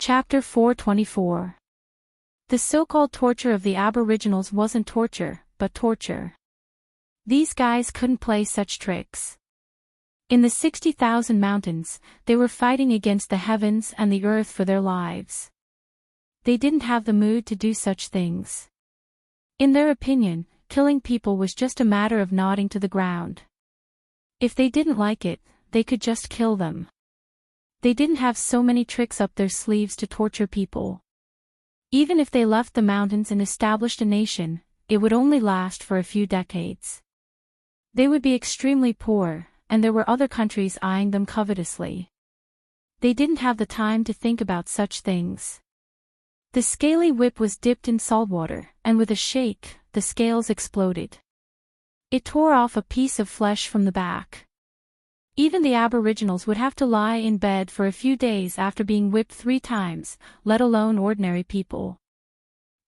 Chapter 424. The so-called torture of the Aboriginals wasn't torture, but torture. These guys couldn't play such tricks. In the 60,000 mountains, they were fighting against the heavens and the earth for their lives. They didn't have the mood to do such things. In their opinion, killing people was just a matter of nodding to the ground. If they didn't like it, they could just kill them. They didn't have so many tricks up their sleeves to torture people. Even if they left the mountains and established a nation, it would only last for a few decades. They would be extremely poor, and there were other countries eyeing them covetously. They didn't have the time to think about such things. The scaly whip was dipped in salt water, and with a shake, the scales exploded. It tore off a piece of flesh from the back. Even the Aboriginals would have to lie in bed for a few days after being whipped 3 times, let alone ordinary people.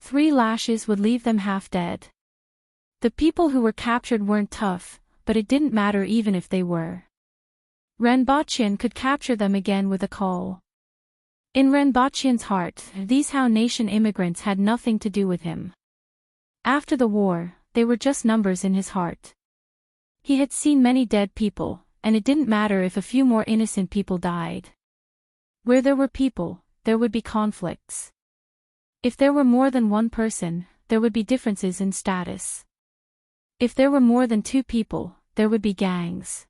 3 lashes would leave them half dead. The people who were captured weren't tough, but it didn't matter even if they were. Rinpoche could capture them again with a call. In Rinpoche's heart, these How Nation immigrants had nothing to do with him. After the war, they were just numbers in his heart. He had seen many dead people, and it didn't matter if a few more innocent people died. Where there were people, there would be conflicts. If there were more than one person, there would be differences in status. If there were more than 2 people, there would be gangs.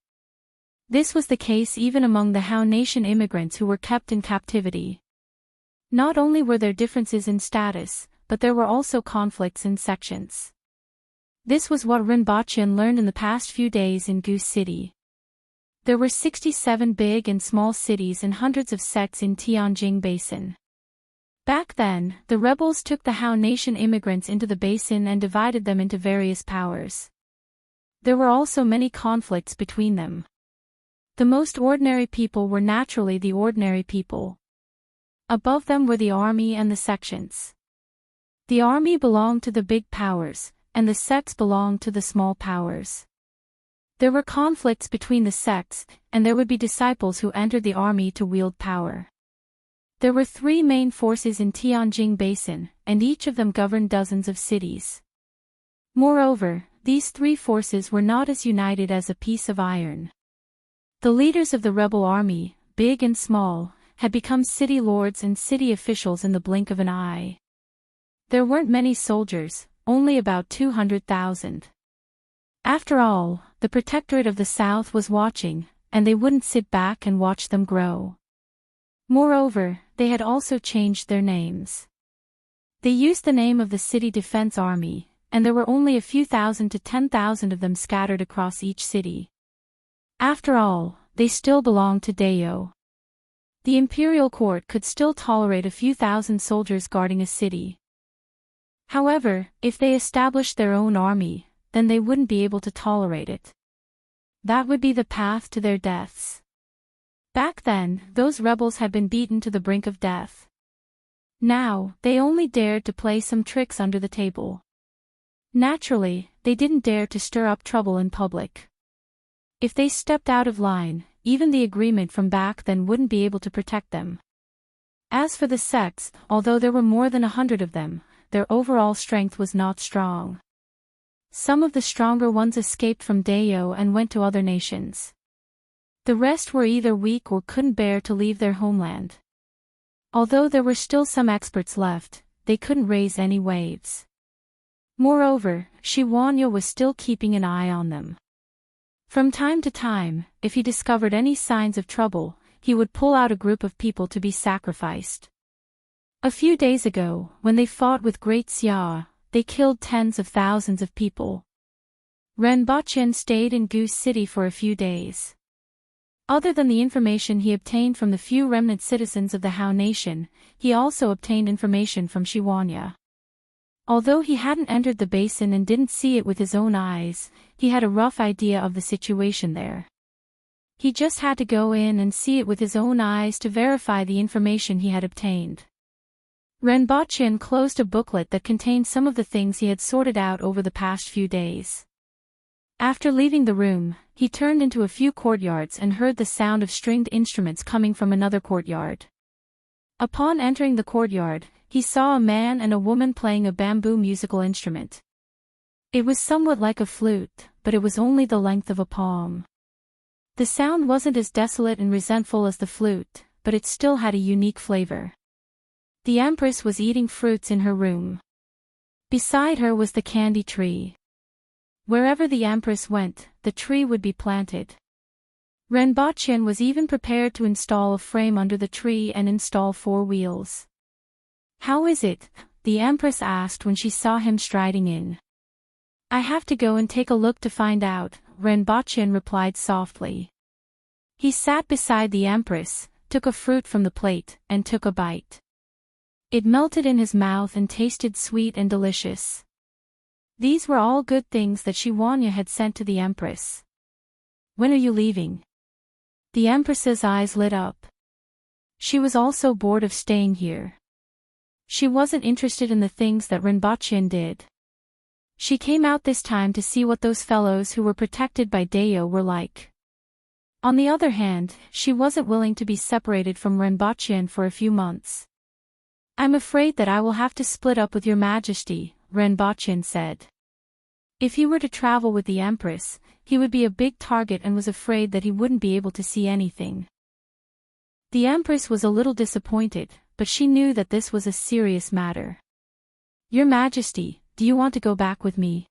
This was the case even among the How Nation immigrants who were kept in captivity. Not only were there differences in status, but there were also conflicts in sections. This was what Rinpoche learned in the past few days in Goose City. There were 67 big and small cities and hundreds of sects in Tianjin Basin. Back then, the rebels took the How Nation immigrants into the basin and divided them into various powers. There were also many conflicts between them. The most ordinary people were naturally the ordinary people. Above them were the army and the sections. The army belonged to the big powers, and the sects belonged to the small powers. There were conflicts between the sects, and there would be disciples who entered the army to wield power. There were 3 main forces in Tianjin Basin, and each of them governed dozens of cities. Moreover, these 3 forces were not as united as a piece of iron. The leaders of the rebel army, big and small, had become city lords and city officials in the blink of an eye. There weren't many soldiers, only about 200,000. After all, the Protectorate of the South was watching, and they wouldn't sit back and watch them grow. Moreover, they had also changed their names. They used the name of the City Defense Army, and there were only a few thousand to 10,000 of them scattered across each city. After all, they still belonged to Deo. The imperial court could still tolerate a few thousand soldiers guarding a city. However, if they established their own army, then they wouldn't be able to tolerate it. That would be the path to their deaths. Back then, those rebels had been beaten to the brink of death. Now, they only dared to play some tricks under the table. Naturally, they didn't dare to stir up trouble in public. If they stepped out of line, even the agreement from back then wouldn't be able to protect them. As for the sects, although there were more than 100 of them, their overall strength was not strong. Some of the stronger ones escaped from Deo and went to other nations. The rest were either weak or couldn't bear to leave their homeland. Although there were still some experts left, they couldn't raise any waves. Moreover, Shiwanya was still keeping an eye on them. From time to time, if he discovered any signs of trouble, he would pull out a group of people to be sacrificed. A few days ago, when they fought with Great Xia, they killed tens of thousands of people. Rinpoche stayed in Goose City for a few days. Other than the information he obtained from the few remnant citizens of the How Nation, he also obtained information from Shiwanya. Although he hadn't entered the basin and didn't see it with his own eyes, he had a rough idea of the situation there. He just had to go in and see it with his own eyes to verify the information he had obtained. Rinpoche closed a booklet that contained some of the things he had sorted out over the past few days. After leaving the room, he turned into a few courtyards and heard the sound of stringed instruments coming from another courtyard. Upon entering the courtyard, he saw a man and a woman playing a bamboo musical instrument. It was somewhat like a flute, but it was only the length of a palm. The sound wasn't as desolate and resentful as the flute, but it still had a unique flavor. The Empress was eating fruits in her room. Beside her was the candy tree. Wherever the Empress went, the tree would be planted. Renbochin was even prepared to install a frame under the tree and install 4 wheels. "How is it?" the Empress asked when she saw him striding in. "I have to go and take a look to find out," Renbochin replied softly. He sat beside the Empress, took a fruit from the plate, and took a bite. It melted in his mouth and tasted sweet and delicious. These were all good things that Shiwanya had sent to the Empress. "When are you leaving?" The Empress's eyes lit up. She was also bored of staying here. She wasn't interested in the things that Renbochin did. She came out this time to see what those fellows who were protected by Deo were like. On the other hand, she wasn't willing to be separated from Renbochin for a few months. "I'm afraid that I will have to split up with your Majesty," Renbochin said. If he were to travel with the Empress, he would be a big target and was afraid that he wouldn't be able to see anything. The Empress was a little disappointed, but she knew that this was a serious matter. "Your Majesty, do you want to go back with me?"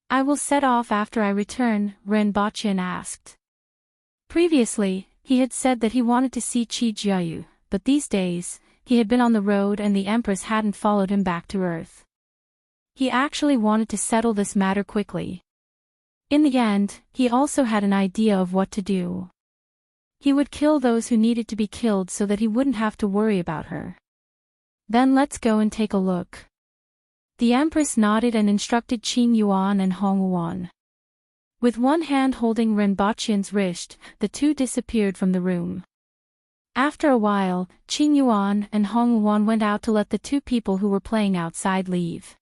"I will set off after I return," Renbochin asked. Previously, he had said that he wanted to see Chi Jiayu, but these days, he had been on the road and the Empress hadn't followed him back to Earth. He actually wanted to settle this matter quickly. In the end, he also had an idea of what to do. He would kill those who needed to be killed so that he wouldn't have to worry about her. "Then let's go and take a look." The Empress nodded and instructed Qin Yuan and Hong Yuan. With one hand holding Renbochin's wrist, the two disappeared from the room. After a while, Qin Yuan and Hong Yuan went out to let the 2 people who were playing outside leave.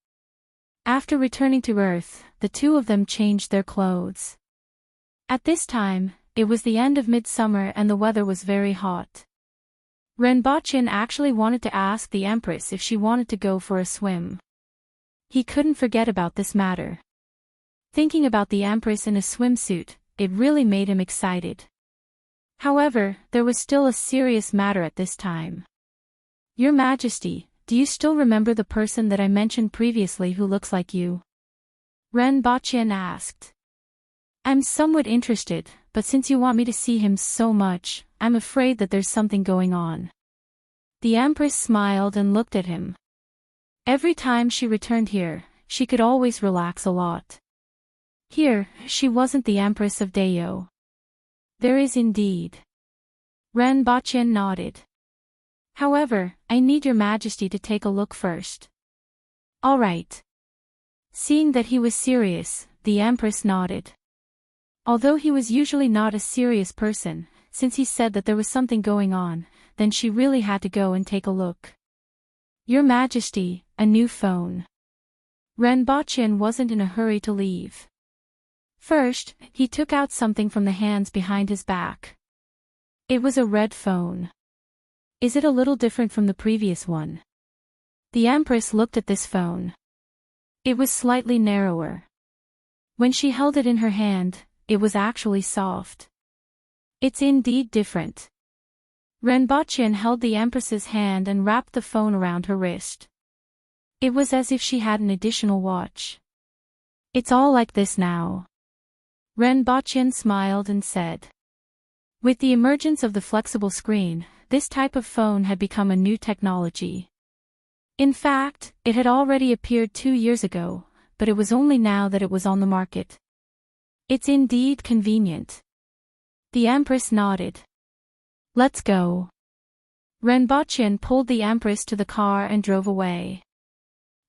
After returning to Earth, the 2 of them changed their clothes. At this time, it was the end of midsummer and the weather was very hot. Renbochin actually wanted to ask the Empress if she wanted to go for a swim. He couldn't forget about this matter. Thinking about the Empress in a swimsuit, it really made him excited. However, there was still a serious matter at this time. "Your Majesty, do you still remember the person that I mentioned previously who looks like you?" Renbochin asked. "I'm somewhat interested, but since you want me to see him so much, I'm afraid that there's something going on." The Empress smiled and looked at him. Every time she returned here, she could always relax a lot. Here, she wasn't the Empress of Deo. "There is indeed." Renbochin nodded. "However, I need your Majesty to take a look first." "All right." Seeing that he was serious, the Empress nodded. Although he was usually not a serious person, since he said that there was something going on, then she really had to go and take a look. "Your Majesty, a new phone." Renbochin wasn't in a hurry to leave. First, he took out something from the hands behind his back. It was a red phone. "Is it a little different from the previous one?" The Empress looked at this phone. It was slightly narrower. When she held it in her hand, it was actually soft. "It's indeed different." Renbochin held the Empress's hand and wrapped the phone around her wrist. It was as if she had an additional watch. "It's all like this now." Renbochin smiled and said. With the emergence of the flexible screen, this type of phone had become a new technology. In fact, it had already appeared 2 years ago, but it was only now that it was on the market. "It's indeed convenient." The Empress nodded. "Let's go." Renbochin pulled the Empress to the car and drove away.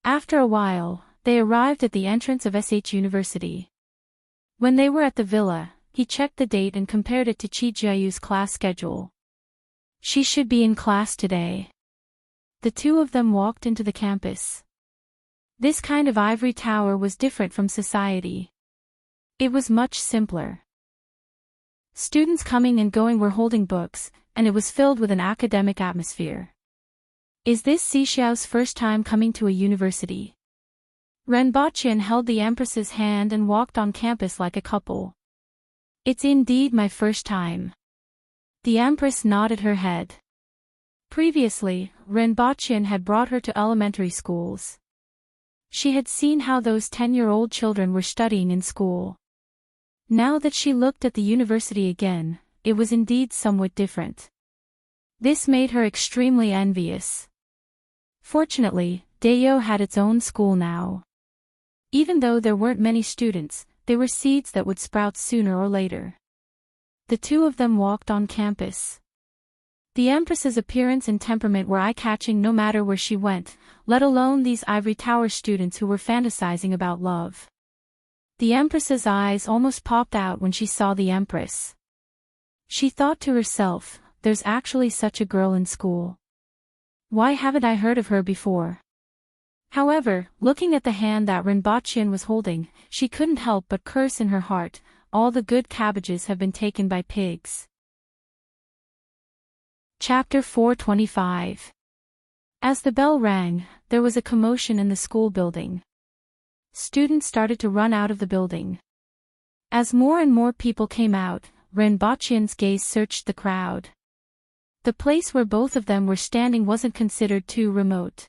After a while, they arrived at the entrance of SH University. When they were at the villa, he checked the date and compared it to Chi Jiayu's class schedule. She should be in class today. The 2 of them walked into the campus. This kind of ivory tower was different from society. It was much simpler. Students coming and going were holding books, and it was filled with an academic atmosphere. Is this Xiao's first time coming to a university? Renbochin held the Empress's hand and walked on campus like a couple. It's indeed my first time. The Empress nodded her head. Previously, Renbochin had brought her to elementary schools. She had seen how those 10-year-old children were studying in school. Now that she looked at the university again, it was indeed somewhat different. This made her extremely envious. Fortunately, Dayo had its own school now. Even though there weren't many students, they were seeds that would sprout sooner or later. The two of them walked on campus. The Empress's appearance and temperament were eye-catching no matter where she went, let alone these ivory tower students who were fantasizing about love. The Empress's eyes almost popped out when she saw the Empress. She thought to herself, there's actually such a girl in school. Why haven't I heard of her before? However, looking at the hand that Renbochin was holding, she couldn't help but curse in her heart, all the good cabbages have been taken by pigs. Chapter 425. As the bell rang, there was a commotion in the school building. Students started to run out of the building. As more and more people came out, Renbochin's gaze searched the crowd. The place where both of them were standing wasn't considered too remote.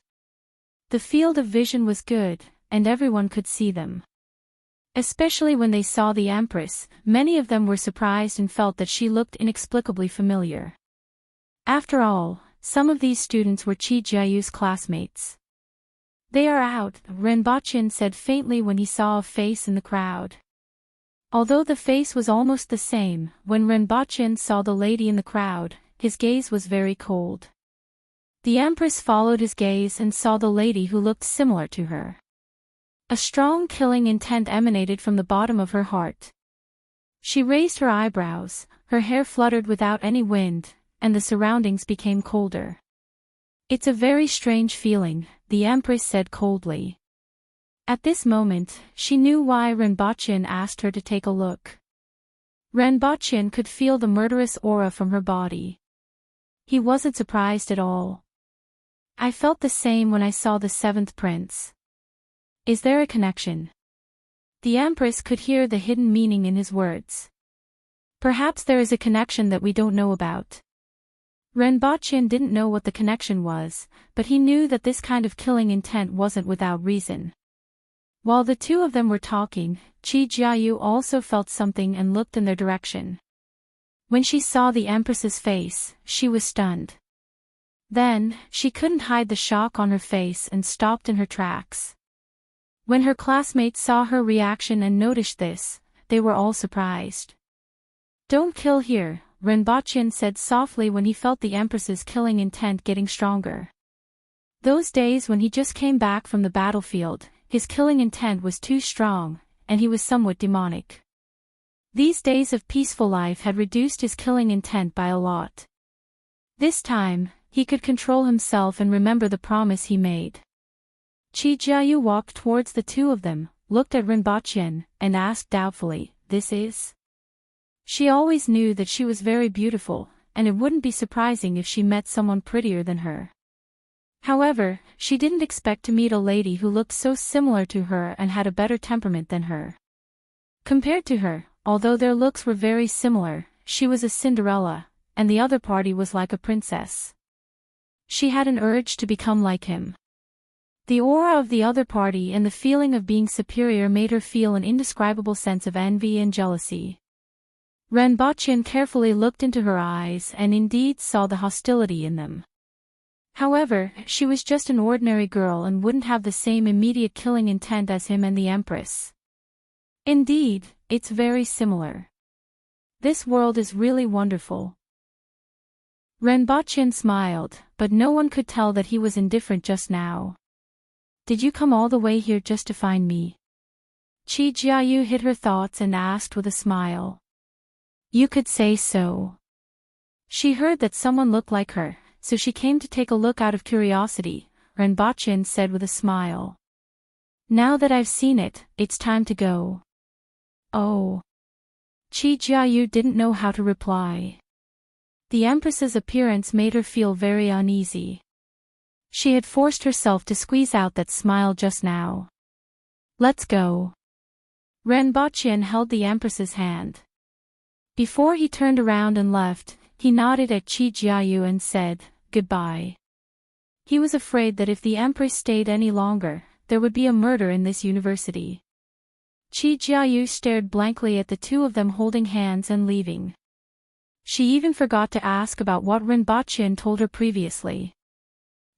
The field of vision was good, and everyone could see them. Especially when they saw the Empress, many of them were surprised and felt that she looked inexplicably familiar. After all, some of these students were Qi Jiayu's classmates. They are out, Renbochin said faintly when he saw a face in the crowd. Although the face was almost the same, when Renbochin saw the lady in the crowd, his gaze was very cold. The Empress followed his gaze and saw the lady who looked similar to her. A strong killing intent emanated from the bottom of her heart. She raised her eyebrows, her hair fluttered without any wind, and the surroundings became colder. It's a very strange feeling, the Empress said coldly. At this moment, she knew why Renbochin asked her to take a look. Renbochin could feel the murderous aura from her body. He wasn't surprised at all. I felt the same when I saw the seventh prince. Is there a connection? The Empress could hear the hidden meaning in his words. Perhaps there is a connection that we don't know about. Renbochin didn't know what the connection was, but he knew that this kind of killing intent wasn't without reason. While the two of them were talking, Qi Jiayu also felt something and looked in their direction. When she saw the Empress's face, she was stunned. Then, she couldn't hide the shock on her face and stopped in her tracks. When her classmates saw her reaction and noticed this, they were all surprised. Don't kill here, Renbochin said softly when he felt the Empress's killing intent getting stronger. Those days when he just came back from the battlefield, his killing intent was too strong, and he was somewhat demonic. These days of peaceful life had reduced his killing intent by a lot. This time, he could control himself and remember the promise he made. Qi Jiayu walked towards the two of them, looked at Renbochin, and asked doubtfully, "This is?" She always knew that she was very beautiful, and it wouldn't be surprising if she met someone prettier than her. However, she didn't expect to meet a lady who looked so similar to her and had a better temperament than her. Compared to her, although their looks were very similar, she was a Cinderella, and the other party was like a princess. She had an urge to become like him. The aura of the other party and the feeling of being superior made her feel an indescribable sense of envy and jealousy. Renbochin carefully looked into her eyes and indeed saw the hostility in them. However, she was just an ordinary girl and wouldn't have the same immediate killing intent as him and the Empress. Indeed, it's very similar. This world is really wonderful. Renbochin smiled, but no one could tell that he was indifferent just now. Did you come all the way here just to find me? Qi Jiayu hid her thoughts and asked with a smile. You could say so. She heard that someone looked like her, so she came to take a look out of curiosity, Renbochin said with a smile. Now that I've seen it, it's time to go. Oh. Qi Jiayu didn't know how to reply. The Empress's appearance made her feel very uneasy. She had forced herself to squeeze out that smile just now. Let's go. Renbochin held the Empress's hand. Before he turned around and left, he nodded at Qi Jiayu and said, goodbye. He was afraid that if the Empress stayed any longer, there would be a murder in this university. Qi Jiayu stared blankly at the two of them holding hands and leaving. She even forgot to ask about what Renbochin told her previously.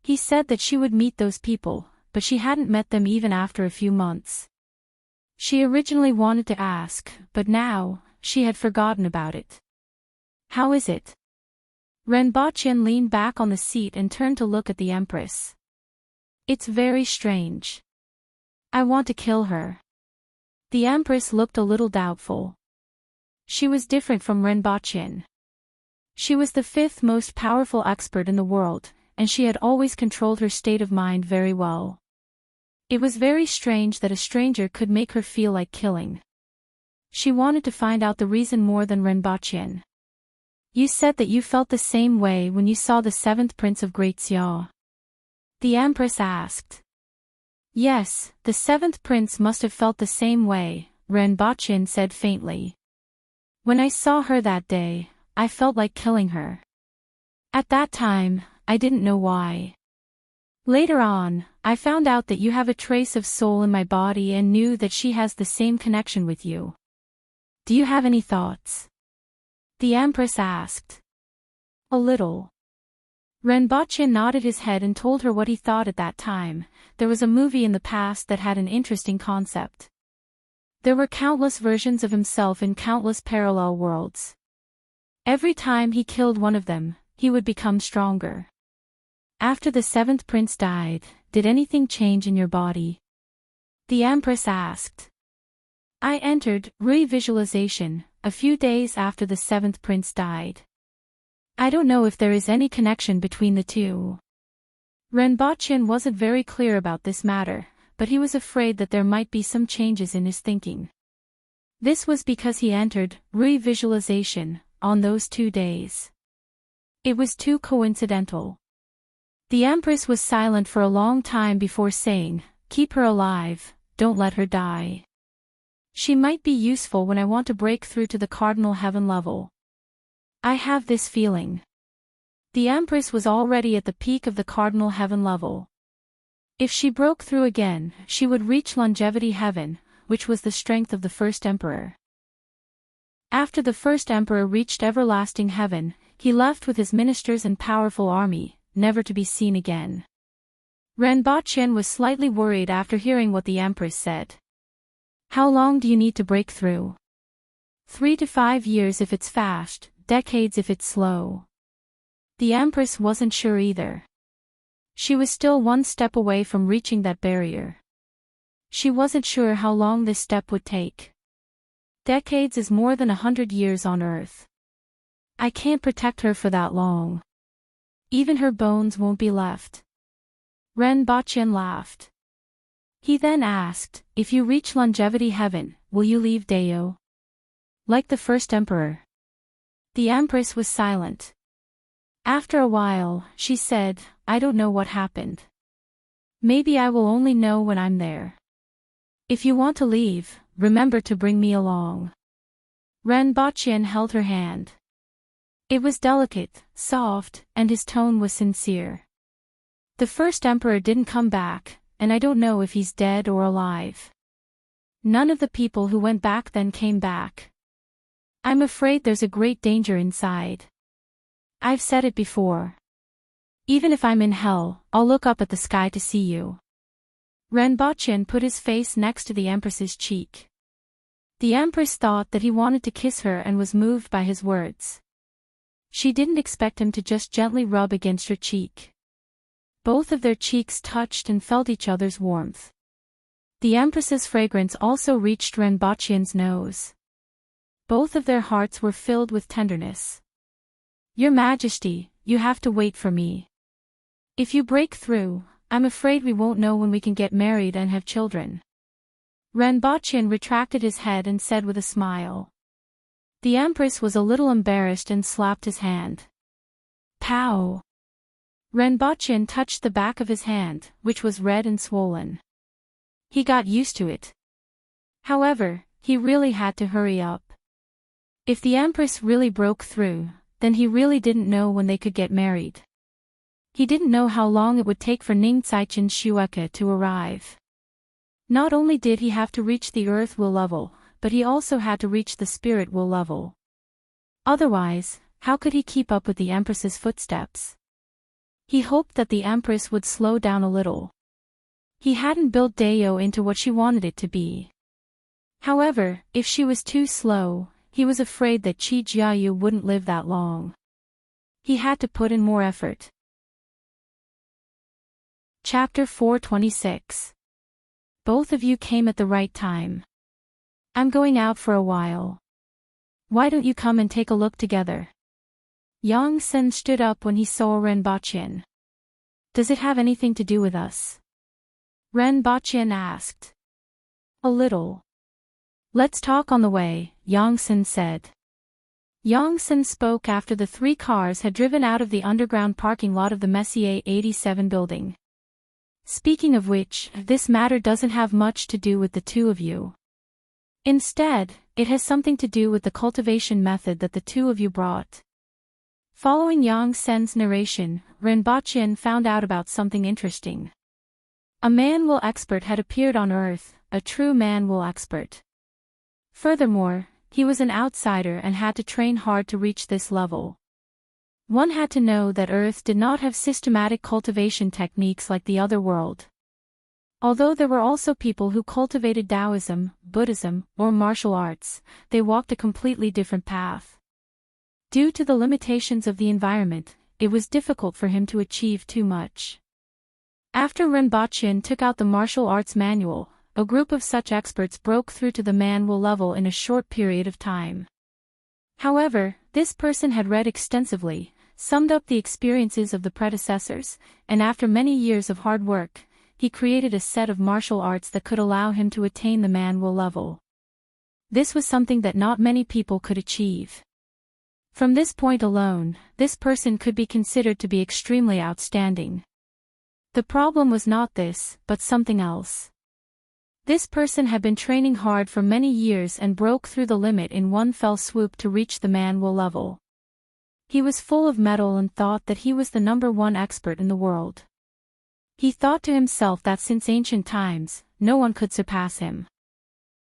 He said that she would meet those people, but she hadn't met them even after a few months. She originally wanted to ask, but now, she had forgotten about it. How is it? Renbochin leaned back on the seat and turned to look at the Empress. It's very strange. I want to kill her. The Empress looked a little doubtful. She was different from Renbochin. She was the fifth most powerful expert in the world, and she had always controlled her state of mind very well. It was very strange that a stranger could make her feel like killing. She wanted to find out the reason more than Renbochin. You said that you felt the same way when you saw the seventh prince of Great Xia. The Empress asked. Yes, the seventh prince must have felt the same way, Renbochin said faintly. When I saw her that day, I felt like killing her. At that time, I didn't know why. Later on, I found out that you have a trace of soul in my body and knew that she has the same connection with you. Do you have any thoughts? The Empress asked. A little. Renbochin nodded his head and told her what he thought at that time. There was a movie in the past that had an interesting concept. There were countless versions of himself in countless parallel worlds. Every time he killed one of them, he would become stronger. After the seventh prince died, did anything change in your body? The Empress asked. I entered revisualization a few days after the seventh prince died. I don't know if there is any connection between the two. Renbochin wasn't very clear about this matter, but he was afraid that there might be some changes in his thinking. This was because he entered revisualization on those 2 days. It was too coincidental. The Empress was silent for a long time before saying, keep her alive, don't let her die. She might be useful when I want to break through to the cardinal heaven level. I have this feeling. The Empress was already at the peak of the cardinal heaven level. If she broke through again, she would reach longevity heaven, which was the strength of the first emperor. After the first emperor reached everlasting heaven, he left with his ministers and powerful army, never to be seen again. Renbochin was slightly worried after hearing what the Empress said. How long do you need to break through? 3 to 5 years if it's fast, decades if it's slow. The Empress wasn't sure either. She was still one step away from reaching that barrier. She wasn't sure how long this step would take. Decades is more than 100 years on Earth. I can't protect her for that long. Even her bones won't be left. Renbochin laughed. He then asked, if you reach longevity heaven, will you leave Dao? Like the first emperor. The Empress was silent. After a while, she said, I don't know what happened. Maybe I will only know when I'm there. If you want to leave, remember to bring me along. Renbochin held her hand. It was delicate, soft, and his tone was sincere. The first emperor didn't come back, and I don't know if he's dead or alive. None of the people who went back then came back. I'm afraid there's a great danger inside. I've said it before. Even if I'm in hell, I'll look up at the sky to see you. Renbochin put his face next to the Empress's cheek. The Empress thought that he wanted to kiss her and was moved by his words. She didn't expect him to just gently rub against her cheek. Both of their cheeks touched and felt each other's warmth. The Empress's fragrance also reached Renbochin's nose. Both of their hearts were filled with tenderness. Your Majesty, you have to wait for me. If you break through, I'm afraid we won't know when we can get married and have children. Renbochin retracted his head and said with a smile. The Empress was a little embarrassed and slapped his hand. Pow! Renbochin touched the back of his hand, which was red and swollen. He got used to it. However, he really had to hurry up. If the Empress really broke through, then he really didn't know when they could get married. He didn't know how long it would take for Ningzaichen Shueke to arrive. Not only did he have to reach the earth will level, but he also had to reach the spirit will level. Otherwise, how could he keep up with the Empress's footsteps? He hoped that the Empress would slow down a little. He hadn't built Dayo into what she wanted it to be. However, if she was too slow, he was afraid that Qi Jiayu wouldn't live that long. He had to put in more effort. Chapter 426. Both of you came at the right time. I'm going out for a while. Why don't you come and take a look together? Yang Sen stood up when he saw Renbochin. Does it have anything to do with us? Renbochin asked. A little. Let's talk on the way, Yang Sen said. Yang Sen spoke after the three cars had driven out of the underground parking lot of the Messier 87 building. Speaking of which, this matter doesn't have much to do with the two of you. Instead, it has something to do with the cultivation method that the two of you brought. Following Yang Sen's narration, Renbochin found out about something interesting. A man-will expert had appeared on Earth, a true man-will expert. Furthermore, he was an outsider and had to train hard to reach this level. One had to know that Earth did not have systematic cultivation techniques like the other world. Although there were also people who cultivated Taoism, Buddhism, or martial arts, they walked a completely different path. Due to the limitations of the environment, it was difficult for him to achieve too much. After Renbochin took out the martial arts manual, a group of such experts broke through to the man-will level in a short period of time. However, this person had read extensively, summed up the experiences of the predecessors, and after many years of hard work, he created a set of martial arts that could allow him to attain the man-will level. This was something that not many people could achieve. From this point alone, this person could be considered to be extremely outstanding. The problem was not this, but something else. This person had been training hard for many years and broke through the limit in one fell swoop to reach the man-will level. He was full of mettle and thought that he was the #1 expert in the world. He thought to himself that since ancient times, no one could surpass him.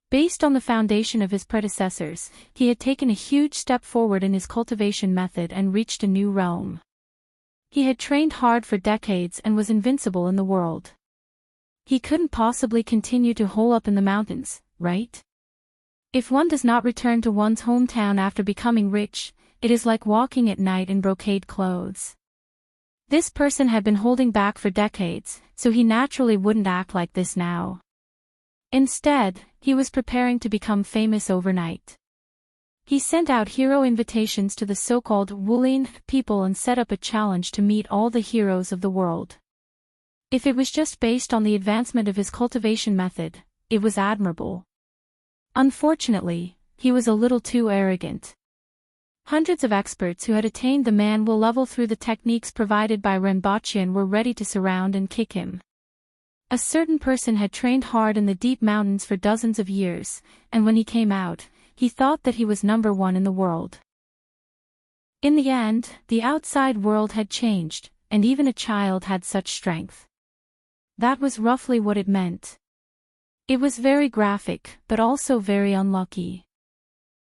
Based on the foundation of his predecessors, he had taken a huge step forward in his cultivation method and reached a new realm. He had trained hard for decades and was invincible in the world. He couldn't possibly continue to hole up in the mountains, right? If one does not return to one's hometown after becoming rich, it is like walking at night in brocade clothes. This person had been holding back for decades, so he naturally wouldn't act like this now. Instead, he was preparing to become famous overnight. He sent out hero invitations to the so-called Wulin people and set up a challenge to meet all the heroes of the world. If it was just based on the advancement of his cultivation method, it was admirable. Unfortunately, he was a little too arrogant. Hundreds of experts who had attained the man-will level through the techniques provided by Renbochin were ready to surround and kick him. A certain person had trained hard in the deep mountains for dozens of years, and when he came out, he thought that he was #1 in the world. In the end, the outside world had changed, and even a child had such strength. That was roughly what it meant. It was very graphic, but also very unlucky.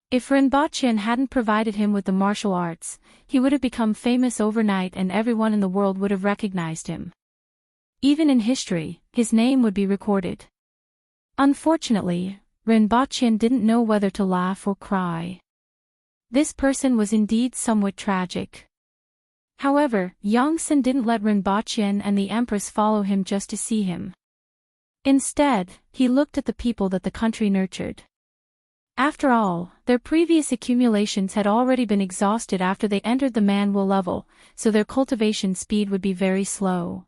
If Renbochin hadn't provided him with the martial arts, he would have become famous overnight and everyone in the world would have recognized him. Even in history, his name would be recorded. Unfortunately, Renbochin didn't know whether to laugh or cry. This person was indeed somewhat tragic. However, Yang Sen didn't let Renbochin and the Empress follow him just to see him. Instead, he looked at the people that the country nurtured. After all, their previous accumulations had already been exhausted after they entered the man-will level, so their cultivation speed would be very slow.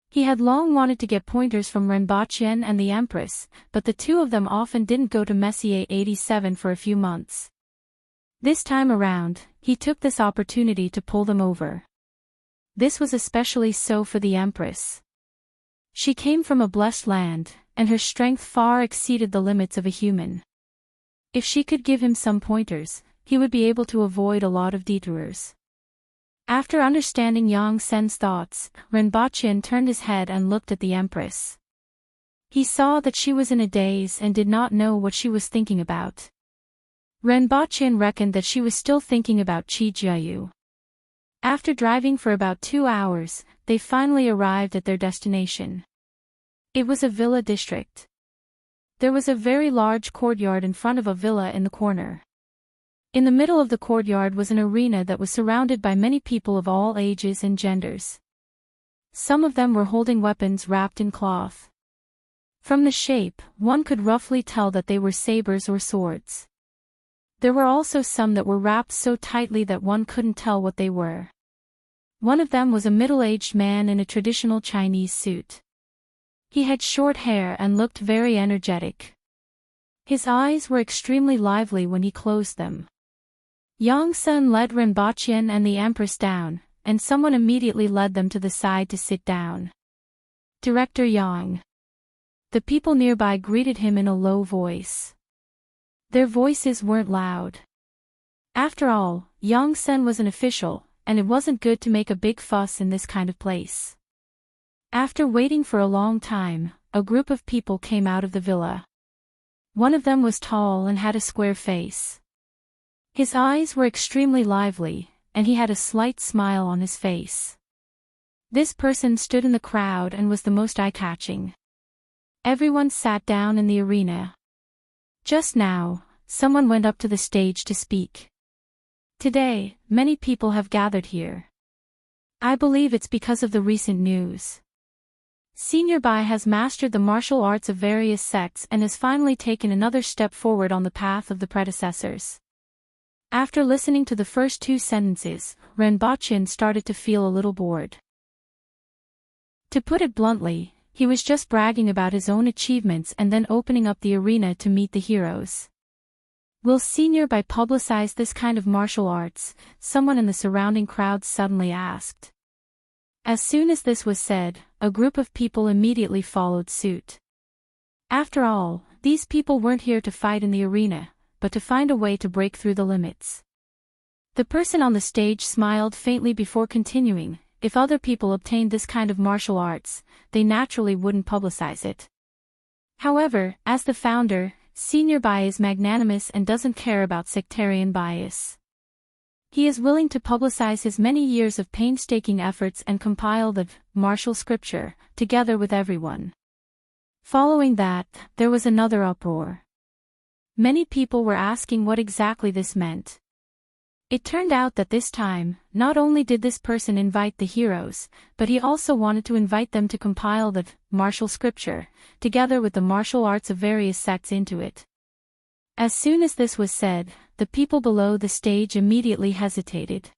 He had long wanted to get pointers from Renbochin and the Empress, but the two of them often didn't go to Messier 87 for a few months. This time around, he took this opportunity to pull them over. This was especially so for the Empress. She came from a blessed land, and her strength far exceeded the limits of a human. If she could give him some pointers, he would be able to avoid a lot of detours. After understanding Yang Sen's thoughts, Renbaqian turned his head and looked at the Empress. He saw that she was in a daze and did not know what she was thinking about. Renbaqian reckoned that she was still thinking about Qi Jiayu. After driving for about 2 hours, they finally arrived at their destination. It was a villa district. There was a very large courtyard in front of a villa in the corner. In the middle of the courtyard was an arena that was surrounded by many people of all ages and genders. Some of them were holding weapons wrapped in cloth. From the shape, one could roughly tell that they were sabers or swords. There were also some that were wrapped so tightly that one couldn't tell what they were. One of them was a middle-aged man in a traditional Chinese suit. He had short hair and looked very energetic. His eyes were extremely lively when he closed them. Yang Sen led Renbaqian and the Empress down, and someone immediately led them to the side to sit down. Director Yang. The people nearby greeted him in a low voice. Their voices weren't loud. After all, Yang Sen was an official, and it wasn't good to make a big fuss in this kind of place. After waiting for a long time, a group of people came out of the villa. One of them was tall and had a square face. His eyes were extremely lively, and he had a slight smile on his face. This person stood in the crowd and was the most eye-catching. Everyone sat down in the arena. Just now, someone went up to the stage to speak. Today, many people have gathered here. I believe it's because of the recent news. Senior Bai has mastered the martial arts of various sects and has finally taken another step forward on the path of the predecessors. After listening to the first 2 sentences, Renbaqian started to feel a little bored. To put it bluntly, he was just bragging about his own achievements and then opening up the arena to meet the heroes. Will Senior Bai publicize this kind of martial arts? Someone in the surrounding crowd suddenly asked. As soon as this was said, a group of people immediately followed suit. After all, these people weren't here to fight in the arena, but to find a way to break through the limits. The person on the stage smiled faintly before continuing. If other people obtained this kind of martial arts, they naturally wouldn't publicize it. However, as the founder, Senior Bai is magnanimous and doesn't care about sectarian bias. He is willing to publicize his many years of painstaking efforts and compile the martial scripture, together with everyone. Following that, there was another uproar. Many people were asking what exactly this meant. It turned out that this time, not only did this person invite the heroes, but he also wanted to invite them to compile the martial scripture, together with the martial arts of various sects into it. As soon as this was said, the people below the stage immediately hesitated.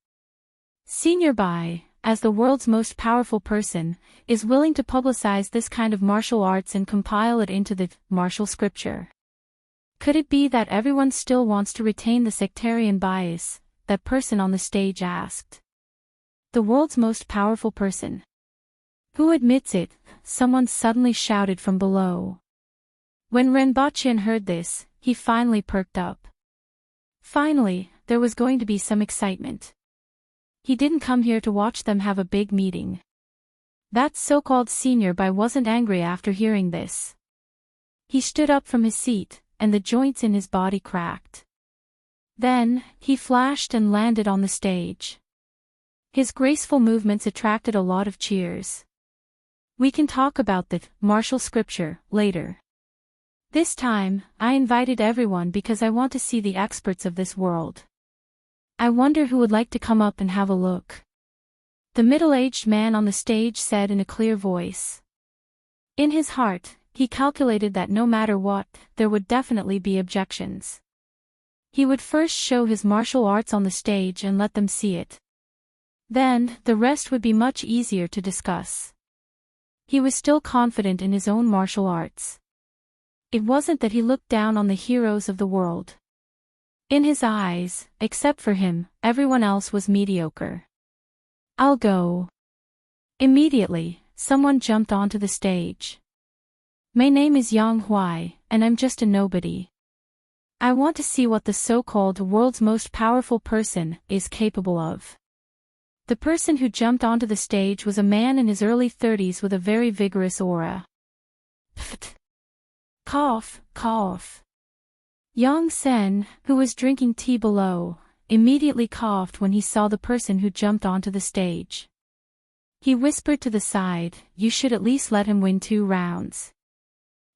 Senior Bai, as the world's most powerful person, is willing to publicize this kind of martial arts and compile it into the martial scripture. Could it be that everyone still wants to retain the sectarian bias? That person on the stage asked. The world's most powerful person. Who admits it? Someone suddenly shouted from below. When Renbaqian heard this, he finally perked up. Finally, there was going to be some excitement. He didn't come here to watch them have a big meeting. That so-called Senior Bai wasn't angry after hearing this. He stood up from his seat, and the joints in his body cracked. Then, he flashed and landed on the stage. His graceful movements attracted a lot of cheers. We can talk about the martial scripture later. This time, I invited everyone because I want to see the experts of this world. I wonder who would like to come up and have a look. The middle-aged man on the stage said in a clear voice. In his heart, he calculated that no matter what, there would definitely be objections. He would first show his martial arts on the stage and let them see it. Then, the rest would be much easier to discuss. He was still confident in his own martial arts. It wasn't that he looked down on the heroes of the world. In his eyes, except for him, everyone else was mediocre. I'll go. Immediately, someone jumped onto the stage. My name is Yang Huai, and I'm just a nobody. I want to see what the so-called world's most powerful person is capable of. The person who jumped onto the stage was a man in his early 30s with a very vigorous aura. Pfft. Cough, cough. Yang Sen, who was drinking tea below, immediately coughed when he saw the person who jumped onto the stage. He whispered to the side, "You should at least let him win 2 rounds.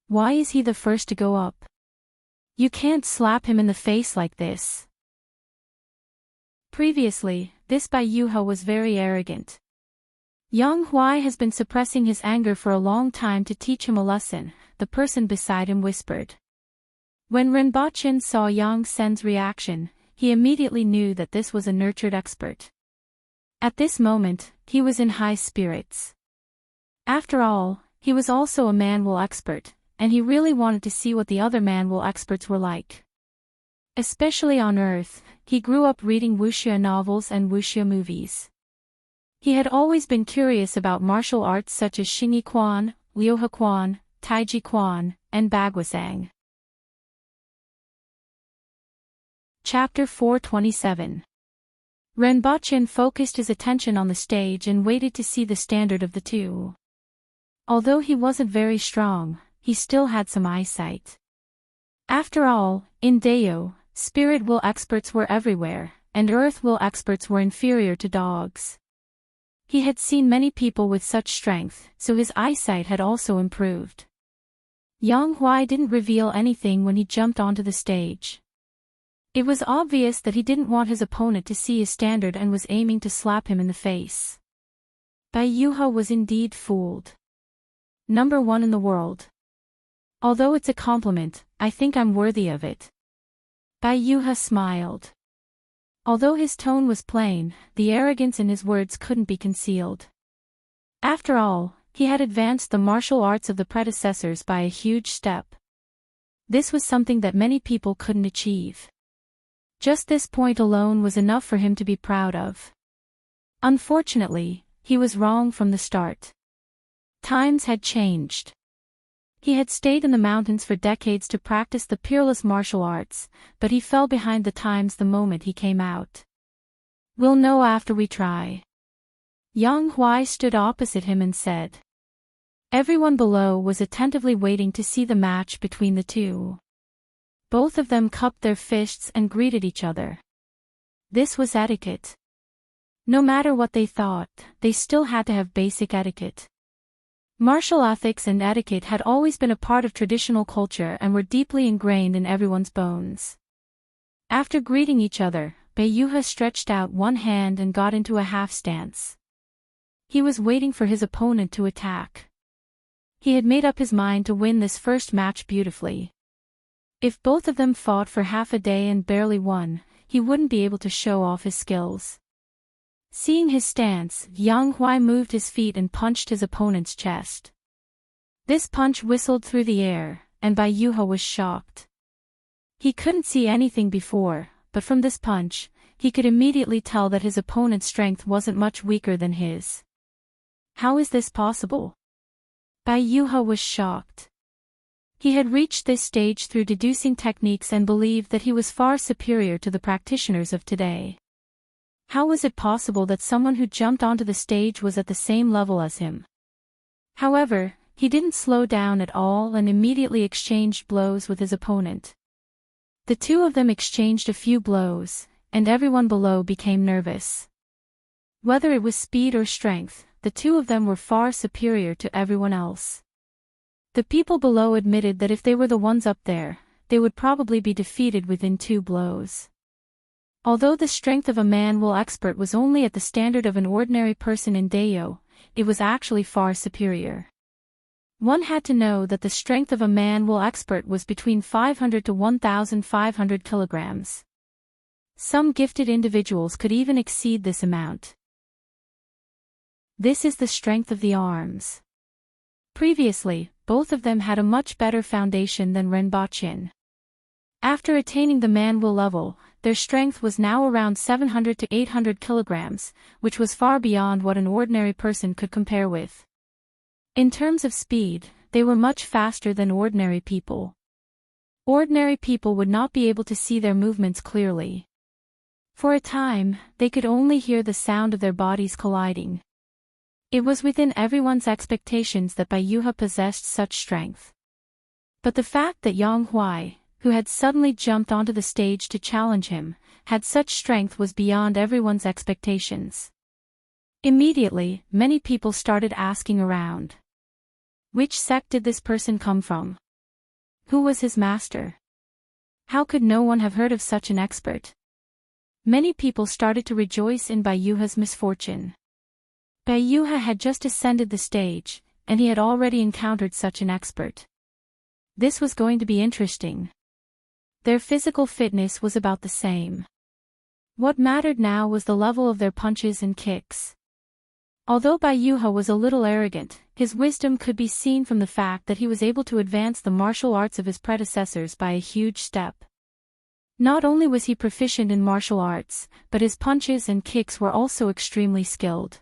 Why is he the first to go up? You can't slap him in the face like this." Previously, this Bai Yuhe was very arrogant. Yang Huai has been suppressing his anger for a long time to teach him a lesson, the person beside him whispered. When Renbachin saw Yang Sen's reaction, he immediately knew that this was a nurtured expert. At this moment, he was in high spirits. After all, he was also a manual expert, and he really wanted to see what the other manual experts were like. Especially on Earth, he grew up reading wuxia novels and wuxia movies. He had always been curious about martial arts such as Xingyi Quan, Liuhe Quan, Taiji Quan, and Baguazhang. Chapter 427. Renbachin focused his attention on the stage and waited to see the standard of the two. Although he wasn't very strong, he still had some eyesight. After all, in Deo, spirit will experts were everywhere, and earth will experts were inferior to dogs. He had seen many people with such strength, so his eyesight had also improved. Yang Huai didn't reveal anything when he jumped onto the stage. It was obvious that he didn't want his opponent to see his standard and was aiming to slap him in the face. Bai Yuhe was indeed fooled. Number 1 in the world. Although it's a compliment, I think I'm worthy of it. Bai Yuhe smiled. Although his tone was plain, the arrogance in his words couldn't be concealed. After all, he had advanced the martial arts of the predecessors by a huge step. This was something that many people couldn't achieve. Just this point alone was enough for him to be proud of. Unfortunately, he was wrong from the start. Times had changed. He had stayed in the mountains for decades to practice the peerless martial arts, but he fell behind the times the moment he came out. We'll know after we try. Yang Huai stood opposite him and said. Everyone below was attentively waiting to see the match between the two. Both of them cupped their fists and greeted each other. This was etiquette. No matter what they thought, they still had to have basic etiquette. Martial ethics and etiquette had always been a part of traditional culture and were deeply ingrained in everyone's bones. After greeting each other, Bai Yuhe stretched out one hand and got into a half stance. He was waiting for his opponent to attack. He had made up his mind to win this first match beautifully. If both of them fought for half a day and barely won, he wouldn't be able to show off his skills. Seeing his stance, Yang Huai moved his feet and punched his opponent's chest. This punch whistled through the air, and Bai Yuhe was shocked. He couldn't see anything before, but from this punch, he could immediately tell that his opponent's strength wasn't much weaker than his. How is this possible? Bai Yuhe was shocked. He had reached this stage through deducing techniques and believed that he was far superior to the practitioners of today. How was it possible that someone who jumped onto the stage was at the same level as him? However, he didn't slow down at all and immediately exchanged blows with his opponent. The two of them exchanged a few blows, and everyone below became nervous. Whether it was speed or strength, the two of them were far superior to everyone else. The people below admitted that if they were the ones up there, they would probably be defeated within 2 blows. Although the strength of a manual expert was only at the standard of an ordinary person in Deo, it was actually far superior. One had to know that the strength of a manual expert was between 500 to 1,500 kilograms. Some gifted individuals could even exceed this amount. This is the strength of the arms. Previously, both of them had a much better foundation than Renbachin. After attaining the manual level, their strength was now around 700 to 800 kilograms, which was far beyond what an ordinary person could compare with. In terms of speed, they were much faster than ordinary people. Ordinary people would not be able to see their movements clearly. For a time, they could only hear the sound of their bodies colliding. It was within everyone's expectations that Bai Yuhe possessed such strength. But the fact that Yang Huai, who had suddenly jumped onto the stage to challenge him, had such strength was beyond everyone's expectations. Immediately, many people started asking around. Which sect did this person come from? Who was his master? How could no one have heard of such an expert? Many people started to rejoice in Bai Yuhe's misfortune. Bai Yuhe had just ascended the stage, and he had already encountered such an expert. This was going to be interesting. Their physical fitness was about the same. What mattered now was the level of their punches and kicks. Although Bai Yuhe was a little arrogant, his wisdom could be seen from the fact that he was able to advance the martial arts of his predecessors by a huge step. Not only was he proficient in martial arts, but his punches and kicks were also extremely skilled.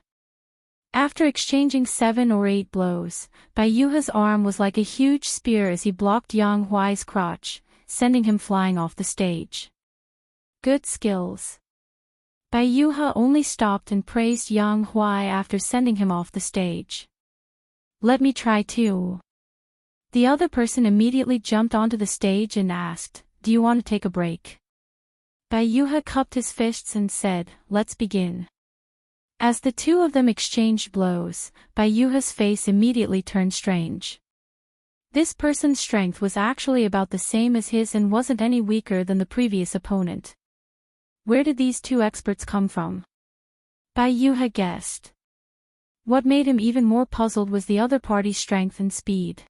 After exchanging 7 or 8 blows, Bai Yuhe's arm was like a huge spear as he blocked Yang Huai's crotch, sending him flying off the stage. Good skills. Bai Yuhe only stopped and praised Yang Huai after sending him off the stage. Let me try too. The other person immediately jumped onto the stage and asked, do you want to take a break? Bai Yuhe cupped his fists and said, let's begin. As the two of them exchanged blows, Bai Yuhe's face immediately turned strange. This person's strength was actually about the same as his and wasn't any weaker than the previous opponent. Where did these two experts come from? Bai Yuhe guessed. What made him even more puzzled was the other party's strength and speed.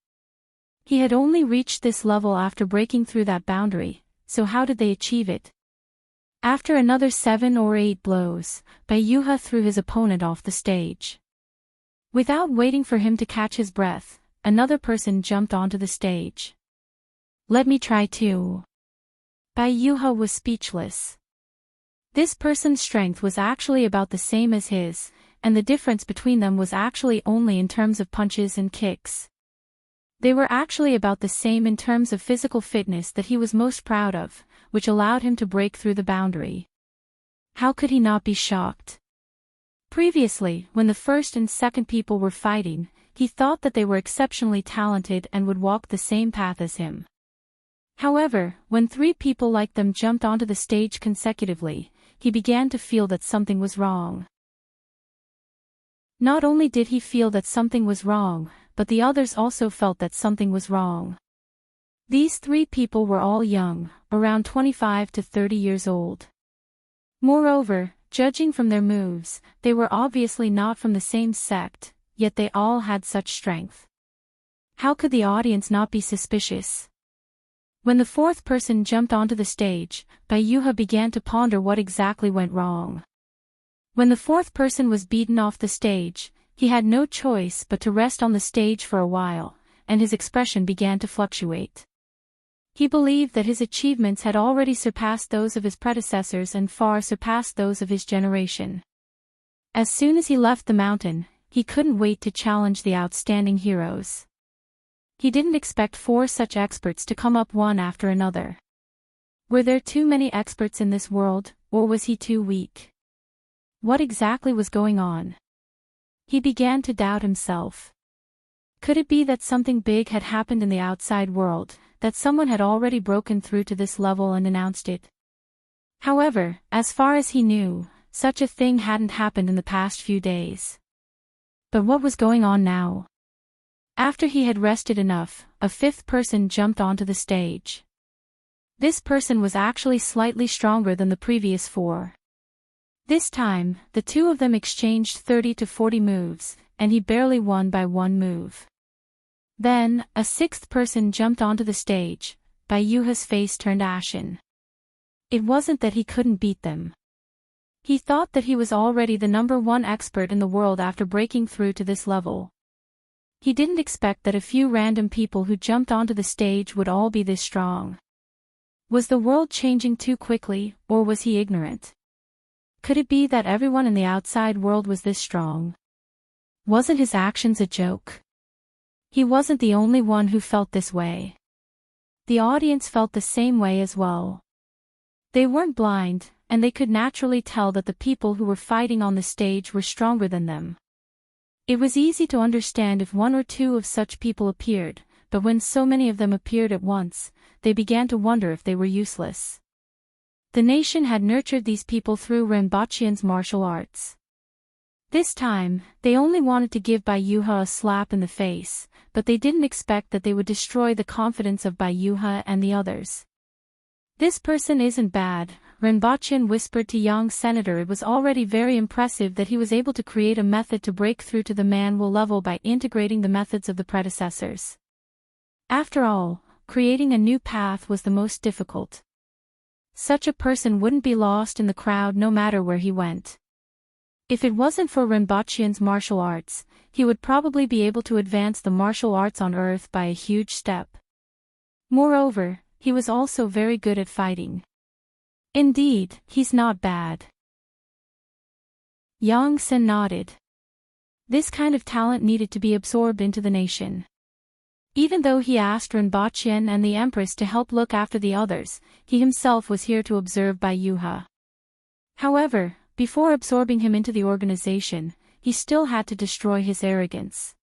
He had only reached this level after breaking through that boundary, so how did they achieve it? After another 7 or 8 blows, Bai Yuhe threw his opponent off the stage. Without waiting for him to catch his breath, another person jumped onto the stage. Let me try too. Bai Yuhe was speechless. This person's strength was actually about the same as his, and the difference between them was actually only in terms of punches and kicks. They were actually about the same in terms of physical fitness that he was most proud of, which allowed him to break through the boundary. How could he not be shocked? Previously, when the first and second people were fighting, he thought that they were exceptionally talented and would walk the same path as him. However, when 3 people like them jumped onto the stage consecutively, he began to feel that something was wrong. Not only did he feel that something was wrong, but the others also felt that something was wrong. These 3 people were all young, around 25 to 30 years old. Moreover, judging from their moves, they were obviously not from the same sect, yet they all had such strength. How could the audience not be suspicious? When the 4th person jumped onto the stage, Bai Yuhe began to ponder what exactly went wrong. When the 4th person was beaten off the stage, he had no choice but to rest on the stage for a while, and his expression began to fluctuate. He believed that his achievements had already surpassed those of his predecessors and far surpassed those of his generation. As soon as he left the mountain, he couldn't wait to challenge the outstanding heroes. He didn't expect 4 such experts to come up one after another. Were there too many experts in this world, or was he too weak? What exactly was going on? He began to doubt himself. Could it be that something big had happened in the outside world, that someone had already broken through to this level and announced it? However, as far as he knew, such a thing hadn't happened in the past few days. But what was going on now? After he had rested enough, a 5th person jumped onto the stage. This person was actually slightly stronger than the previous 4. This time, the 2 of them exchanged 30 to 40 moves, and he barely won by 1 move. Then, a 6th person jumped onto the stage. Bai Yuhe's face turned ashen. It wasn't that he couldn't beat them. He thought that he was already the #1 expert in the world after breaking through to this level. He didn't expect that a few random people who jumped onto the stage would all be this strong. Was the world changing too quickly, or was he ignorant? Could it be that everyone in the outside world was this strong? Wasn't his actions a joke? He wasn't the only one who felt this way. The audience felt the same way as well. They weren't blind, and they could naturally tell that the people who were fighting on the stage were stronger than them. It was easy to understand if one or two of such people appeared, but when so many of them appeared at once, they began to wonder if they were useless. The nation had nurtured these people through Rinpoche's martial arts. This time, they only wanted to give Bai Yuha a slap in the face, but they didn't expect that they would destroy the confidence of Bai Yuha and the others. "This person isn't bad," Rinpoche whispered to young Senator. It was already very impressive that he was able to create a method to break through to the manual level by integrating the methods of the predecessors. After all, creating a new path was the most difficult. Such a person wouldn't be lost in the crowd no matter where he went. If it wasn't for Rinpoche's martial arts, he would probably be able to advance the martial arts on Earth by a huge step. Moreover, he was also very good at fighting. Indeed, he's not bad. Yang Sen nodded. This kind of talent needed to be absorbed into the nation. Even though he asked Rinpoche and the Empress to help look after the others, he himself was here to observe Bai Yuha. However, before absorbing him into the organization, he still had to destroy his arrogance.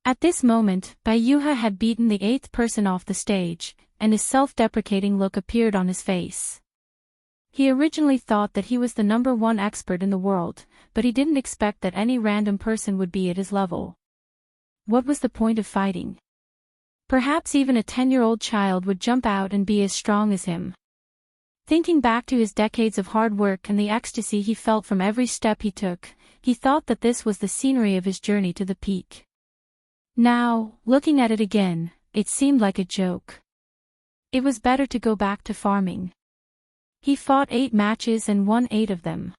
At this moment, Bai Yuha had beaten the 8th person off the stage, and his self-deprecating look appeared on his face. He originally thought that he was the #1 expert in the world, but he didn't expect that any random person would be at his level. What was the point of fighting? Perhaps even a 10-year-old child would jump out and be as strong as him. Thinking back to his decades of hard work and the ecstasy he felt from every step he took, he thought that this was the scenery of his journey to the peak. Now, looking at it again, it seemed like a joke. It was better to go back to farming. He fought 8 matches and won 8 of them.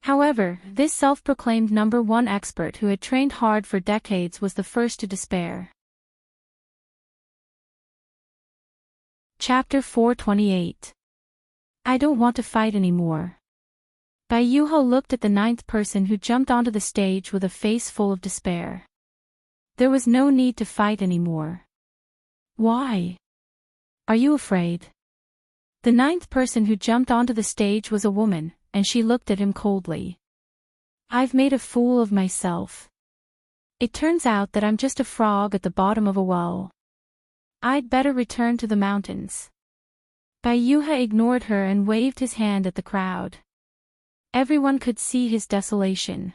However, this self-proclaimed #1 expert who had trained hard for decades was the first to despair. Chapter 428. I don't want to fight anymore. Bai Yuha looked at the 9th person who jumped onto the stage with a face full of despair. There was no need to fight anymore. Why? Are you afraid? The 9th person who jumped onto the stage was a woman, and she looked at him coldly. I've made a fool of myself. It turns out that I'm just a frog at the bottom of a well. I'd better return to the mountains. Bai Yuha ignored her and waved his hand at the crowd. Everyone could see his desolation.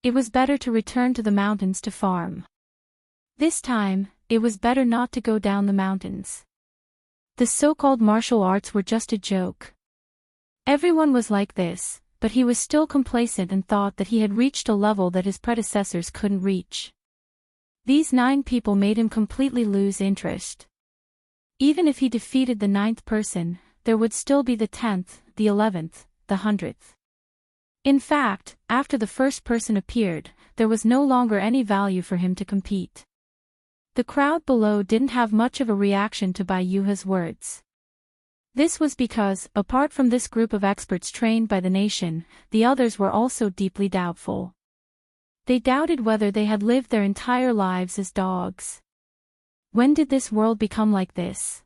It was better to return to the mountains to farm. This time, it was better not to go down the mountains. The so-called martial arts were just a joke. Everyone was like this, but he was still complacent and thought that he had reached a level that his predecessors couldn't reach. These 9 people made him completely lose interest. Even if he defeated the 9th person, there would still be the 10th, the 11th, the 100th. In fact, after the first person appeared, there was no longer any value for him to compete. The crowd below didn't have much of a reaction to Bai Yuha's words. This was because, apart from this group of experts trained by the nation, the others were also deeply doubtful. They doubted whether they had lived their entire lives as dogs. When did this world become like this?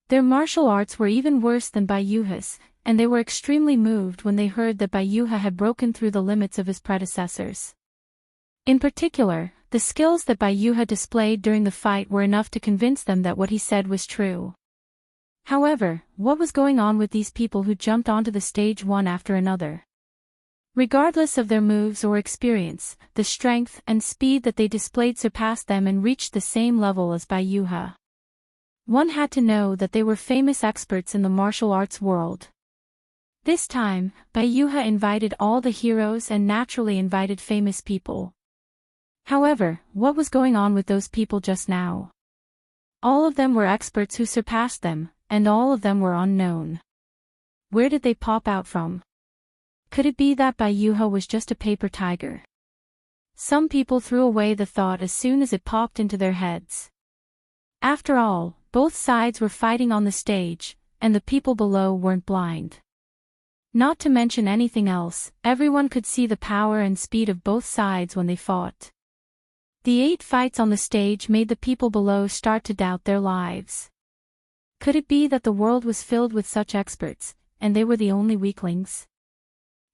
Their martial arts were even worse than Bai Yuha's, and they were extremely moved when they heard that Bai Yuha had broken through the limits of his predecessors. In particular, the skills that Bai Yuha displayed during the fight were enough to convince them that what he said was true. However, what was going on with these people who jumped onto the stage one after another? Regardless of their moves or experience, the strength and speed that they displayed surpassed them and reached the same level as Bai Yuha. One had to know that they were famous experts in the martial arts world. This time, Bai Yuha invited all the heroes and naturally invited famous people. However, what was going on with those people just now? All of them were experts who surpassed them, and all of them were unknown. Where did they pop out from? Could it be that Bai Yuha was just a paper tiger? Some people threw away the thought as soon as it popped into their heads. After all, both sides were fighting on the stage, and the people below weren't blind. Not to mention anything else, everyone could see the power and speed of both sides when they fought. The 8 fights on the stage made the people below start to doubt their lives. Could it be that the world was filled with such experts, and they were the only weaklings?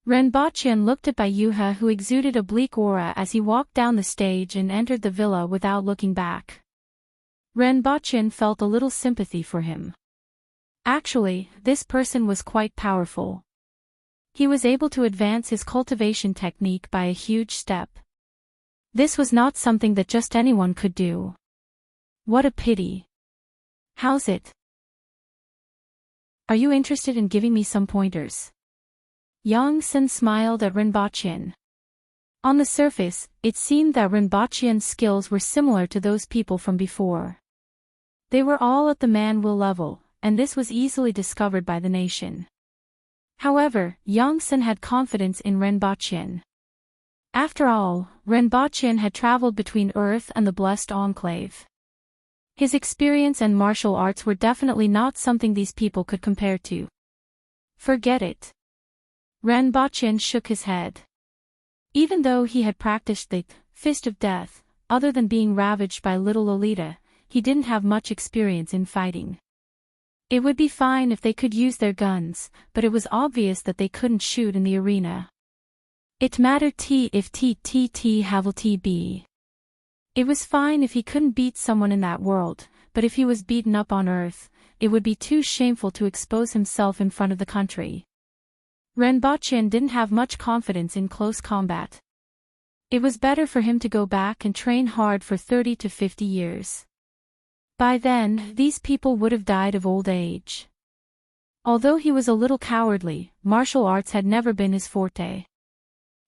Renbochin looked at Bayuha, who exuded a bleak aura as he walked down the stage and entered the villa without looking back. Renbochin felt a little sympathy for him. Actually, this person was quite powerful. He was able to advance his cultivation technique by a huge step. This was not something that just anyone could do. What a pity. How's it? Are you interested in giving me some pointers? Yang Sen smiled at Renbochin. On the surface, it seemed that Renbochin's skills were similar to those people from before. They were all at the man-will level, and this was easily discovered by the nation. However, Yang Sen had confidence in Renbochin. After all, Renbochin had traveled between Earth and the Blessed Enclave. His experience and martial arts were definitely not something these people could compare to. Forget it. Renbochin shook his head. Even though he had practiced the Fist of Death, other than being ravaged by little Lolita, he didn't have much experience in fighting. It would be fine if they could use their guns, but it was obvious that they couldn't shoot in the arena. It mattered if be. It was fine if he couldn't beat someone in that world, but if he was beaten up on Earth, it would be too shameful to expose himself in front of the country. Renbochin didn't have much confidence in close combat. It was better for him to go back and train hard for 30 to 50 years. By then, these people would have died of old age. Although he was a little cowardly, martial arts had never been his forte.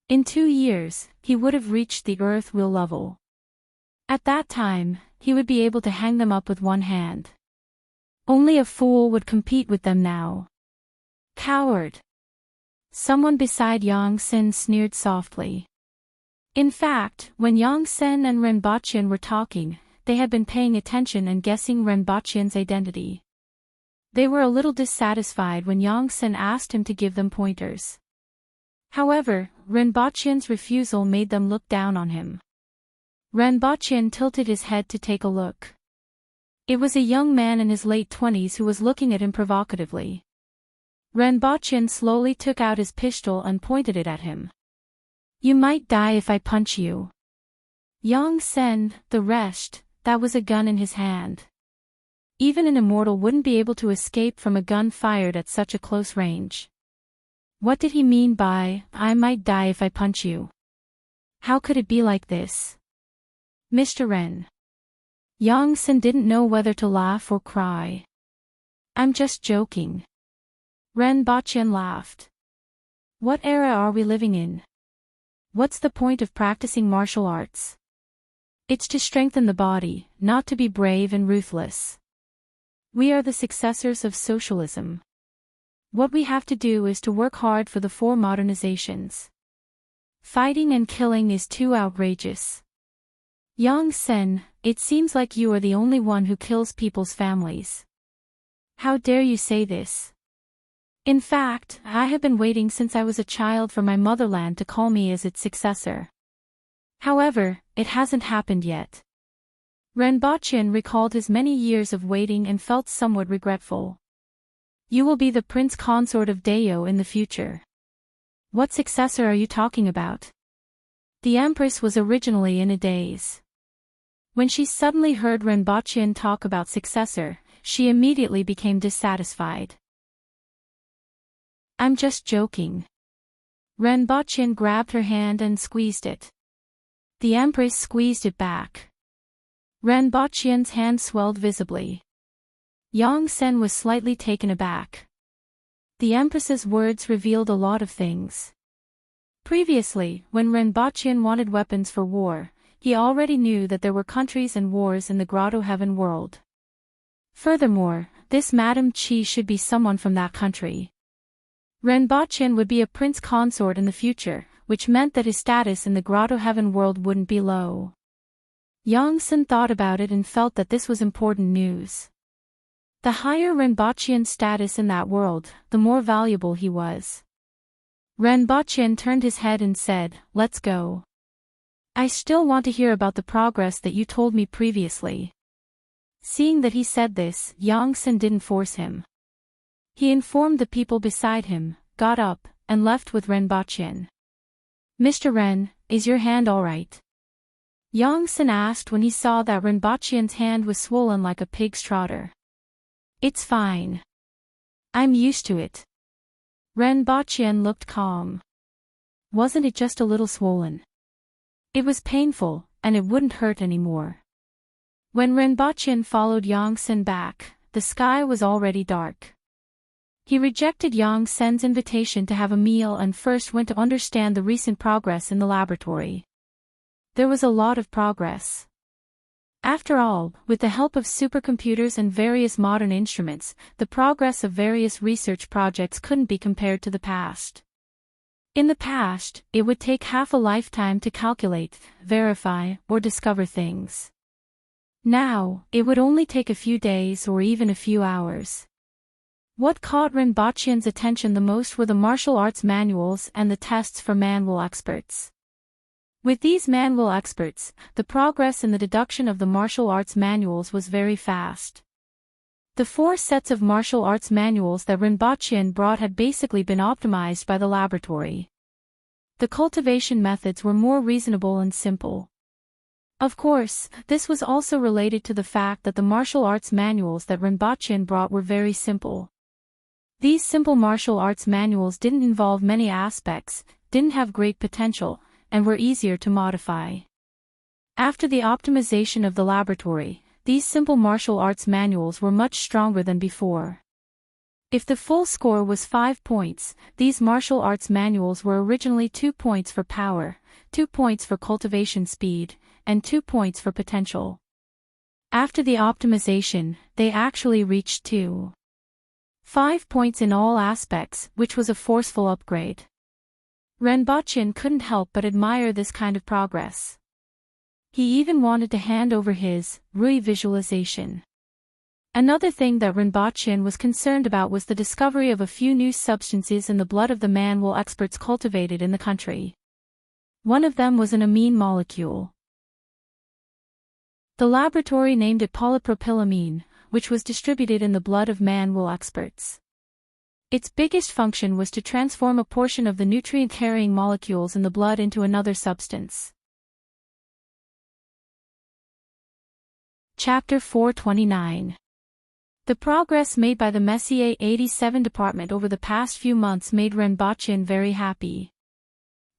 In 2 years, he would have reached the Earth-will level. At that time, he would be able to hang them up with one hand. Only a fool would compete with them now. Coward. Someone beside Yang Sen sneered softly. In fact, when Yang Sen and Renbochin were talking, they had been paying attention and guessing Renbochin's identity. They were a little dissatisfied when Yang Sen asked him to give them pointers. However, Renbochin's refusal made them look down on him. Renbochin tilted his head to take a look. It was a young man in his late 20s who was looking at him provocatively. Renbochin slowly took out his pistol and pointed it at him. You might die if I punch you. Yang Sen, the rest, that was a gun in his hand. Even an immortal wouldn't be able to escape from a gun fired at such a close range. What did he mean by, I might die if I punch you? How could it be like this? Mr. Ren. Yang Sen didn't know whether to laugh or cry. I'm just joking. Renbochin laughed. What era are we living in? What's the point of practicing martial arts? It's to strengthen the body, not to be brave and ruthless. We are the successors of socialism. What we have to do is to work hard for the 4 modernizations. Fighting and killing is too outrageous. Yang Sen, it seems like you are the only one who kills people's families. How dare you say this? In fact, I have been waiting since I was a child for my motherland to call me as its successor. However, it hasn't happened yet. Renbochin recalled his many years of waiting and felt somewhat regretful. You will be the prince consort of Dayo in the future. What successor are you talking about? The Empress was originally in a daze. When she suddenly heard Renbochin talk about successor, she immediately became dissatisfied. I'm just joking. Renbochin grabbed her hand and squeezed it. The Empress squeezed it back. Renbochin's hand swelled visibly. Yang Sen was slightly taken aback. The Empress's words revealed a lot of things. Previously, when Renbochin wanted weapons for war, he already knew that there were countries and wars in the Grotto Heaven world. Furthermore, this Madame Chi should be someone from that country. Renbochin would be a prince consort in the future, which meant that his status in the Grotto Heaven world wouldn't be low. Yang Sen thought about it and felt that this was important news. The higher Renbachian's status in that world, the more valuable he was. Renbachian turned his head and said, "Let's go. I still want to hear about the progress that you told me previously." Seeing that he said this, Yongsan didn't force him. He informed the people beside him, got up, and left with Renbachian. "Mr. Ren, is your hand all right?" Yongsan asked when he saw that Renbachian's hand was swollen like a pig's trotter. "It's fine. I'm used to it." Renbachian looked calm. "Wasn't it just a little swollen? It was painful, and it wouldn't hurt anymore." When Renbachian followed Yongsan back, the sky was already dark. He rejected Yongsan's invitation to have a meal and first went to understand the recent progress in the laboratory. There was a lot of progress. After all, with the help of supercomputers and various modern instruments, the progress of various research projects couldn't be compared to the past. In the past, it would take half a lifetime to calculate, verify, or discover things. Now, it would only take a few days or even a few hours. What caught Renbachian's attention the most were the martial arts manuals and the tests for manual experts. With these manual experts, the progress in the deduction of the martial arts manuals was very fast. The 4 sets of martial arts manuals that Renbachian brought had basically been optimized by the laboratory. The cultivation methods were more reasonable and simple. Of course, this was also related to the fact that the martial arts manuals that Renbachian brought were very simple. These simple martial arts manuals didn't involve many aspects, didn't have great potential, and were easier to modify. After the optimization of the laboratory, these simple martial arts manuals were much stronger than before. If the full score was 5 points, these martial arts manuals were originally 2 points for power, 2 points for cultivation speed, and 2 points for potential. After the optimization, they actually reached 5 points in all aspects, which was a forceful upgrade. Renbachian couldn't help but admire this kind of progress. He even wanted to hand over his Rui visualization. Another thing that Renbachian was concerned about was the discovery of a few new substances in the blood of the manual experts cultivated in the country. One of them was an amine molecule. The laboratory named it polypropylamine, which was distributed in the blood of manual experts. Its biggest function was to transform a portion of the nutrient-carrying molecules in the blood into another substance. Chapter 429. The progress made by the Messier 87 department over the past few months made Renbachian very happy.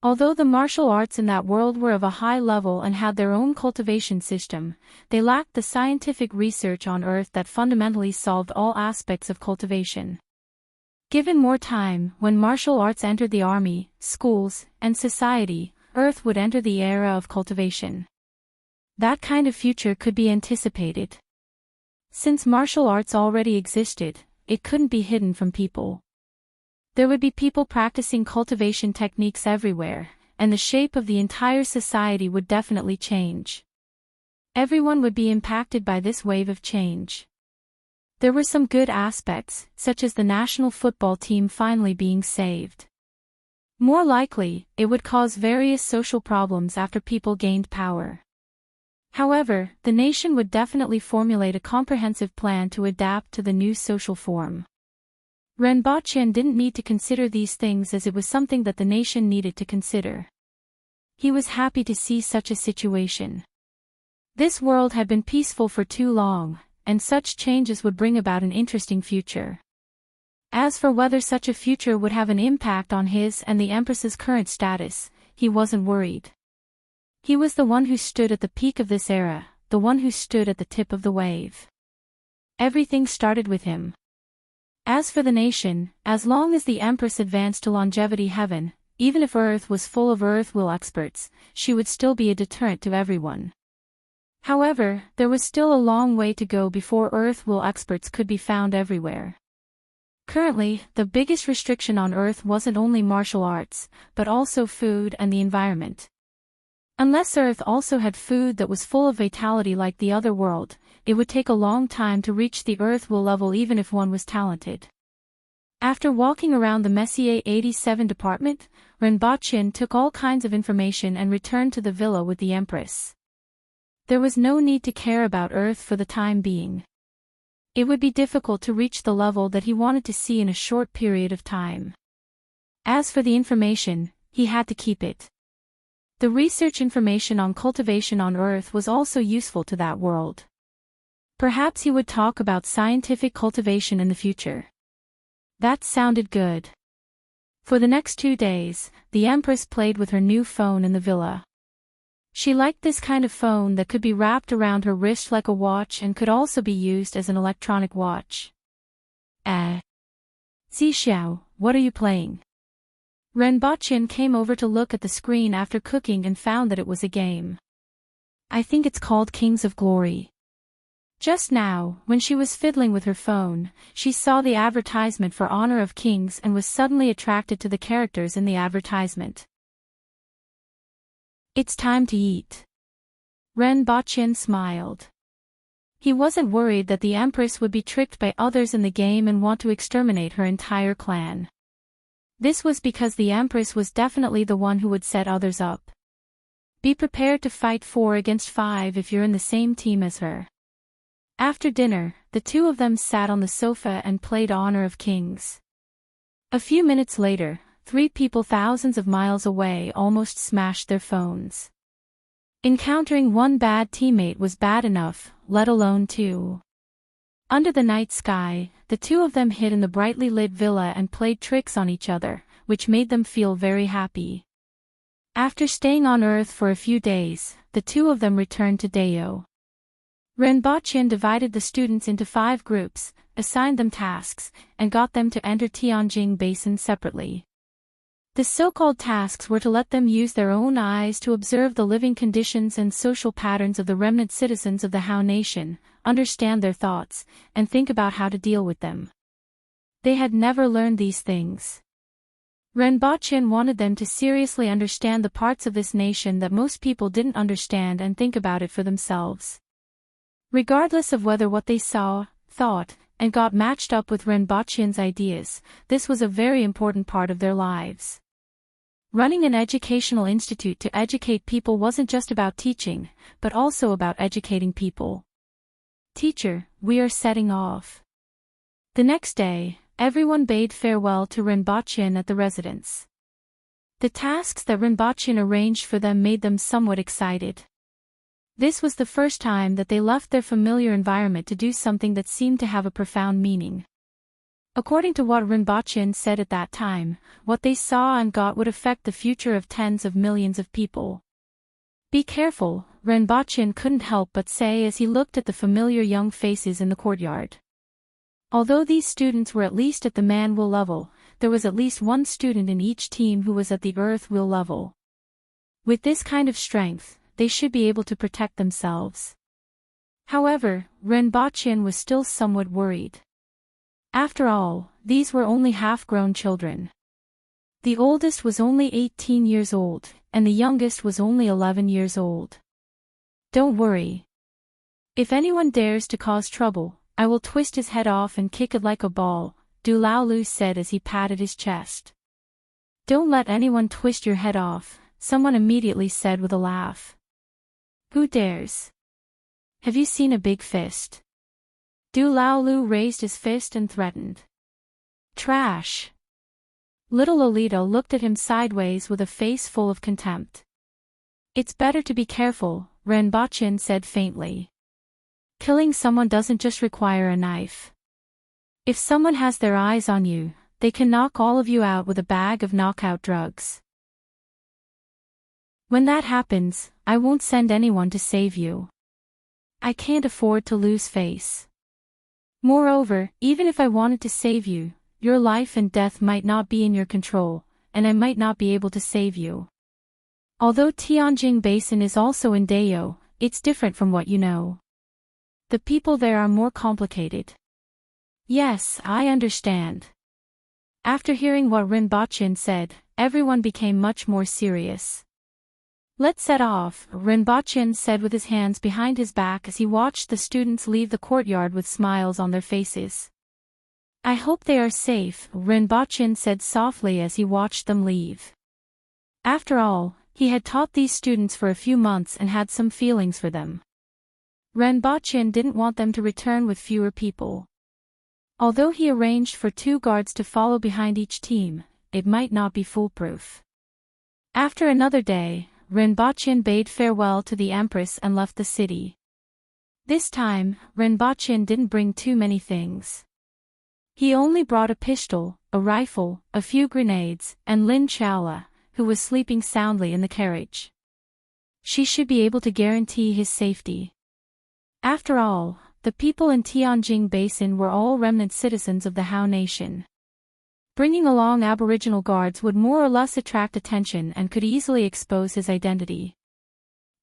Although the martial arts in that world were of a high level and had their own cultivation system, they lacked the scientific research on Earth that fundamentally solved all aspects of cultivation. Given more time, when martial arts entered the army, schools, and society, Earth would enter the era of cultivation. That kind of future could be anticipated. Since martial arts already existed, it couldn't be hidden from people. There would be people practicing cultivation techniques everywhere, and the shape of the entire society would definitely change. Everyone would be impacted by this wave of change. There were some good aspects, such as the national football team finally being saved. More likely, it would cause various social problems after people gained power. However, the nation would definitely formulate a comprehensive plan to adapt to the new social form. Renbachian didn't need to consider these things as it was something that the nation needed to consider. He was happy to see such a situation. This world had been peaceful for too long, and such changes would bring about an interesting future. As for whether such a future would have an impact on his and the Empress's current status, he wasn't worried. He was the one who stood at the peak of this era, the one who stood at the tip of the wave. Everything started with him. As for the nation, as long as the Empress advanced to longevity heaven, even if Earth was full of Earth will experts, she would still be a deterrent to everyone. However, there was still a long way to go before Earth will experts could be found everywhere. Currently, the biggest restriction on Earth wasn't only martial arts, but also food and the environment. Unless Earth also had food that was full of vitality like the other world, it would take a long time to reach the Earth will level even if one was talented. After walking around the Messier 87 department, Renbochin took all kinds of information and returned to the villa with the Empress. There was no need to care about Earth for the time being. It would be difficult to reach the level that he wanted to see in a short period of time. As for the information, he had to keep it. The research information on cultivation on Earth was also useful to that world. Perhaps he would talk about scientific cultivation in the future. That sounded good. For the next 2 days, the Empress played with her new phone in the villa. She liked this kind of phone that could be wrapped around her wrist like a watch and could also be used as an electronic watch. Zixiao, what are you playing? Renbochin came over to look at the screen after cooking and found that it was a game. I think it's called Kings of Glory. Just now, when she was fiddling with her phone, she saw the advertisement for Honor of Kings and was suddenly attracted to the characters in the advertisement. It's time to eat. Renbochin smiled. He wasn't worried that the Empress would be tricked by others in the game and want to exterminate her entire clan. This was because the Empress was definitely the one who would set others up. Be prepared to fight 4 against 5 if you're in the same team as her. After dinner, the two of them sat on the sofa and played Honor of Kings. A few minutes later, 3 people thousands of miles away almost smashed their phones. Encountering one bad teammate was bad enough, let alone 2. Under the night sky, the two of them hid in the brightly lit villa and played tricks on each other, which made them feel very happy. After staying on Earth for a few days, the two of them returned to Deo. Renbochin divided the students into 5 groups, assigned them tasks, and got them to enter Tianjing Basin separately. The so-called tasks were to let them use their own eyes to observe the living conditions and social patterns of the remnant citizens of the Hao Nation, understand their thoughts, and think about how to deal with them. They had never learned these things. Renbochin wanted them to seriously understand the parts of this nation that most people didn't understand and think about it for themselves. Regardless of whether what they saw, thought, and got matched up with Renbochin's ideas, this was a very important part of their lives. Running an educational institute to educate people wasn't just about teaching, but also about educating people. Teacher, we are setting off. The next day, everyone bade farewell to Renbochin at the residence. The tasks that Renbochin arranged for them made them somewhat excited. This was the first time that they left their familiar environment to do something that seemed to have a profound meaning. According to what Renbochin said at that time, what they saw and got would affect the future of tens of millions of people. Be careful, Renbochin couldn't help but say as he looked at the familiar young faces in the courtyard. Although these students were at least at the man-will level, there was at least one student in each team who was at the earth-will level. With this kind of strength, they should be able to protect themselves. However, Renbochin was still somewhat worried. After all, these were only half-grown children. The oldest was only 18 years old, and the youngest was only 11 years old. Don't worry. If anyone dares to cause trouble, I will twist his head off and kick it like a ball, Du Laolu said as he patted his chest. Don't let anyone twist your head off, someone immediately said with a laugh. Who dares? Have you seen a big fist? Du Laolu raised his fist and threatened. Trash. Little Lolita looked at him sideways with a face full of contempt. It's better to be careful, Renbochin said faintly. Killing someone doesn't just require a knife. If someone has their eyes on you, they can knock all of you out with a bag of knockout drugs. When that happens, I won't send anyone to save you. I can't afford to lose face. Moreover, even if I wanted to save you, your life and death might not be in your control, and I might not be able to save you. Although Tianjing Basin is also in Deo, it's different from what you know. The people there are more complicated. Yes, I understand. After hearing what Renbochin said, everyone became much more serious. Let's set off, Rinpoche said with his hands behind his back as he watched the students leave the courtyard with smiles on their faces. I hope they are safe, Rinpoche said softly as he watched them leave. After all, he had taught these students for a few months and had some feelings for them. Rinpoche didn't want them to return with fewer people. Although he arranged for 2 guards to follow behind each team, it might not be foolproof. After another day, Rinpoche bade farewell to the Empress and left the city. This time, Rinpoche didn't bring too many things. He only brought a pistol, a rifle, a few grenades, and Lin Chaola, who was sleeping soundly in the carriage. She should be able to guarantee his safety. After all, the people in Tianjin Basin were all remnant citizens of the Hao Nation. Bringing along Aboriginal guards would more or less attract attention and could easily expose his identity.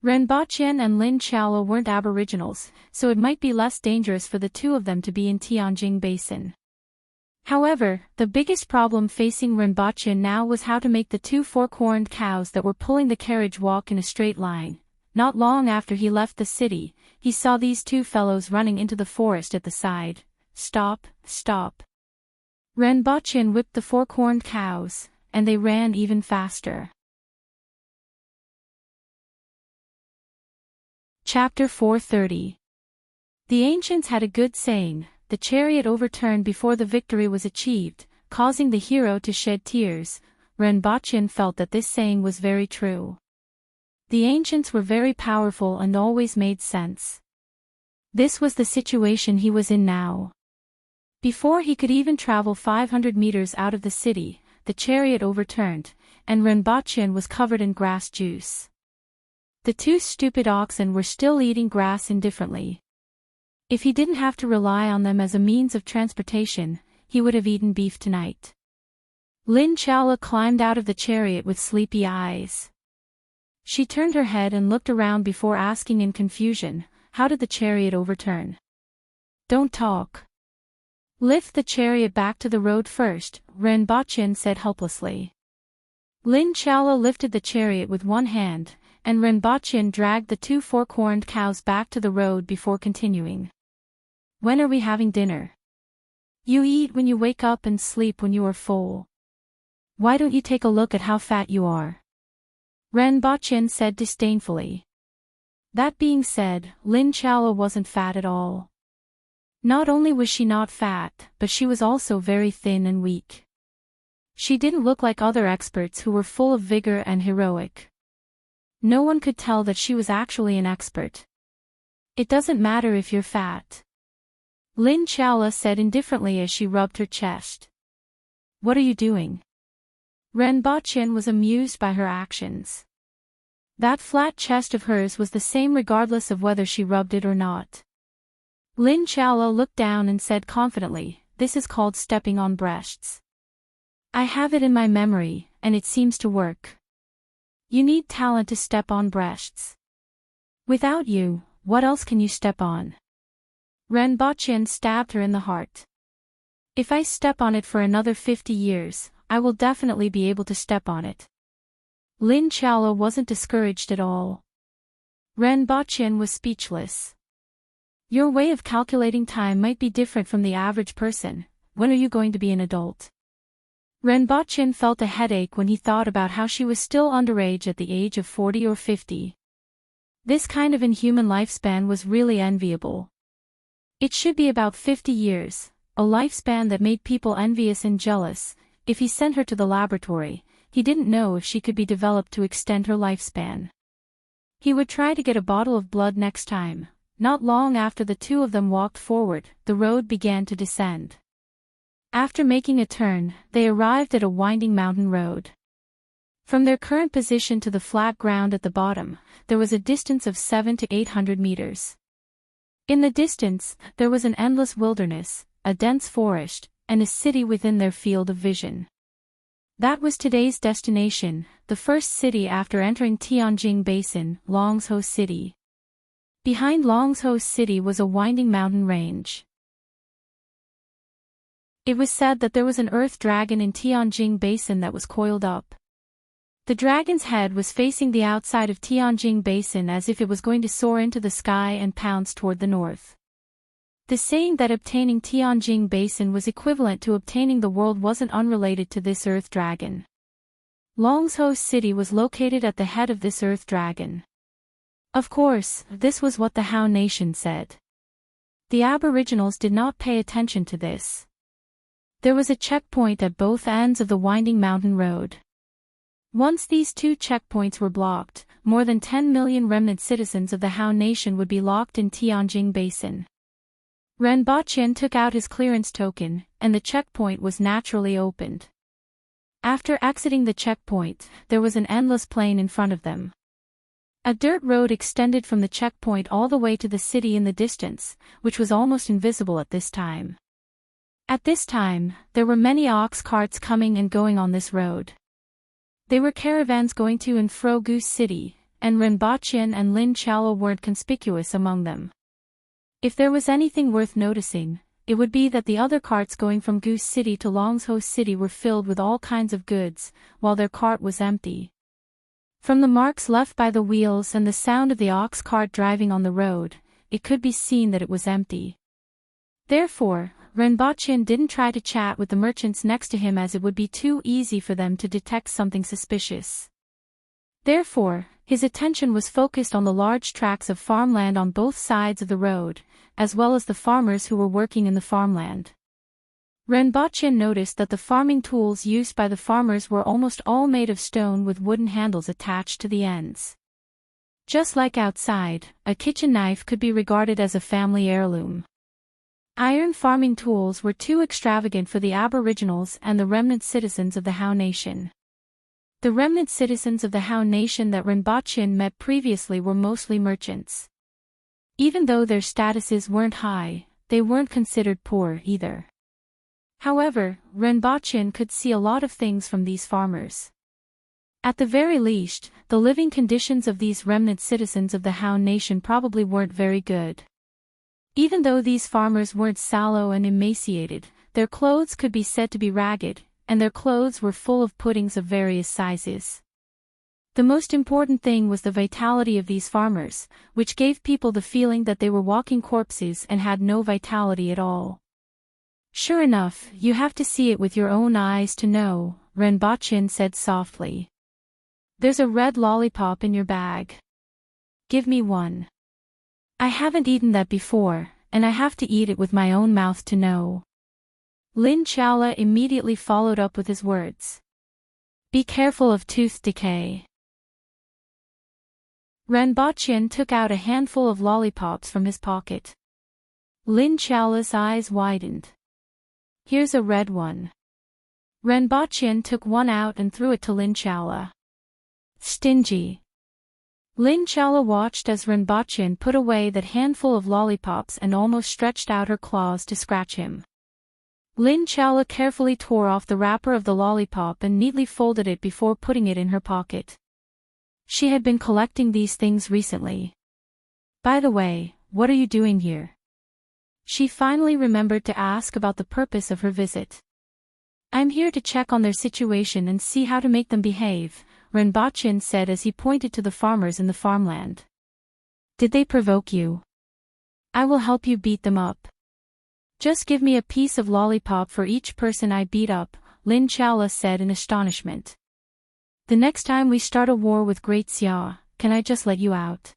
Rinpoche and Lin Chaola weren't Aboriginals, so it might be less dangerous for the 2 of them to be in Tianjin Basin. However, the biggest problem facing Rinpoche now was how to make the 2 4-horned cows that were pulling the carriage walk in a straight line. Not long after he left the city, he saw these 2 fellows running into the forest at the side. Stop, stop. Rinpoche whipped the 4-horned cows, and they ran even faster. Chapter 430. The ancients had a good saying, the chariot overturned before the victory was achieved, causing the hero to shed tears. Rinpoche felt that this saying was very true. The ancients were very powerful and always made sense. This was the situation he was in now. Before he could even travel 500 meters out of the city, the chariot overturned, and Rinpoche was covered in grass juice. The 2 stupid oxen were still eating grass indifferently. If he didn't have to rely on them as a means of transportation, he would have eaten beef tonight. Lin Chaola climbed out of the chariot with sleepy eyes. She turned her head and looked around before asking in confusion, how did the chariot overturn? Don't talk. Lift the chariot back to the road first, Rinpoche said helplessly. Lin Chaola lifted the chariot with one hand, and Rinpoche dragged the 2 4-horned cows back to the road before continuing. When are we having dinner? You eat when you wake up and sleep when you are full. Why don't you take a look at how fat you are? Rinpoche said disdainfully. That being said, Lin Chaola wasn't fat at all. Not only was she not fat, but she was also very thin and weak. She didn't look like other experts who were full of vigor and heroic. No one could tell that she was actually an expert. It doesn't matter if you're fat. Lin Chaola said indifferently as she rubbed her chest. What are you doing? Rinpoche was amused by her actions. That flat chest of hers was the same regardless of whether she rubbed it or not. Lin Chaola looked down and said confidently, this is called stepping on breasts. I have it in my memory, and it seems to work. You need talent to step on breasts. Without you, what else can you step on? Rinpoche stabbed her in the heart. If I step on it for another 50 years, I will definitely be able to step on it. Lin Chaola wasn't discouraged at all. Rinpoche was speechless. Your way of calculating time might be different from the average person. When are you going to be an adult? Rinpoche felt a headache when he thought about how she was still underage at the age of 40 or 50. This kind of inhuman lifespan was really enviable. It should be about 50 years, a lifespan that made people envious and jealous. If he sent her to the laboratory, he didn't know if she could be developed to extend her lifespan. He would try to get a bottle of blood next time. Not long after the 2 of them walked forward, the road began to descend. After making a turn, they arrived at a winding mountain road. From their current position to the flat ground at the bottom, there was a distance of 700 to 800 meters. In the distance, there was an endless wilderness, a dense forest, and a city within their field of vision. That was today's destination, the first city after entering Tianjin Basin, Longzhou City. Behind Longzhou City was a winding mountain range. It was said that there was an earth dragon in Tianjin Basin that was coiled up. The dragon's head was facing the outside of Tianjing Basin as if it was going to soar into the sky and pounce toward the north. The saying that obtaining Tianjing Basin was equivalent to obtaining the world wasn't unrelated to this earth dragon. Longzhou City was located at the head of this earth dragon. Of course, this was what the Han nation said. The Aboriginals did not pay attention to this. There was a checkpoint at both ends of the winding mountain road. Once these two checkpoints were blocked, more than 10 million remnant citizens of the Han nation would be locked in Tianjing Basin. Ren Baqian took out his clearance token, and the checkpoint was naturally opened. After exiting the checkpoint, there was an endless plain in front of them. A dirt road extended from the checkpoint all the way to the city in the distance, which was almost invisible at this time. At this time, there were many ox carts coming and going on this road. They were caravans going to and fro Goose City, and Ren Baqian and Lin Chalo weren't conspicuous among them. If there was anything worth noticing, it would be that the other carts going from Goose City to Longzhou City were filled with all kinds of goods, while their cart was empty. From the marks left by the wheels and the sound of the ox cart driving on the road, it could be seen that it was empty. Therefore, Ren Baqian didn't try to chat with the merchants next to him as it would be too easy for them to detect something suspicious. Therefore, his attention was focused on the large tracts of farmland on both sides of the road, as well as the farmers who were working in the farmland. Ren Baqian noticed that the farming tools used by the farmers were almost all made of stone with wooden handles attached to the ends. Just like outside, a kitchen knife could be regarded as a family heirloom. Iron farming tools were too extravagant for the Aboriginals and the remnant citizens of the Han nation. The remnant citizens of the Han nation that Ren Baqian met previously were mostly merchants. Even though their statuses weren't high, they weren't considered poor either. However, Ren Baqian could see a lot of things from these farmers. At the very least, the living conditions of these remnant citizens of the Han nation probably weren't very good. Even though these farmers weren't sallow and emaciated, their clothes could be said to be ragged, and their clothes were full of puddings of various sizes. The most important thing was the vitality of these farmers, which gave people the feeling that they were walking corpses and had no vitality at all. Sure enough, you have to see it with your own eyes to know, Ren Baqian said softly. There's a red lollipop in your bag. Give me one. I haven't eaten that before, and I have to eat it with my own mouth to know. Lin Chaola immediately followed up with his words. Be careful of tooth decay. Ren Baqian took out a handful of lollipops from his pocket. Lin Chaola's eyes widened. Here's a red one. Ren Baqian took one out and threw it to Lin Chaola. Stingy. Lin Chaola watched as Ren Baqian put away that handful of lollipops and almost stretched out her claws to scratch him. Lin Chaola carefully tore off the wrapper of the lollipop and neatly folded it before putting it in her pocket. She had been collecting these things recently. By the way, what are you doing here? She finally remembered to ask about the purpose of her visit. I'm here to check on their situation and see how to make them behave, Ren Baqian said as he pointed to the farmers in the farmland. Did they provoke you? I will help you beat them up. Just give me a piece of lollipop for each person I beat up, Lin Chaola said in astonishment. The next time we start a war with Great Xia, can I just let you out?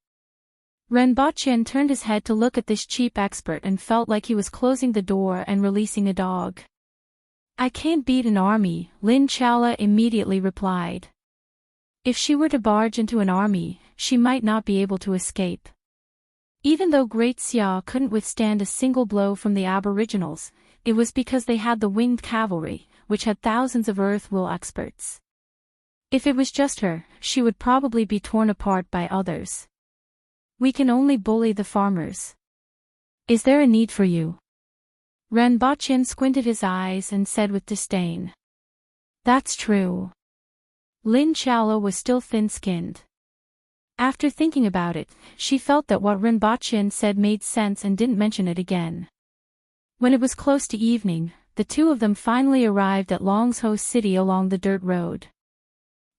Ren Baqian turned his head to look at this cheap expert and felt like he was closing the door and releasing a dog. I can't beat an army, Lin Chaola immediately replied. If she were to barge into an army, she might not be able to escape. Even though Great Xia couldn't withstand a single blow from the Aboriginals, it was because they had the winged cavalry, which had thousands of earth will experts. If it was just her, she would probably be torn apart by others. We can only bully the farmers. Is there a need for you? Ren Baqian squinted his eyes and said with disdain. That's true. Lin Chaola was still thin-skinned. After thinking about it, she felt that what Ren Baqian said made sense and didn't mention it again. When it was close to evening, the two of them finally arrived at Longzhou City along the dirt road.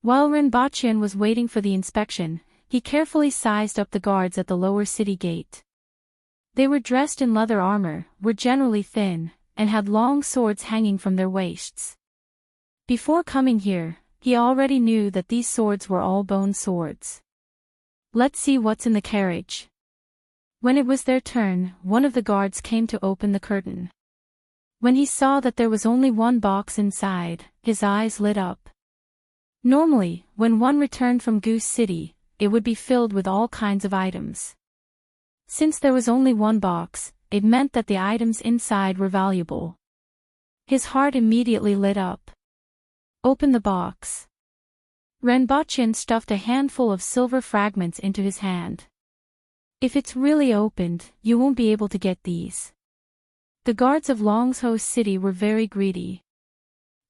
While Renbachien was waiting for the inspection, he carefully sized up the guards at the lower city gate. They were dressed in leather armor, were generally thin, and had long swords hanging from their waists. Before coming here, he already knew that these swords were all bone swords. "Let's see what's in the carriage." When it was their turn, one of the guards came to open the curtain. When he saw that there was only one box inside, his eyes lit up. Normally, when one returned from Goose City, it would be filled with all kinds of items. Since there was only one box, it meant that the items inside were valuable. His heart immediately lit up. "Open the box." Renbachien stuffed a handful of silver fragments into his hand. "If it's really opened, you won't be able to get these." The guards of Longzhou City were very greedy.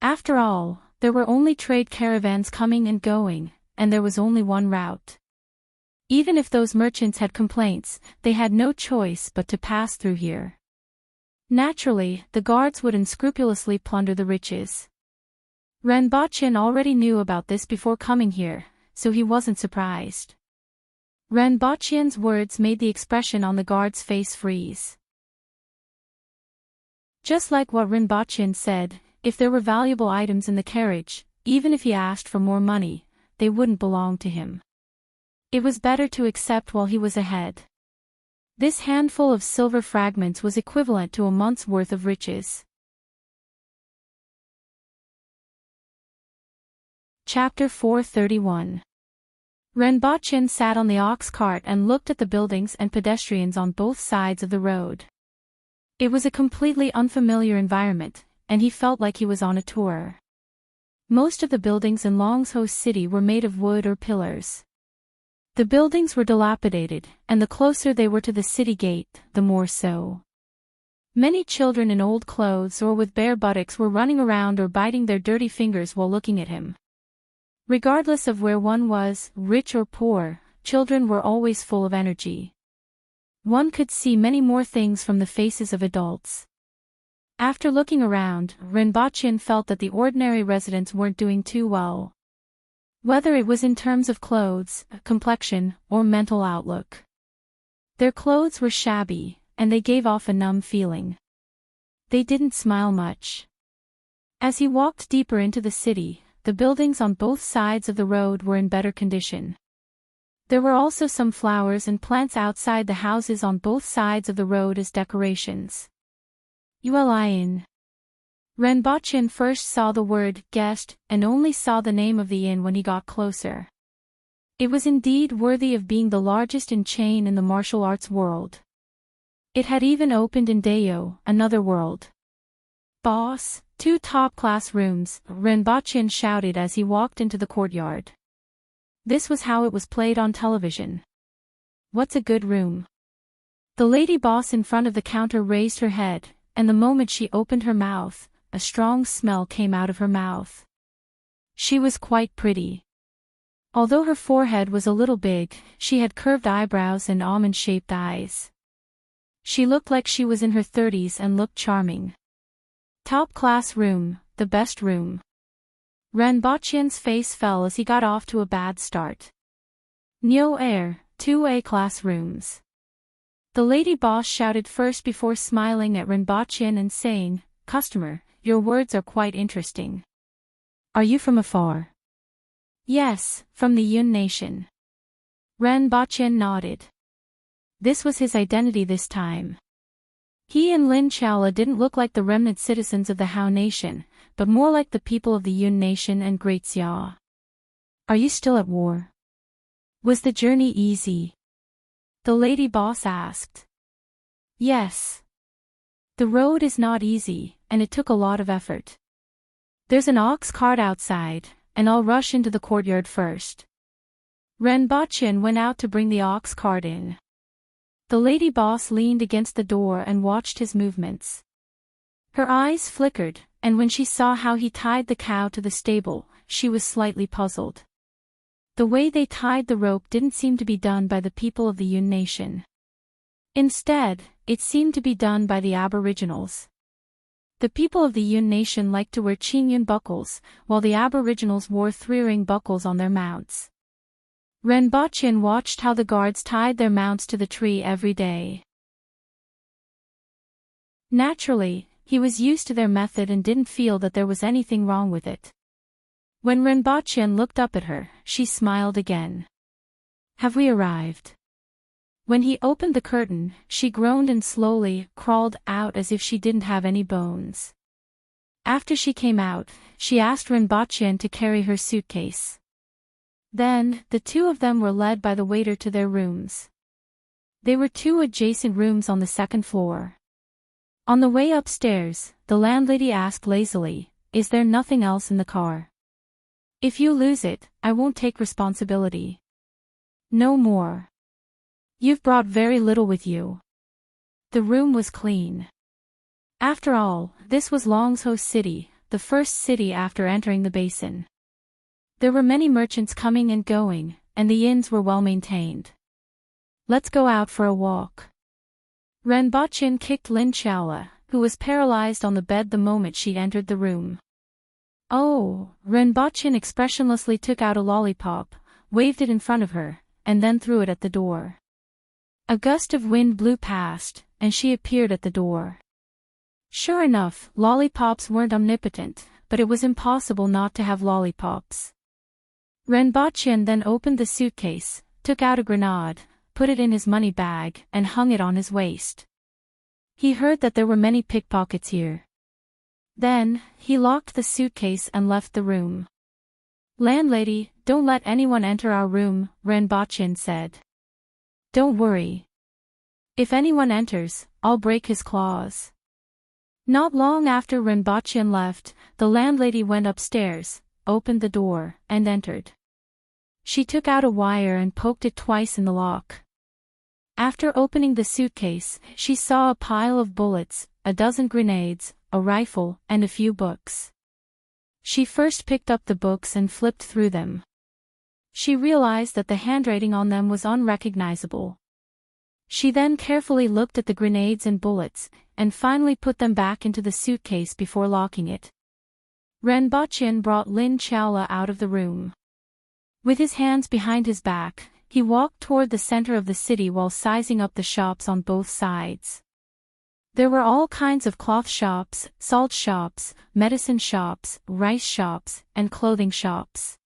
After all, there were only trade caravans coming and going, and there was only one route. Even if those merchants had complaints, they had no choice but to pass through here. Naturally, the guards would unscrupulously plunder the riches. Renbachien already knew about this before coming here, so he wasn't surprised. Renbachien's words made the expression on the guard's face freeze. Just like what Renbachien said, if there were valuable items in the carriage, even if he asked for more money, they wouldn't belong to him. It was better to accept while he was ahead. This handful of silver fragments was equivalent to a month's worth of riches. Chapter 431. Renbachien sat on the ox cart and looked at the buildings and pedestrians on both sides of the road. It was a completely unfamiliar environment, and he felt like he was on a tour. Most of the buildings in Longzhou City were made of wood or pillars. The buildings were dilapidated, and the closer they were to the city gate, the more so. Many children in old clothes or with bare buttocks were running around or biting their dirty fingers while looking at him. Regardless of where one was, rich or poor, children were always full of energy. One could see many more things from the faces of adults. After looking around, Renbachien felt that the ordinary residents weren't doing too well. Whether it was in terms of clothes, complexion, or mental outlook. Their clothes were shabby, and they gave off a numb feeling. They didn't smile much. As he walked deeper into the city, the buildings on both sides of the road were in better condition. There were also some flowers and plants outside the houses on both sides of the road as decorations. Yuelin. Renbachien first saw the word guest and only saw the name of the inn when he got closer. It was indeed worthy of being the largest inn chain in the martial arts world. It had even opened in Dayo, another world. "Boss, 2 top-class rooms," Renbachien shouted as he walked into the courtyard. This was how it was played on television. "What's a good room?" The lady boss in front of the counter raised her head, and the moment she opened her mouth, a strong smell came out of her mouth. She was quite pretty. Although her forehead was a little big, she had curved eyebrows and almond-shaped eyes. She looked like she was in her 30s and looked charming. Top-class room, the best room. Renbachien's face fell as he got off to a bad start. Neo Air, 2 A-class rooms. The lady boss shouted first before smiling at Renbachien and saying, "Customer, your words are quite interesting. Are you from afar?" "Yes, from the Yun Nation." Renbachien nodded. This was his identity this time. He and Lin Chaola didn't look like the remnant citizens of the Hao Nation, but more like the people of the Yun Nation and Great Xia. "Are you still at war? Was the journey easy?" the lady boss asked. "Yes. The road is not easy, and it took a lot of effort. There's an ox cart outside, and I'll rush into the courtyard first." Renbachien went out to bring the ox cart in. The lady boss leaned against the door and watched his movements. Her eyes flickered, and when she saw how he tied the cow to the stable, she was slightly puzzled. The way they tied the rope didn't seem to be done by the people of the Yun Nation. Instead, it seemed to be done by the Aboriginals. The people of the Yun nation liked to wear Qingyun buckles, while the Aboriginals wore 3-ring buckles on their mounts. Renbochin watched how the guards tied their mounts to the tree every day. Naturally, he was used to their method and didn't feel that there was anything wrong with it. When Renbochin looked up at her, she smiled again. "Have we arrived?" When he opened the curtain, she groaned and slowly crawled out as if she didn't have any bones. After she came out, she asked Renbochin to carry her suitcase. Then, the two of them were led by the waiter to their rooms. They were 2 adjacent rooms on the 2nd floor. On the way upstairs, the landlady asked lazily, "Is there nothing else in the car? If you lose it, I won't take responsibility." "No more. You've brought very little with you." The room was clean. After all, this was Longzhou City, the first city after entering the basin. There were many merchants coming and going, and the inns were well maintained. "Let's go out for a walk." Renbochin kicked Lin Chaola, who was paralyzed on the bed the moment she entered the room. "Oh!" Renbochin expressionlessly took out a lollipop, waved it in front of her, and then threw it at the door. A gust of wind blew past, and she appeared at the door. Sure enough, lollipops weren't omnipotent, but it was impossible not to have lollipops. Renbochin then opened the suitcase, took out a grenade, put it in his money bag, and hung it on his waist. He heard that there were many pickpockets here. Then, he locked the suitcase and left the room. "Landlady, don't let anyone enter our room," Renbochin said. "Don't worry. If anyone enters, I'll break his claws." Not long after Renbochin left, the landlady went upstairs, opened the door, and entered. She took out a wire and poked it twice in the lock. After opening the suitcase, she saw a pile of bullets, a dozen grenades, a rifle, and a few books. She first picked up the books and flipped through them. She realized that the handwriting on them was unrecognizable. She then carefully looked at the grenades and bullets, and finally put them back into the suitcase before locking it. Renbochin brought Lin Chaola out of the room. With his hands behind his back, he walked toward the center of the city while sizing up the shops on both sides. There were all kinds of cloth shops, salt shops, medicine shops, rice shops, and clothing shops.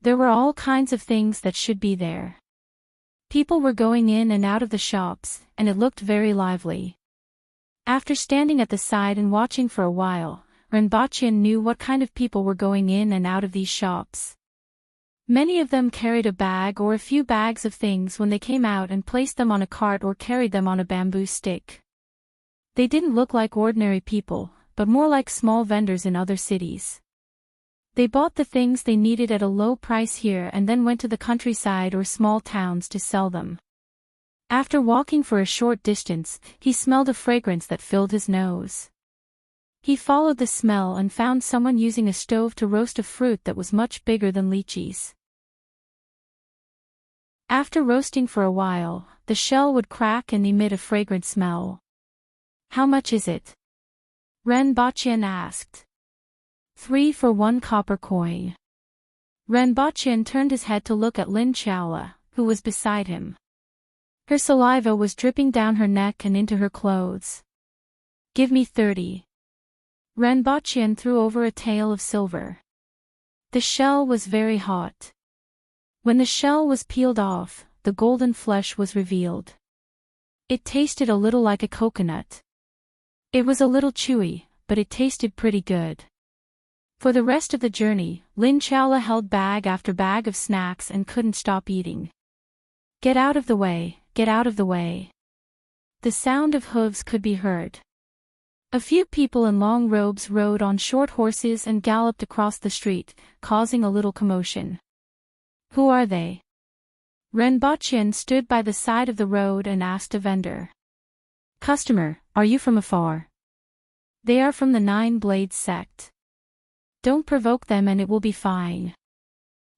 There were all kinds of things that should be there. People were going in and out of the shops, and it looked very lively. After standing at the side and watching for a while, Renbochin knew what kind of people were going in and out of these shops. Many of them carried a bag or a few bags of things when they came out and placed them on a cart or carried them on a bamboo stick. They didn't look like ordinary people, but more like small vendors in other cities. They bought the things they needed at a low price here and then went to the countryside or small towns to sell them. After walking for a short distance, he smelled a fragrance that filled his nose. He followed the smell and found someone using a stove to roast a fruit that was much bigger than lychees. After roasting for a while, the shell would crack and emit a fragrant smell. "How much is it?" Renbochin asked. 3 for 1 copper coin. Renbochin turned his head to look at Lin Chaola, who was beside him. Her saliva was dripping down her neck and into her clothes. "Give me 30. Renbochin threw over a tael of silver. The shell was very hot. When the shell was peeled off, the golden flesh was revealed. It tasted a little like a coconut. It was a little chewy, but it tasted pretty good. For the rest of the journey, Lin Chaola held bag after bag of snacks and couldn't stop eating. "Get out of the way, get out of the way." The sound of hooves could be heard. A few people in long robes rode on short horses and galloped across the street, causing a little commotion. "Who are they?" Renbochin stood by the side of the road and asked a vendor. "Customer, are you from afar?" "They are from the 9-Blades sect. Don't provoke them and it will be fine."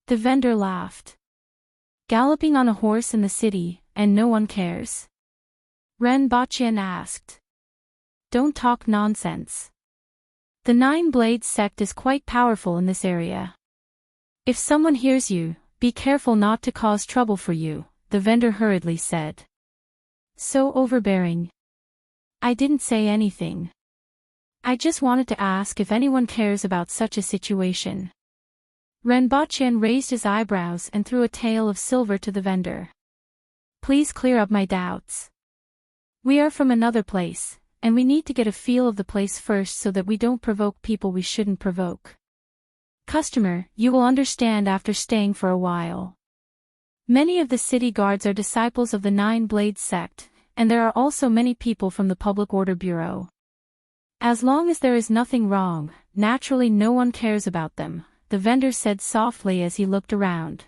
The vendor laughed. "Galloping on a horse in the city, and no one cares?" Renbochin asked. "Don't talk nonsense. The Nine-Blade sect is quite powerful in this area. If someone hears you, be careful not to cause trouble for you, the vendor hurriedly said. So overbearing. I didn't say anything. I just wanted to ask if anyone cares about such a situation. Renbochan raised his eyebrows and threw a tael of silver to the vendor. Please clear up my doubts. We are from another place, and we need to get a feel of the place first so that we don't provoke people we shouldn't provoke. Customer, you will understand after staying for a while. Many of the city guards are disciples of the Nine-Blade sect, and there are also many people from the Public Order Bureau. As long as there is nothing wrong, naturally no one cares about them, the vendor said softly as he looked around.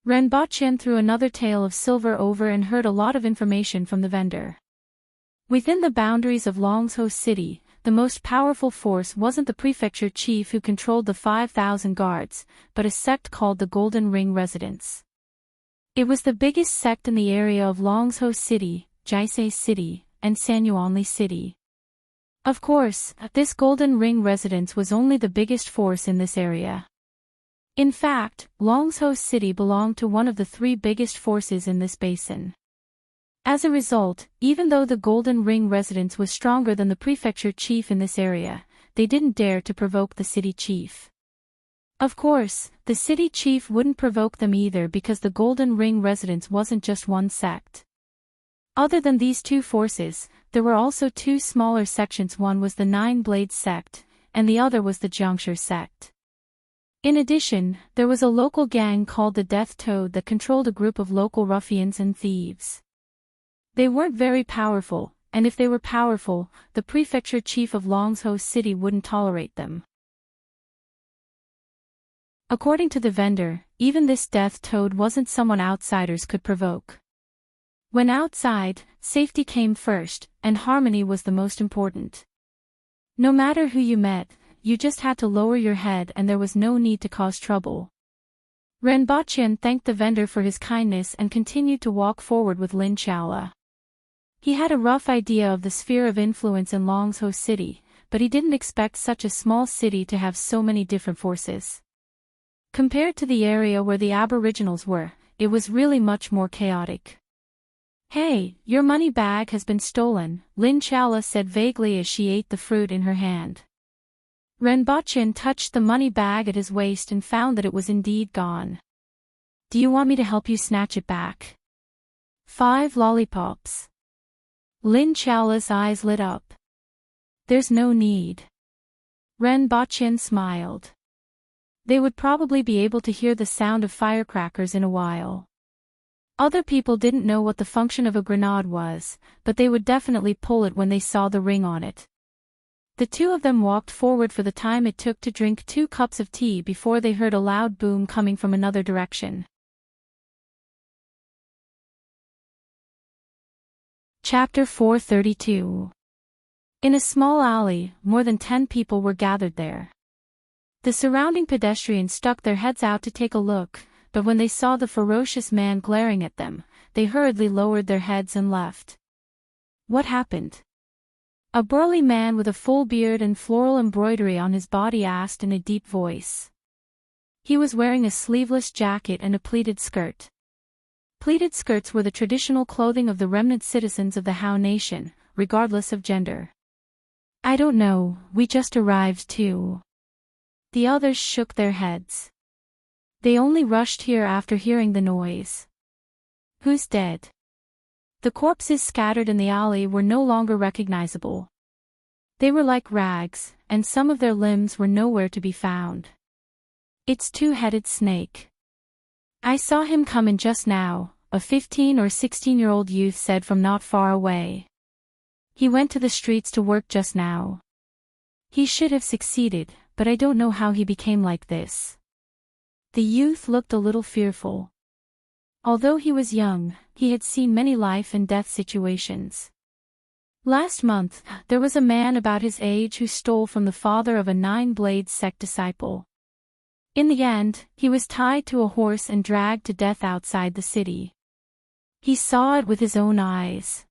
Renbochan threw another tael of silver over and heard a lot of information from the vendor. Within the boundaries of Longzhou City, the most powerful force wasn't the prefecture chief who controlled the 5,000 guards, but a sect called the Golden Ring Residents. It was the biggest sect in the area of Longzhou City, Jisei City, and Sanyuanli City. Of course, this Golden Ring Residence was only the biggest force in this area. In fact, Longzhou City belonged to one of the three biggest forces in this basin. As a result, even though the Golden Ring Residence was stronger than the prefecture chief in this area, they didn't dare to provoke the city chief. Of course, the city chief wouldn't provoke them either because the Golden Ring Residence wasn't just one sect. Other than these two forces, there were also two smaller sections. One was the Nine-Blade sect, and the other was the Jiangshi sect. In addition, there was a local gang called the Death Toad that controlled a group of local ruffians and thieves. They weren't very powerful, and if they were powerful, the prefecture chief of Longzhou City wouldn't tolerate them. According to the vendor, even this Death Toad wasn't someone outsiders could provoke. When outside, safety came first, and harmony was the most important. No matter who you met, you just had to lower your head and there was no need to cause trouble. Renbochan thanked the vendor for his kindness and continued to walk forward with Lin Chaola. He had a rough idea of the sphere of influence in Longzhou City, but he didn't expect such a small city to have so many different forces. Compared to the area where the Aboriginals were, it was really much more chaotic. Hey, your money bag has been stolen, Lin Chaola said vaguely as she ate the fruit in her hand. Renbochan touched the money bag at his waist and found that it was indeed gone. Do you want me to help you snatch it back? 5 lollipops. Lin Chaola's eyes lit up. There's no need. Renbochan smiled. They would probably be able to hear the sound of firecrackers in a while. Other people didn't know what the function of a grenade was, but they would definitely pull it when they saw the ring on it. The two of them walked forward for the time it took to drink 2 cups of tea before they heard a loud boom coming from another direction. Chapter 432. In a small alley, more than 10 people were gathered there. The surrounding pedestrians stuck their heads out to take a look, but when they saw the ferocious man glaring at them, they hurriedly lowered their heads and left. What happened? A burly man with a full beard and floral embroidery on his body asked in a deep voice. He was wearing a sleeveless jacket and a pleated skirt. Pleated skirts were the traditional clothing of the remnant citizens of the Hao Nation, regardless of gender. I don't know, we just arrived too. The others shook their heads. They only rushed here after hearing the noise. Who's dead? The corpses scattered in the alley were no longer recognizable. They were like rags, and some of their limbs were nowhere to be found. It's Two-Headed Snake. I saw him come in just now, a 15 or 16-year-old youth said from not far away. He went to the streets to work just now. He should have succeeded, but I don't know how he became like this. The youth looked a little fearful. Although he was young, he had seen many life and death situations. Last month, there was a man about his age who stole from the father of a Nine-Blade sect disciple. In the end, he was tied to a horse and dragged to death outside the city. He saw it with his own eyes.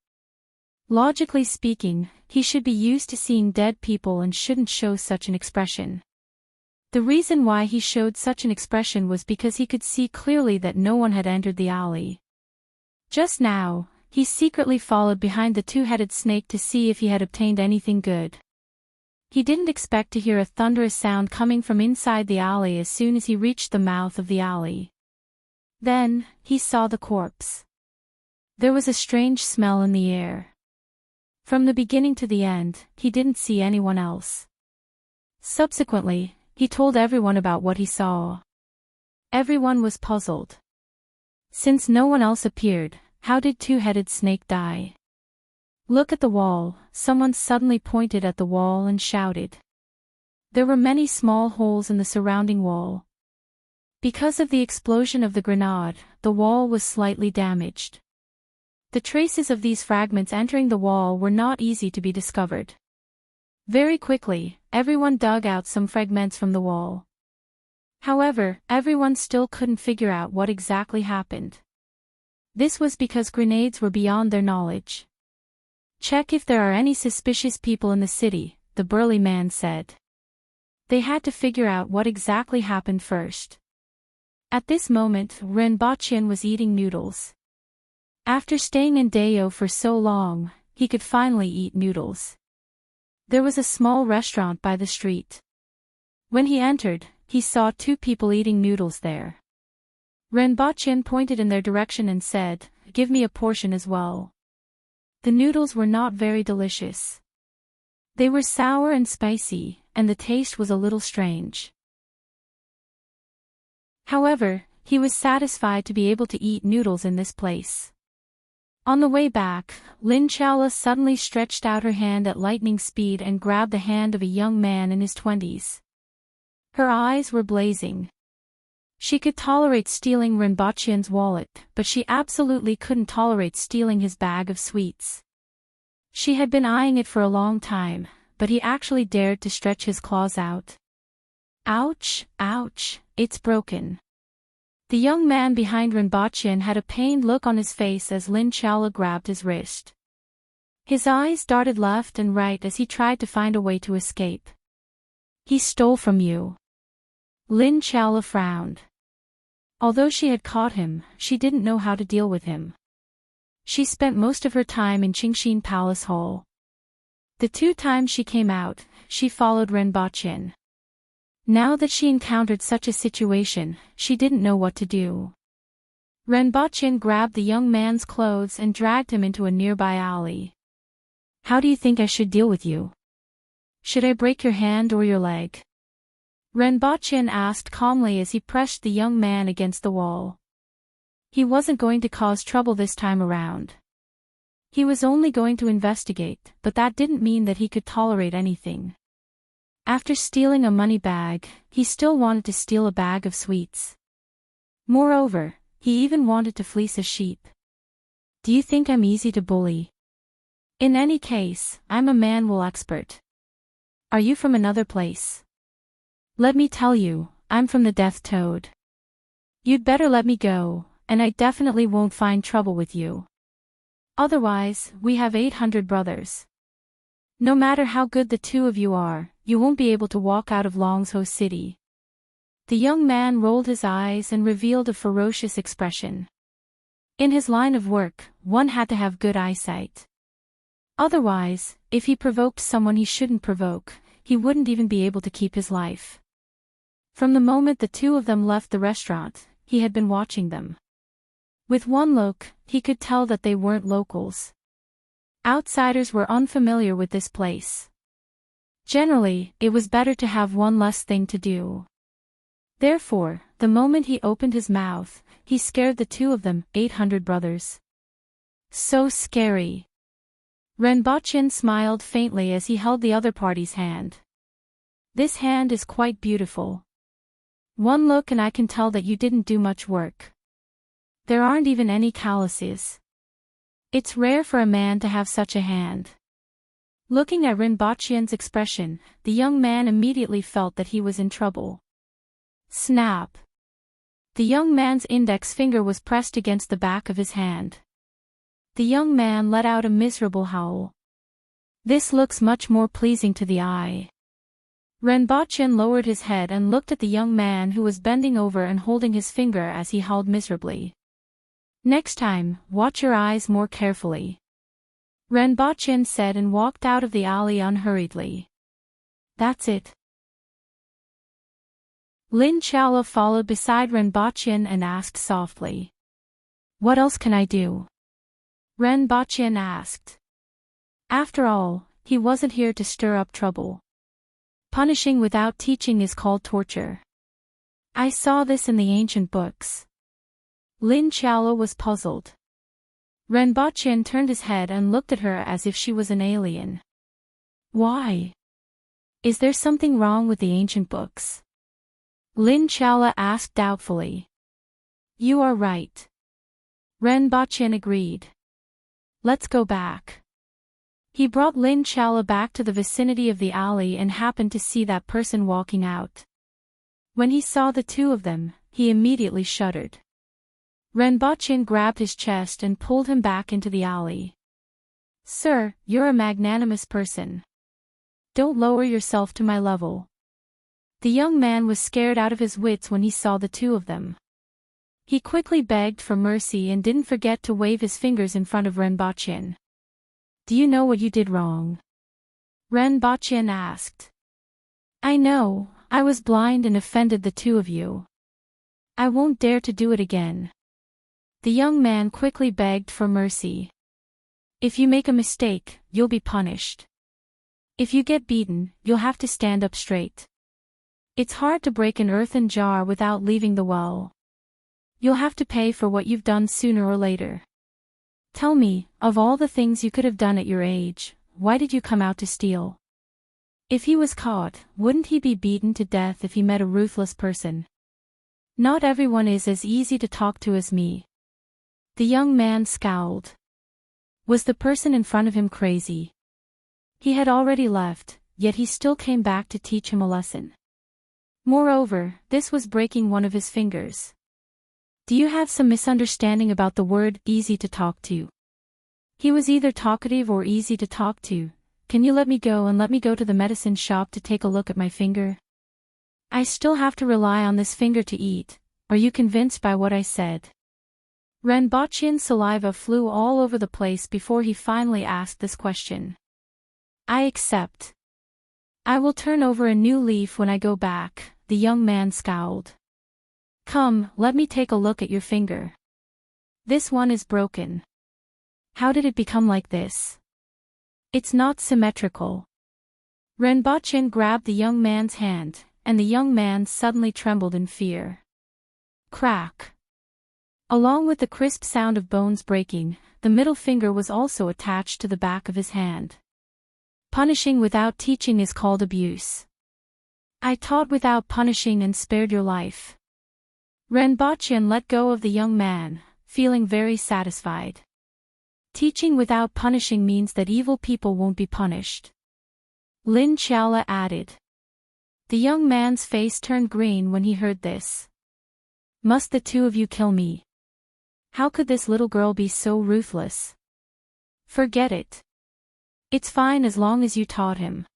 Logically speaking, he should be used to seeing dead people and shouldn't show such an expression. The reason why he showed such an expression was because he could see clearly that no one had entered the alley. Just now, he secretly followed behind the two-headed snake to see if he had obtained anything good. He didn't expect to hear a thunderous sound coming from inside the alley as soon as he reached the mouth of the alley. Then, he saw the corpse. There was a strange smell in the air. From the beginning to the end, he didn't see anyone else. Subsequently, he told everyone about what he saw. Everyone was puzzled. Since no one else appeared, how did two-headed snake die? Look at the wall, someone suddenly pointed at the wall and shouted. There were many small holes in the surrounding wall. Because of the explosion of the grenade, the wall was slightly damaged. The traces of these fragments entering the wall were not easy to be discovered. Very quickly, everyone dug out some fragments from the wall. However, everyone still couldn't figure out what exactly happened. This was because grenades were beyond their knowledge. Check if there are any suspicious people in the city, the burly man said. They had to figure out what exactly happened first. At this moment, Renbochin was eating noodles. After staying in Dayo for so long, he could finally eat noodles. There was a small restaurant by the street. When he entered, he saw two people eating noodles there. Renbochin pointed in their direction and said, "Give me a portion as well." The noodles were not very delicious. They were sour and spicy, and the taste was a little strange. However, he was satisfied to be able to eat noodles in this place. On the way back, Lin Chaola suddenly stretched out her hand at lightning speed and grabbed the hand of a young man in his 20s. Her eyes were blazing. She could tolerate stealing Renbochin's wallet, but she absolutely couldn't tolerate stealing his bag of sweets. She had been eyeing it for a long time, but he actually dared to stretch his claws out. Ouch, ouch, it's broken. The young man behind Renbochin had a pained look on his face as Lin Chaola grabbed his wrist. His eyes darted left and right as he tried to find a way to escape. He stole from you. Lin Chaola frowned. Although she had caught him, she didn't know how to deal with him. She spent most of her time in Qingxin Palace Hall. The 2 times she came out, she followed Renbochin. Now that she encountered such a situation, she didn't know what to do. Renbochin grabbed the young man's clothes and dragged him into a nearby alley. "How do you think I should deal with you? Should I break your hand or your leg?" Renbochin asked calmly as he pressed the young man against the wall. He wasn't going to cause trouble this time around. He was only going to investigate, but that didn't mean that he could tolerate anything. After stealing a money bag, he still wanted to steal a bag of sweets. Moreover, he even wanted to fleece a sheep. "Do you think I'm easy to bully? In any case, I'm a manual expert. Are you from another place? Let me tell you, I'm from the Death Toad. You'd better let me go, and I definitely won't find trouble with you. Otherwise, we have 800 brothers. No matter how good the 2 of you are, you won't be able to walk out of Longzhou City." The young man rolled his eyes and revealed a ferocious expression. In his line of work, one had to have good eyesight. Otherwise, if he provoked someone he shouldn't provoke, he wouldn't even be able to keep his life. From the moment the 2 of them left the restaurant, he had been watching them. With one look, he could tell that they weren't locals. Outsiders were unfamiliar with this place. Generally, it was better to have one less thing to do. Therefore, the moment he opened his mouth, he scared the 2 of them, 800 brothers. So scary. Renbochin smiled faintly as he held the other party's hand. "This hand is quite beautiful. One look and I can tell that you didn't do much work. There aren't even any calluses. It's rare for a man to have such a hand." Looking at Renbochin's expression, the young man immediately felt that he was in trouble. Snap! The young man's index finger was pressed against the back of his hand. The young man let out a miserable howl. This looks much more pleasing to the eye. Renbochin lowered his head and looked at the young man who was bending over and holding his finger as he howled miserably. Next time, watch your eyes more carefully, Renbochin said and walked out of the alley unhurriedly. That's it. Lin Chaola followed beside Renbochin and asked softly. What else can I do? Renbochin asked. After all, he wasn't here to stir up trouble. Punishing without teaching is called torture. I saw this in the ancient books. Lin Chaola was puzzled. Renbochin turned his head and looked at her as if she was an alien. Why? Is there something wrong with the ancient books? Lin Chaola asked doubtfully. You are right. Renbochin agreed. Let's go back. He brought Lin Chaola back to the vicinity of the alley and happened to see that person walking out. When he saw the two of them, he immediately shuddered. Renbochin grabbed his chest and pulled him back into the alley. Sir, you're a magnanimous person. Don't lower yourself to my level. The young man was scared out of his wits when he saw the two of them. He quickly begged for mercy and didn't forget to wave his fingers in front of Renbochin. Do you know what you did wrong? Renbochin asked. I know, I was blind and offended the two of you. I won't dare to do it again. The young man quickly begged for mercy. If you make a mistake, you'll be punished. If you get beaten, you'll have to stand up straight. It's hard to break an earthen jar without leaving the well. You'll have to pay for what you've done sooner or later. Tell me, of all the things you could have done at your age, why did you come out to steal? If he was caught, wouldn't he be beaten to death if he met a ruthless person? Not everyone is as easy to talk to as me. The young man scowled. Was the person in front of him crazy? He had already left, yet he still came back to teach him a lesson. Moreover, this was breaking one of his fingers. Do you have some misunderstanding about the word easy to talk to? He was either talkative or easy to talk to. Can you let me go and let me go to the medicine shop to take a look at my finger? I still have to rely on this finger to eat. Are you convinced by what I said? Renbochin's saliva flew all over the place before he finally asked this question. I accept. I will turn over a new leaf when I go back, the young man scowled. Come, let me take a look at your finger. This one is broken. How did it become like this? It's not symmetrical. Renbochin grabbed the young man's hand, and the young man suddenly trembled in fear. Crack. Along with the crisp sound of bones breaking, the middle finger was also attached to the back of his hand. Punishing without teaching is called abuse. I taught without punishing and spared your life. Renbochin let go of the young man, feeling very satisfied. Teaching without punishing means that evil people won't be punished. Lin Chaola added. The young man's face turned green when he heard this. Must the two of you kill me? How could this little girl be so ruthless? Forget it. It's fine as long as you taught him.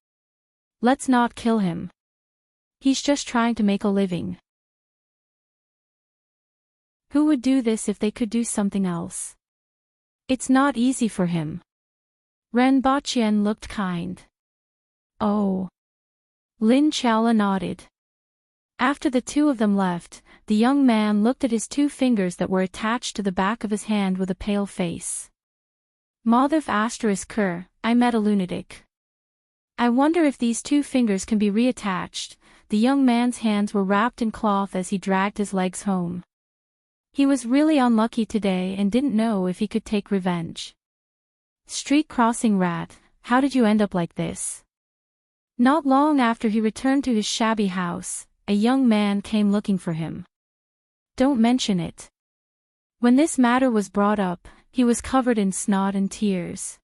Let's not kill him. He's just trying to make a living. Who would do this if they could do something else? It's not easy for him. Renbochin looked kind. Oh. Lin Chaola nodded. After the two of them left, the young man looked at his two fingers that were attached to the back of his hand with a pale face. Mothif ***, I met a lunatic. I wonder if these two fingers can be reattached. The young man's hands were wrapped in cloth as he dragged his legs home. He was really unlucky today and didn't know if he could take revenge. Street crossing rat, how did you end up like this? Not long after he returned to his shabby house, a young man came looking for him. Don't mention it. When this matter was brought up, he was covered in snot and tears.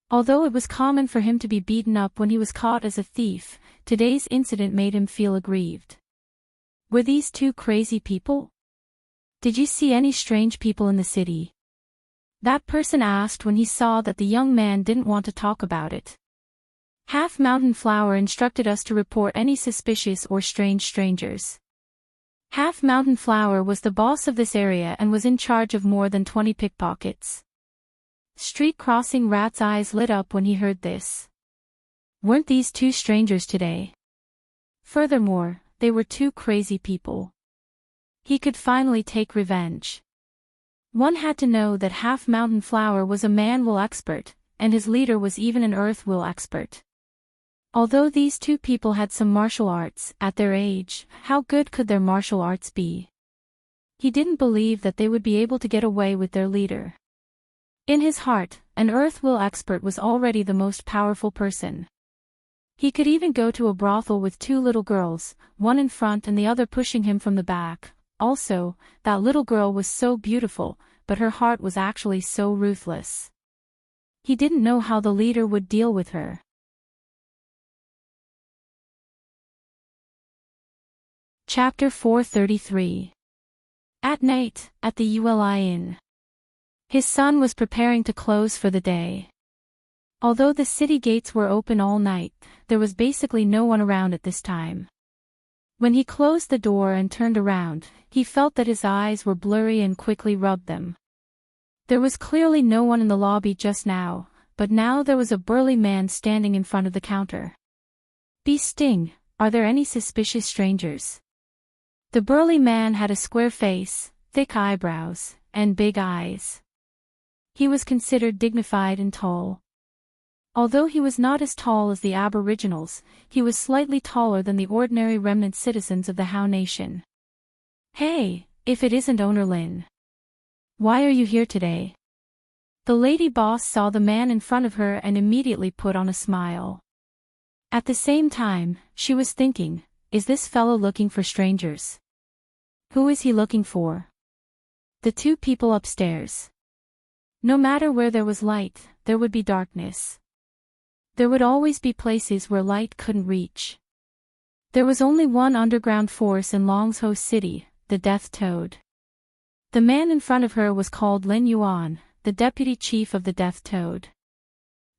Although it was common for him to be beaten up when he was caught as a thief, today's incident made him feel aggrieved. Were these two crazy people? Did you see any strange people in the city? That person asked when he saw that the young man didn't want to talk about it. Half Mountain Flower instructed us to report any suspicious or strange strangers. Half Mountain Flower was the boss of this area and was in charge of more than 20 pickpockets. Street Crossing Rat's eyes lit up when he heard this. Weren't these two strangers today? Furthermore, they were two crazy people. He could finally take revenge. One had to know that Half Mountain Flower was a man-will expert, and his leader was even an earth-will expert. Although these two people had some martial arts, at their age, how good could their martial arts be? He didn't believe that they would be able to get away with their leader. In his heart, an earth-will expert was already the most powerful person. He could even go to a brothel with two little girls, one in front and the other pushing him from the back. Also, that little girl was so beautiful, but her heart was actually so ruthless. He didn't know how the leader would deal with her. Chapter 433. At night, at the Uli Inn. His son was preparing to close for the day. Although the city gates were open all night, there was basically no one around at this time. When he closed the door and turned around, he felt that his eyes were blurry and quickly rubbed them. There was clearly no one in the lobby just now, but now there was a burly man standing in front of the counter. "Be Sting, are there any suspicious strangers?" The burly man had a square face, thick eyebrows, and big eyes. He was considered dignified and tall. Although he was not as tall as the Aboriginals, he was slightly taller than the ordinary remnant citizens of the How Nation. "Hey, if it isn't Owner Lin. Why are you here today?" The lady boss saw the man in front of her and immediately put on a smile. At the same time, she was thinking, is this fellow looking for strangers? Who is he looking for? The two people upstairs. No matter where there was light, there would be darkness. There would always be places where light couldn't reach. There was only one underground force in Longsho City, the Death Toad. The man in front of her was called Lin Yuan, the deputy chief of the Death Toad.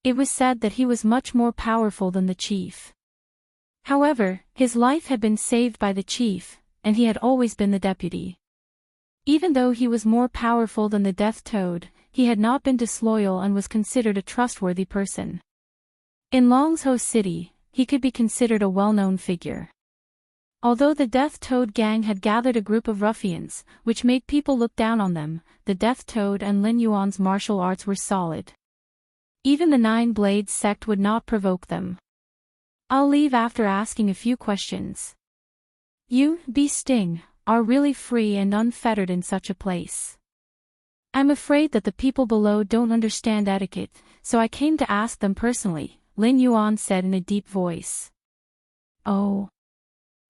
It was said that he was much more powerful than the chief. However, his life had been saved by the chief, and he had always been the deputy. Even though he was more powerful than the Death Toad, he had not been disloyal and was considered a trustworthy person. In Longsho City, he could be considered a well-known figure. Although the Death Toad gang had gathered a group of ruffians, which made people look down on them, the Death Toad and Lin Yuan's martial arts were solid. Even the Nine Blades sect would not provoke them. "I'll leave after asking a few questions. You, Be Sting, are really free and unfettered in such a place. I'm afraid that the people below don't understand etiquette, so I came to ask them personally," Lin Yuan said in a deep voice. "Oh.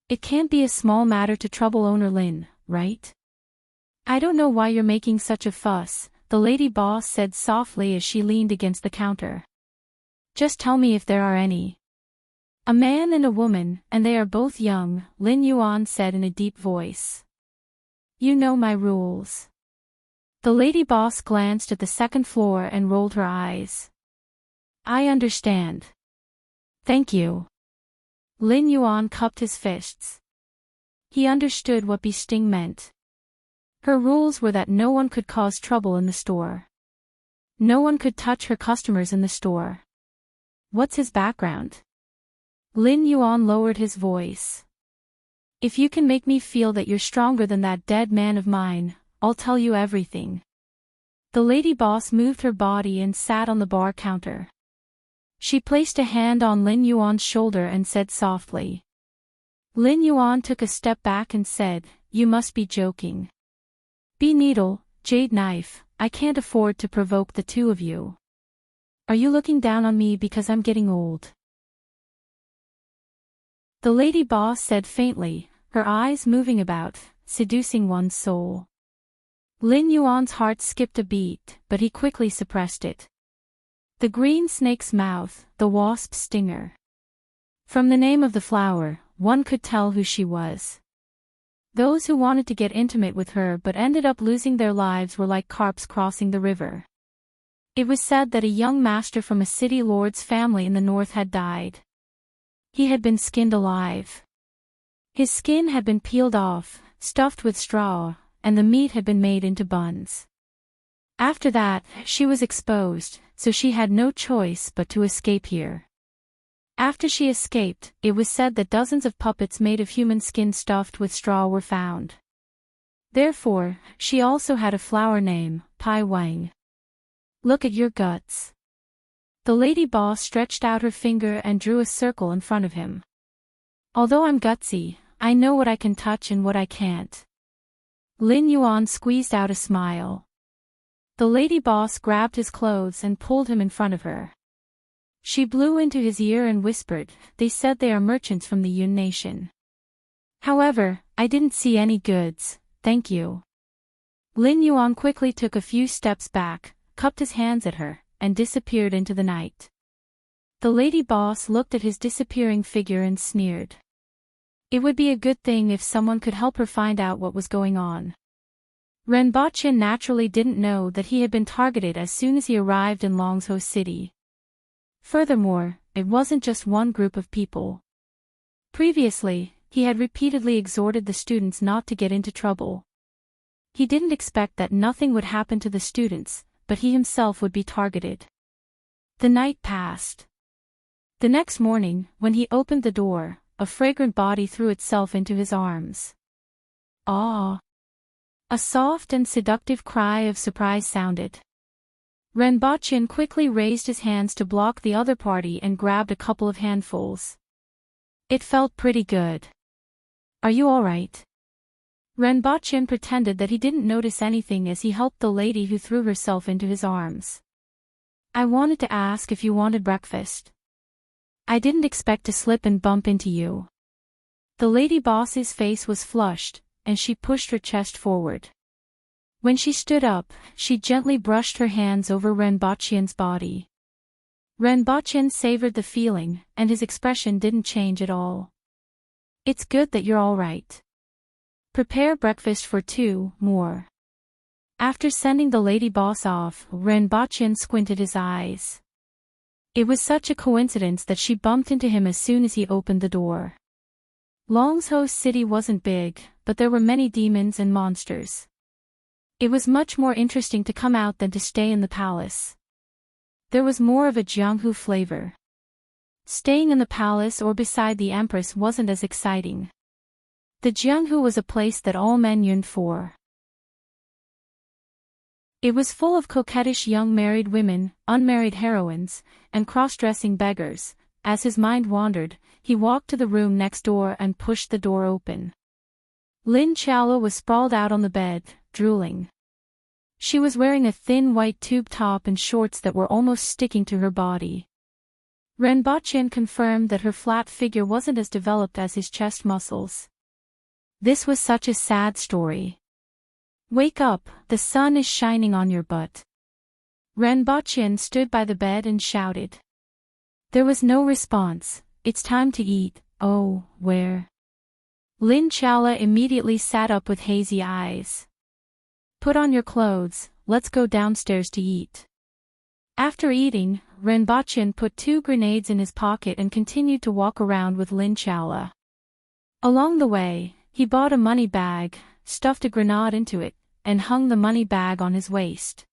It can't be a small matter to trouble Owner Lin, right? I don't know why you're making such a fuss," the lady boss said softly as she leaned against the counter. "Just tell me if there are any." "A man and a woman, and they are both young," Lin Yuan said in a deep voice. "You know my rules." The lady boss glanced at the second floor and rolled her eyes. "I understand. Thank you." Lin Yuan cupped his fists. He understood what Be Sting meant. Her rules were that no one could cause trouble in the store. No one could touch her customers in the store. What's his background? Lin Yuan lowered his voice. "If you can make me feel that you're stronger than that dead man of mine, I'll tell you everything." The lady boss moved her body and sat on the bar counter. She placed a hand on Lin Yuan's shoulder and said softly. Lin Yuan took a step back and said, "You must be joking. Be Needle, Jade Knife, I can't afford to provoke the two of you. Are you looking down on me because I'm getting old?" The lady boss said faintly, her eyes moving about, seducing one's soul. Lin Yuan's heart skipped a beat, but he quickly suppressed it. The green snake's mouth, the wasp's stinger. From the name of the flower, one could tell who she was. Those who wanted to get intimate with her but ended up losing their lives were like carps crossing the river. It was said that a young master from a city lord's family in the north had died. He had been skinned alive. His skin had been peeled off, stuffed with straw, and the meat had been made into buns. After that, she was exposed, so she had no choice but to escape here. After she escaped, it was said that dozens of puppets made of human skin stuffed with straw were found. Therefore, she also had a flower name, Pai Wang. Look at your guts. The lady boss stretched out her finger and drew a circle in front of him. Although I'm gutsy, I know what I can touch and what I can't. Lin Yuan squeezed out a smile. The lady boss grabbed his clothes and pulled him in front of her. She blew into his ear and whispered, "They said they are merchants from the Yun nation. However, I didn't see any goods, thank you." Lin Yuan quickly took a few steps back, cupped his hands at her, and disappeared into the night. The lady boss looked at his disappearing figure and sneered. It would be a good thing if someone could help her find out what was going on. Renbochin naturally didn't know that he had been targeted as soon as he arrived in Longzhou City. Furthermore, it wasn't just one group of people. Previously, he had repeatedly exhorted the students not to get into trouble. He didn't expect that nothing would happen to the students, but he himself would be targeted. The night passed. The next morning, when he opened the door, a fragrant body threw itself into his arms. "Ah!" A soft and seductive cry of surprise sounded. Renbochin quickly raised his hands to block the other party and grabbed a couple of handfuls. It felt pretty good. "Are you alright?" Renbochin pretended that he didn't notice anything as he helped the lady who threw herself into his arms. "I wanted to ask if you wanted breakfast. I didn't expect to slip and bump into you." The lady boss's face was flushed, and she pushed her chest forward. When she stood up, she gently brushed her hands over Renbochin's body. Renbochin savored the feeling, and his expression didn't change at all. "It's good that you're all right. Prepare breakfast for 2 more." After sending the lady boss off, Renbochin squinted his eyes. It was such a coincidence that she bumped into him as soon as he opened the door. Longzhou City wasn't big, but there were many demons and monsters. It was much more interesting to come out than to stay in the palace. There was more of a Jianghu flavor. Staying in the palace or beside the Empress wasn't as exciting. The Jianghu was a place that all men yearned for. It was full of coquettish young married women, unmarried heroines, and cross-dressing beggars. As his mind wandered, he walked to the room next door and pushed the door open. Lin Chaola was sprawled out on the bed, drooling. She was wearing a thin white tube top and shorts that were almost sticking to her body. Renbochin confirmed that her flat figure wasn't as developed as his chest muscles. This was such a sad story. "Wake up, the sun is shining on your butt." Renbochin stood by the bed and shouted. There was no response. "It's time to eat." "Oh, where?" Lin Chaola immediately sat up with hazy eyes. "Put on your clothes, let's go downstairs to eat." After eating, Renbochin put 2 grenades in his pocket and continued to walk around with Lin Chaola. Along the way, he bought a money bag, stuffed a grenade into it, and hung the money bag on his waist.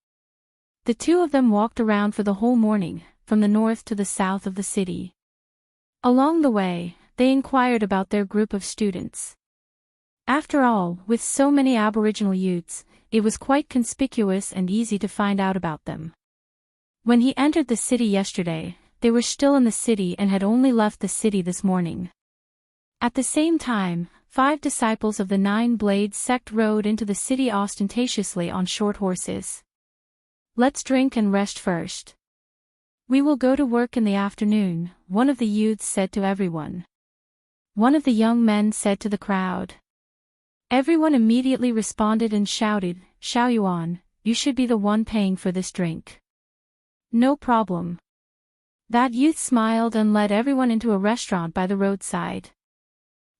The two of them walked around for the whole morning, from the north to the south of the city. Along the way, they inquired about their group of students. After all, with so many Aboriginal youths, it was quite conspicuous and easy to find out about them. When he entered the city yesterday, they were still in the city and had only left the city this morning. At the same time, 5 disciples of the 9-Blade sect rode into the city ostentatiously on short horses. "Let's drink and rest first. We will go to work in the afternoon," one of the youths said to everyone. One of the young men said to the crowd. Everyone immediately responded and shouted, "Xiaoyuan, you should be the one paying for this drink." "No problem." That youth smiled and led everyone into a restaurant by the roadside.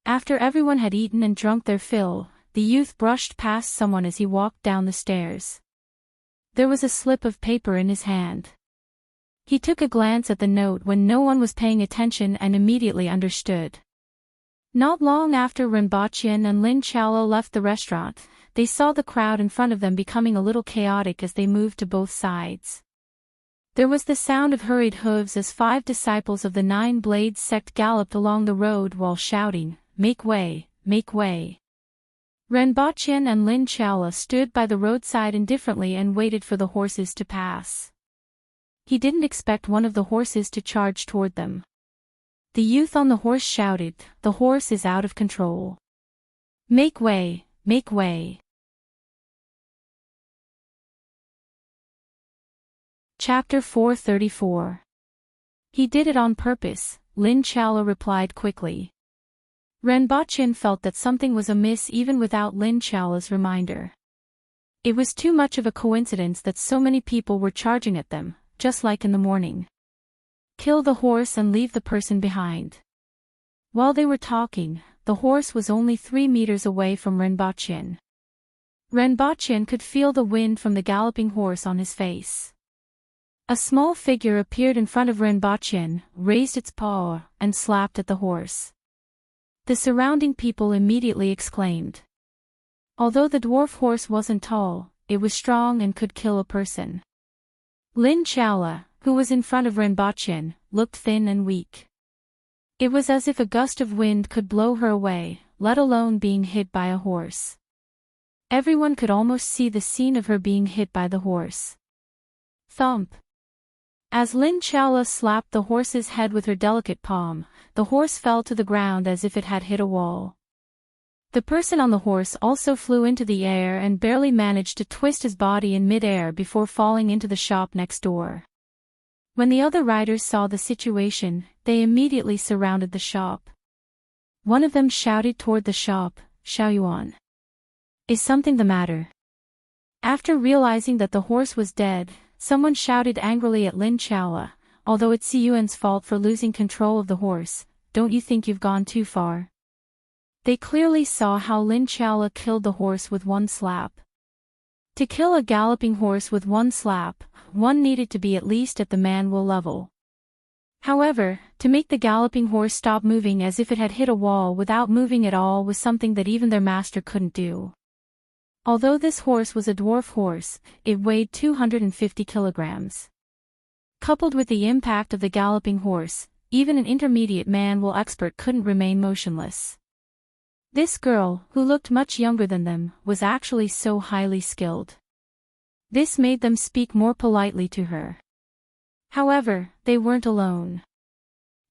After everyone had eaten and drunk their fill, the youth brushed past someone as he walked down the stairs. There was a slip of paper in his hand. He took a glance at the note when no one was paying attention and immediately understood. Not long after Renbachien and Lin Chaola left the restaurant, they saw the crowd in front of them becoming a little chaotic as they moved to both sides. There was the sound of hurried hooves as 5 disciples of the Nine-Blade sect galloped along the road while shouting, "Make way, make way." Renbachien and Lin Chaola stood by the roadside indifferently and waited for the horses to pass. He didn't expect one of the horses to charge toward them. The youth on the horse shouted, "The horse is out of control. Make way, make way." Chapter 434. He did it on purpose, Lin Chaola replied quickly. Renbachien felt that something was amiss even without Lin Chaola's reminder. It was too much of a coincidence that so many people were charging at them, just like in the morning. Kill the horse and leave the person behind. While they were talking, the horse was only 3 meters away from Renbachien. Renbachien could feel the wind from the galloping horse on his face. A small figure appeared in front of Renbachien, raised its paw, and slapped at the horse. The surrounding people immediately exclaimed. Although the dwarf horse wasn't tall, it was strong and could kill a person. Lin Chaola, who was in front of Renbachien, looked thin and weak. It was as if a gust of wind could blow her away, let alone being hit by a horse. Everyone could almost see the scene of her being hit by the horse. Thump! As Lin Chaola slapped the horse's head with her delicate palm, the horse fell to the ground as if it had hit a wall. The person on the horse also flew into the air and barely managed to twist his body in mid-air before falling into the shop next door. When the other riders saw the situation, they immediately surrounded the shop. One of them shouted toward the shop, "Xiaoyuan. Is something the matter?" After realizing that the horse was dead, someone shouted angrily at Lin Chaola, "Although it's Yuan's fault for losing control of the horse, don't you think you've gone too far?" They clearly saw how Lin Chaola killed the horse with one slap. To kill a galloping horse with one slap, one needed to be at least at the manual level. However, to make the galloping horse stop moving as if it had hit a wall without moving at all was something that even their master couldn't do. Although this horse was a dwarf horse, it weighed 250 kilograms. Coupled with the impact of the galloping horse, even an intermediate manual expert couldn't remain motionless. This girl, who looked much younger than them, was actually so highly skilled. This made them speak more politely to her. However, they weren't alone.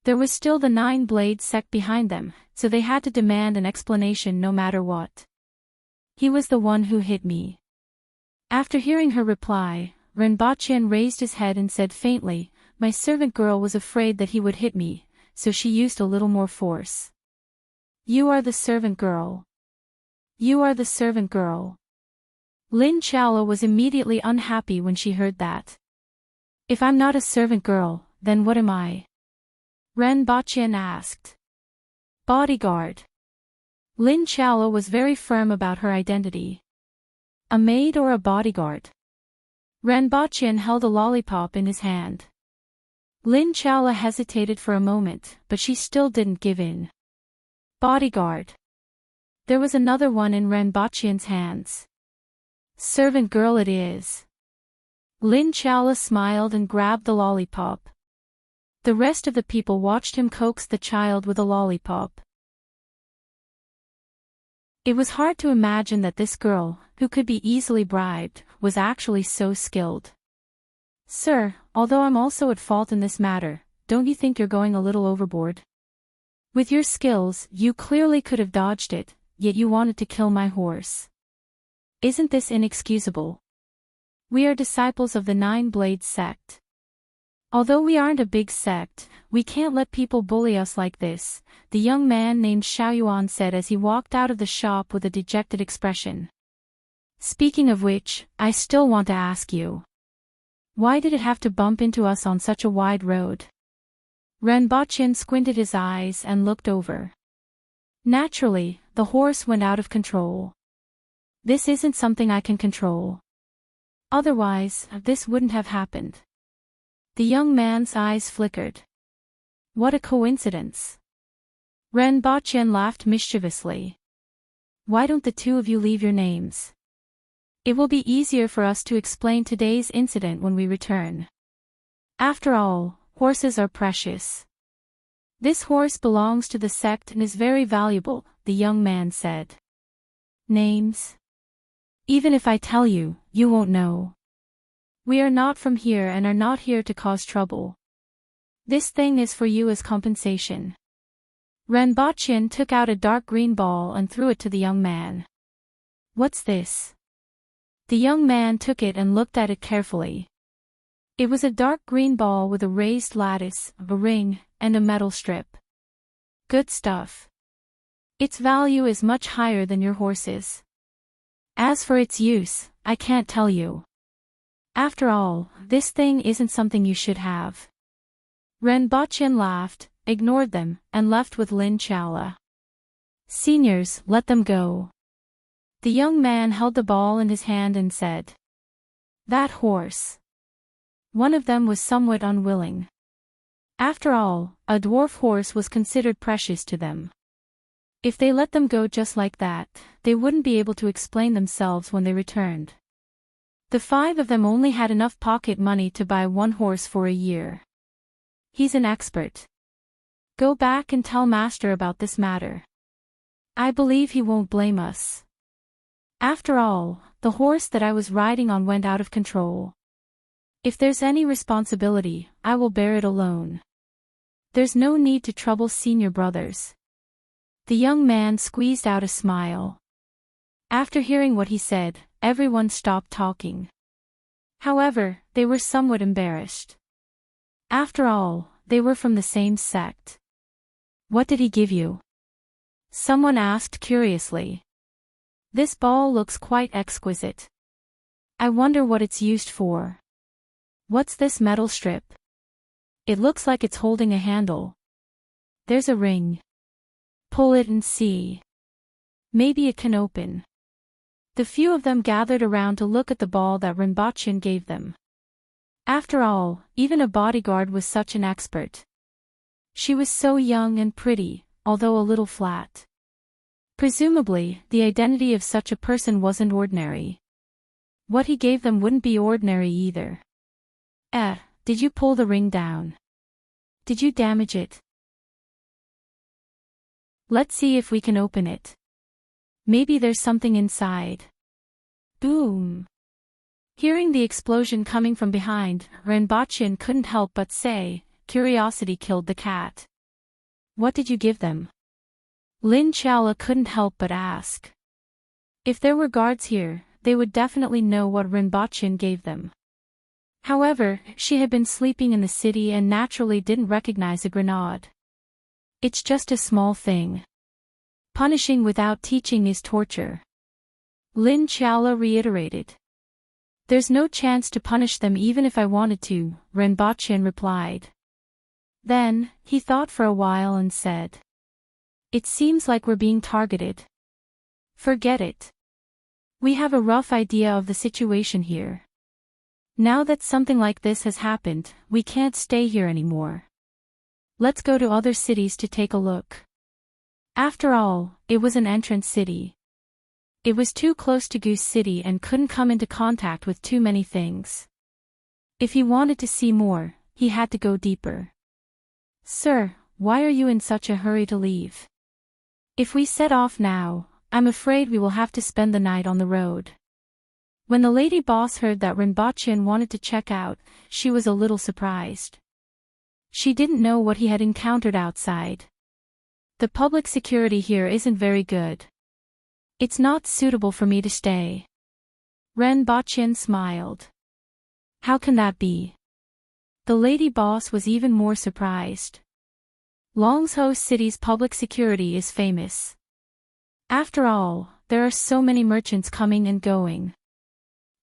There was still the Nine-Blade sect behind them, so they had to demand an explanation no matter what. "He was the one who hit me." After hearing her reply, Renbachien raised his head and said faintly, "My servant girl was afraid that he would hit me, so she used a little more force." "You are the servant girl. You are the servant girl." Lin Chaola was immediately unhappy when she heard that. "If I'm not a servant girl, then what am I?" Renbachien asked. "Bodyguard." Lin Chaola was very firm about her identity. "A maid or a bodyguard?" Renbachien held a lollipop in his hand. Lin Chaola hesitated for a moment, but she still didn't give in. "Bodyguard." There was another one in Renbachien's hands. "Servant girl it is." Lin Chaola smiled and grabbed the lollipop. The rest of the people watched him coax the child with a lollipop. It was hard to imagine that this girl, who could be easily bribed, was actually so skilled. "Sir, although I'm also at fault in this matter, don't you think you're going a little overboard? With your skills, you clearly could have dodged it, yet you wanted to kill my horse. Isn't this inexcusable? We are disciples of the Nine-Blade sect. Although we aren't a big sect, we can't let people bully us like this," the young man named Xiaoyuan said as he walked out of the shop with a dejected expression. "Speaking of which, I still want to ask you. Why did it have to bump into us on such a wide road?" Renbachien squinted his eyes and looked over. "Naturally, the horse went out of control. This isn't something I can control. Otherwise, this wouldn't have happened. The young man's eyes flickered. What a coincidence. Ren Bachien laughed mischievously. Why don't the two of you leave your names? It will be easier for us to explain today's incident when we return. After all, horses are precious. This horse belongs to the sect and is very valuable, the young man said. Names? Even if I tell you, you won't know. We are not from here and are not here to cause trouble. This thing is for you as compensation. Ren Bachien took out a dark green ball and threw it to the young man. What's this? The young man took it and looked at it carefully. It was a dark green ball with a raised lattice, a ring, and a metal strip. Good stuff. Its value is much higher than your horse's. As for its use, I can't tell you. After all, this thing isn't something you should have. Ren Bachien laughed, ignored them, and left with Lin Chaola. Seniors, let them go. The young man held the ball in his hand and said. That horse. One of them was somewhat unwilling. After all, a dwarf horse was considered precious to them. If they let them go just like that, they wouldn't be able to explain themselves when they returned. The 5 of them only had enough pocket money to buy one horse for a year. He's an expert. Go back and tell Master about this matter. I believe he won't blame us. After all, the horse that I was riding on went out of control. If there's any responsibility, I will bear it alone. There's no need to trouble senior brothers. The young man squeezed out a smile. After hearing what he said, everyone stopped talking. However, they were somewhat embarrassed. After all, they were from the same sect. What did he give you? Someone asked curiously. This ball looks quite exquisite. I wonder what it's used for. What's this metal strip? It looks like it's holding a handle. There's a ring. Pull it and see. Maybe it can open. The few of them gathered around to look at the ball that Ren Bachien gave them. After all, even a bodyguard was such an expert. She was so young and pretty, although a little flat. Presumably, the identity of such a person wasn't ordinary. What he gave them wouldn't be ordinary either. Did you pull the ring down? Did you damage it? Let's see if we can open it. Maybe there's something inside. Boom! Hearing the explosion coming from behind, Ren Bachien couldn't help but say, curiosity killed the cat. What did you give them? Lin Chaola couldn't help but ask. If there were guards here, they would definitely know what Ren Bachien gave them. However, she had been sleeping in the city and naturally didn't recognize a grenade. It's just a small thing. Punishing without teaching is torture. Lin Chaola reiterated. There's no chance to punish them even if I wanted to, Ren Bachien replied. Then, he thought for a while and said. It seems like we're being targeted. Forget it. We have a rough idea of the situation here. Now that something like this has happened, we can't stay here anymore. Let's go to other cities to take a look. After all, it was an entrance city. It was too close to Goose City and couldn't come into contact with too many things. If he wanted to see more, he had to go deeper. Sir, why are you in such a hurry to leave? If we set off now, I'm afraid we will have to spend the night on the road. When the lady boss heard that Ren Bachien wanted to check out, she was a little surprised. She didn't know what he had encountered outside. The public security here isn't very good. It's not suitable for me to stay. Ren Bachien smiled. How can that be? The lady boss was even more surprised. Longzhou City's public security is famous. After all, there are so many merchants coming and going.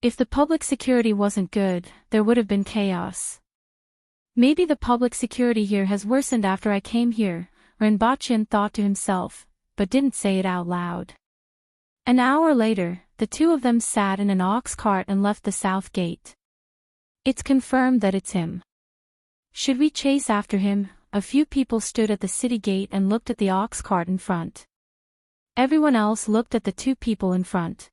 If the public security wasn't good, there would have been chaos. Maybe the public security here has worsened after I came here, Ren Bachien thought to himself, but didn't say it out loud. An hour later, the two of them sat in an ox cart and left the south gate. It's confirmed that it's him. Should we chase after him? A few people stood at the city gate and looked at the ox cart in front. Everyone else looked at the two people in front.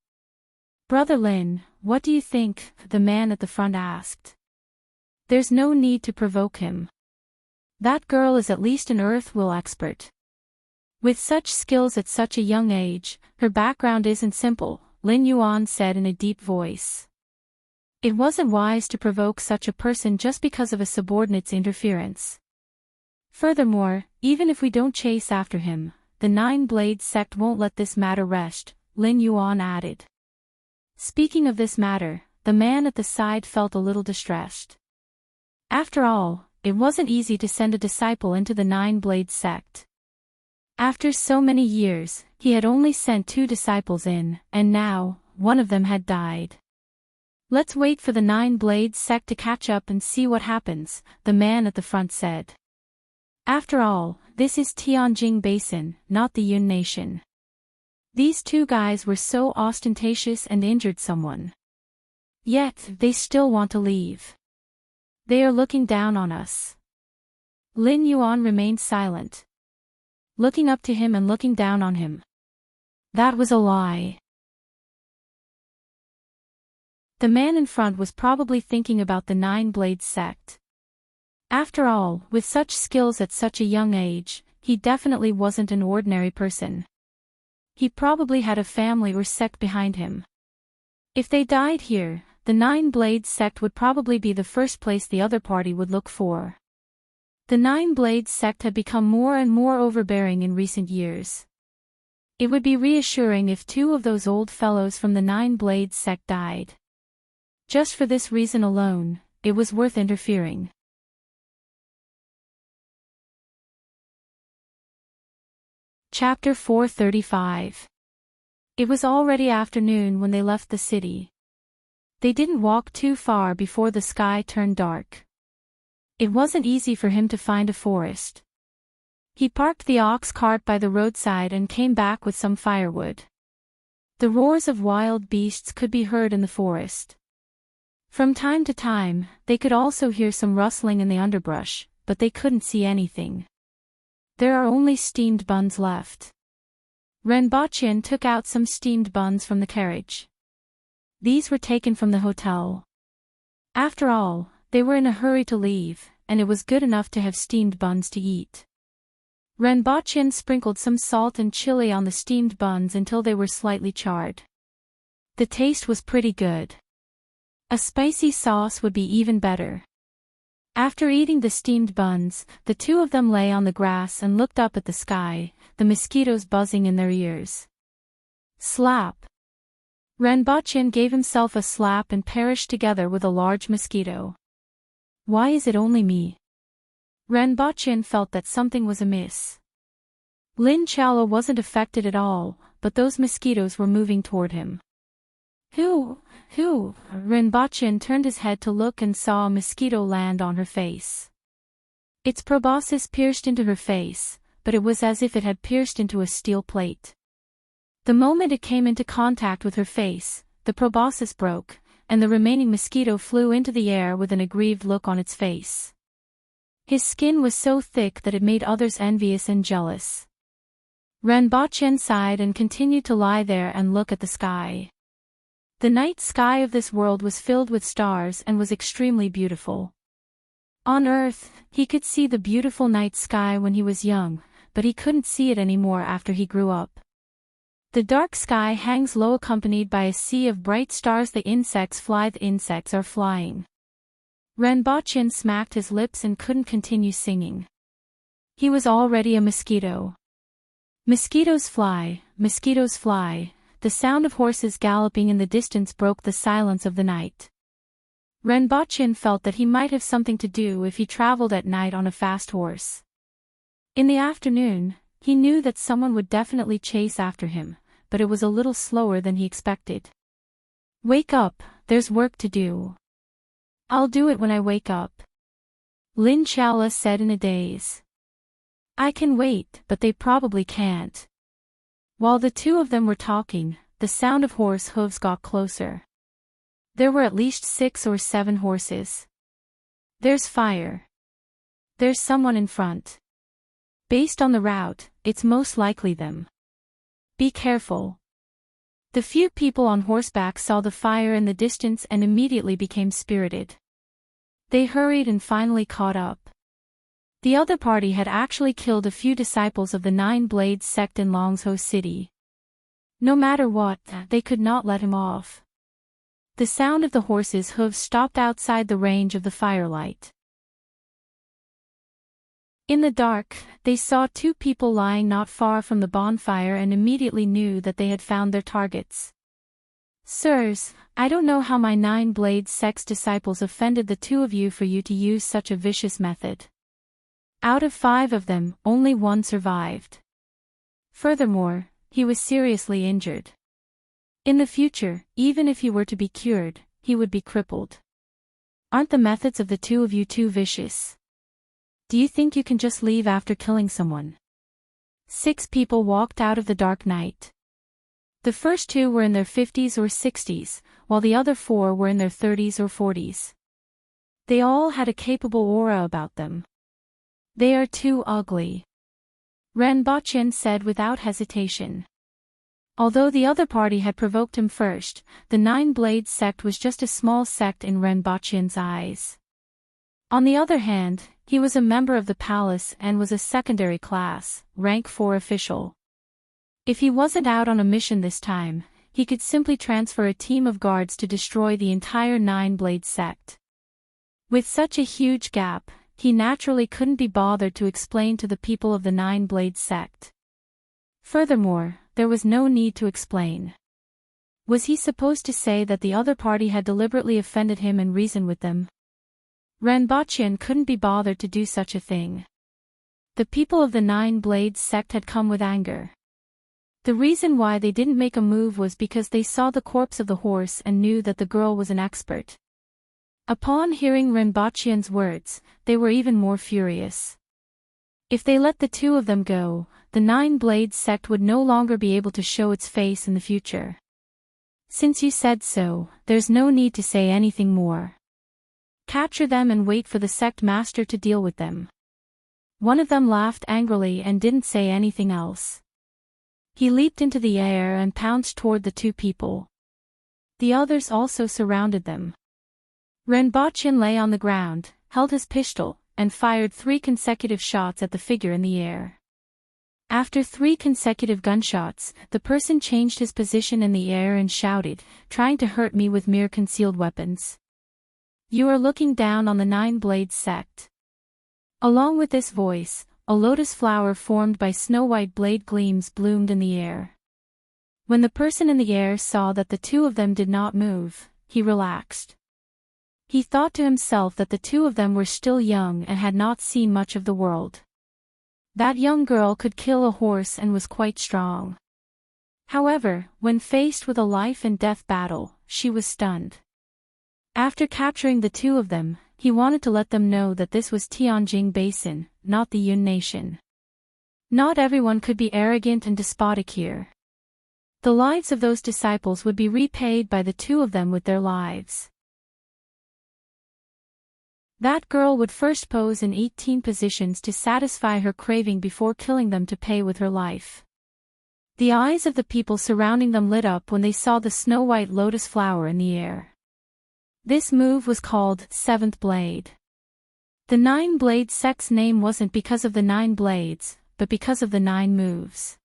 Brother Lin, what do you think? The man at the front asked. There's no need to provoke him. That girl is at least an earth will expert. With such skills at such a young age, her background isn't simple, Lin Yuan said in a deep voice. It wasn't wise to provoke such a person just because of a subordinate's interference. Furthermore, even if we don't chase after him, the Nine-Blade sect won't let this matter rest, Lin Yuan added. Speaking of this matter, the man at the side felt a little distressed. After all, it wasn't easy to send a disciple into the Nine-Blade sect. After so many years, he had only sent 2 disciples in, and now, one of them had died. Let's wait for the Nine-Blade sect to catch up and see what happens, the man at the front said. After all, this is Tianjing Basin, not the Yun Nation. These 2 guys were so ostentatious and injured someone. Yet, they still want to leave. They are looking down on us. Lin Yuan remained silent. Looking up to him and looking down on him. That was a lie. The man in front was probably thinking about the Nine-Blade sect. After all, with such skills at such a young age, he definitely wasn't an ordinary person. He probably had a family or sect behind him. If they died here, the Nine-Blade sect would probably be the first place the other party would look for. The Nine-Blade sect had become more and more overbearing in recent years. It would be reassuring if 2 of those old fellows from the Nine-Blade sect died. Just for this reason alone, it was worth interfering. Chapter 435. It was already afternoon when they left the city. They didn't walk too far before the sky turned dark. It wasn't easy for him to find a forest. He parked the ox cart by the roadside and came back with some firewood. The roars of wild beasts could be heard in the forest. From time to time, they could also hear some rustling in the underbrush, but they couldn't see anything. There are only steamed buns left. Renbachien took out some steamed buns from the carriage. These were taken from the hotel. After all, they were in a hurry to leave, and it was good enough to have steamed buns to eat. Renbachien sprinkled some salt and chili on the steamed buns until they were slightly charred. The taste was pretty good. A spicy sauce would be even better. After eating the steamed buns, the 2 of them lay on the grass and looked up at the sky, the mosquitoes buzzing in their ears. Slap! Renbachien gave himself a slap and perished together with a large mosquito. Why is it only me? Renbachien felt that something was amiss. Lin Chaola wasn't affected at all, but those mosquitoes were moving toward him. Who? Renbachien turned his head to look and saw a mosquito land on her face. Its proboscis pierced into her face, but it was as if it had pierced into a steel plate. The moment it came into contact with her face, the proboscis broke, and the remaining mosquito flew into the air with an aggrieved look on its face. His skin was so thick that it made others envious and jealous. Renbachien sighed and continued to lie there and look at the sky. The night sky of this world was filled with stars and was extremely beautiful. On Earth, he could see the beautiful night sky when he was young, but he couldn't see it anymore after he grew up. The dark sky hangs low accompanied by a sea of bright stars. The insects fly. The insects are flying. Renbachien smacked his lips and couldn't continue singing. He was already a mosquito. Mosquitoes fly, mosquitoes fly. The sound of horses galloping in the distance broke the silence of the night. Renbachien felt that he might have something to do if he traveled at night on a fast horse. In the afternoon, he knew that someone would definitely chase after him, but it was a little slower than he expected. Wake up, there's work to do. I'll do it when I wake up. Lin Chaola said in a daze. I can wait, but they probably can't. While the 2 of them were talking, the sound of horse hooves got closer. There were at least 6 or 7 horses. There's fire. There's someone in front. Based on the route, it's most likely them. Be careful. The few people on horseback saw the fire in the distance and immediately became spirited. They hurried and finally caught up. The other party had actually killed a few disciples of the Nine Blades sect in Longsho City. No matter what, they could not let him off. The sound of the horses' hooves stopped outside the range of the firelight. In the dark, they saw 2 people lying not far from the bonfire and immediately knew that they had found their targets. Sirs, I don't know how my Nine Blades sect's disciples offended the 2 of you for you to use such a vicious method. Out of 5 of them, only 1 survived. Furthermore, he was seriously injured. In the future, even if he were to be cured, he would be crippled. Aren't the methods of the 2 of you too vicious? Do you think you can just leave after killing someone? 6 people walked out of the dark night. The first 2 were in their 50s or 60s, while the other 4 were in their 30s or 40s. They all had a capable aura about them. They are too ugly, Renbochin said without hesitation. Although the other party had provoked him first, the Nine Blades sect was just a small sect in Renbochin's eyes. On the other hand, he was a member of the palace and was a secondary class, rank 4 official. If he wasn't out on a mission this time, he could simply transfer a team of guards to destroy the entire Nine Blades sect. With such a huge gap, he naturally couldn't be bothered to explain to the people of the Nine Blades sect. Furthermore, there was no need to explain. Was he supposed to say that the other party had deliberately offended him and reason with them? Renbochin couldn't be bothered to do such a thing. The people of the Nine Blades sect had come with anger. The reason why they didn't make a move was because they saw the corpse of the horse and knew that the girl was an expert. Upon hearing Renbochin's words, they were even more furious. If they let the 2 of them go, the Nine Blades sect would no longer be able to show its face in the future. Since you said so, there's no need to say anything more. Capture them and wait for the sect master to deal with them. One of them laughed angrily and didn't say anything else. He leaped into the air and pounced toward the 2 people. The others also surrounded them. Renbochin lay on the ground, held his pistol, and fired 3 consecutive shots at the figure in the air. After 3 consecutive gunshots, the person changed his position in the air and shouted, "Trying to hurt me with mere concealed weapons. You are looking down on the Nine Blades sect." Along with this voice, a lotus flower formed by snow-white blade gleams bloomed in the air. When the person in the air saw that the 2 of them did not move, he relaxed. He thought to himself that the 2 of them were still young and had not seen much of the world. That young girl could kill a horse and was quite strong. However, when faced with a life-and-death battle, she was stunned. After capturing the 2 of them, he wanted to let them know that this was Tianjing Basin, not the Yun Nation. Not everyone could be arrogant and despotic here. The lives of those disciples would be repaid by the 2 of them with their lives. That girl would first pose in 18 positions to satisfy her craving before killing them to pay with her life. The eyes of the people surrounding them lit up when they saw the snow-white lotus flower in the air. This move was called 7th Blade. The Nine Blades sect's name wasn't because of the 9 blades, but because of the 9 moves.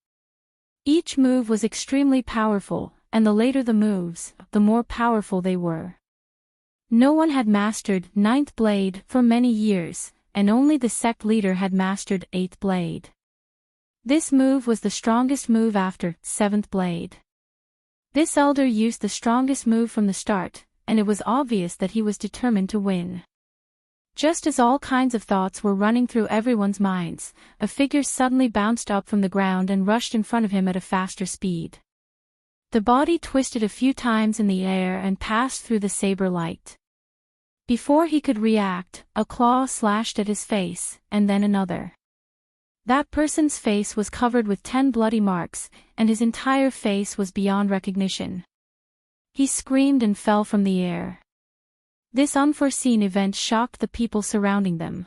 Each move was extremely powerful, and the later the moves, the more powerful they were. No one had mastered 9th Blade for many years, and only the sect leader had mastered 8th Blade. This move was the strongest move after 7th Blade. This elder used the strongest move from the start, and it was obvious that he was determined to win. Just as all kinds of thoughts were running through everyone's minds, a figure suddenly bounced up from the ground and rushed in front of him at a faster speed. The body twisted a few times in the air and passed through the saber light. Before he could react, a claw slashed at his face, and then another. That person's face was covered with 10 bloody marks, and his entire face was beyond recognition. He screamed and fell from the air. This unforeseen event shocked the people surrounding them.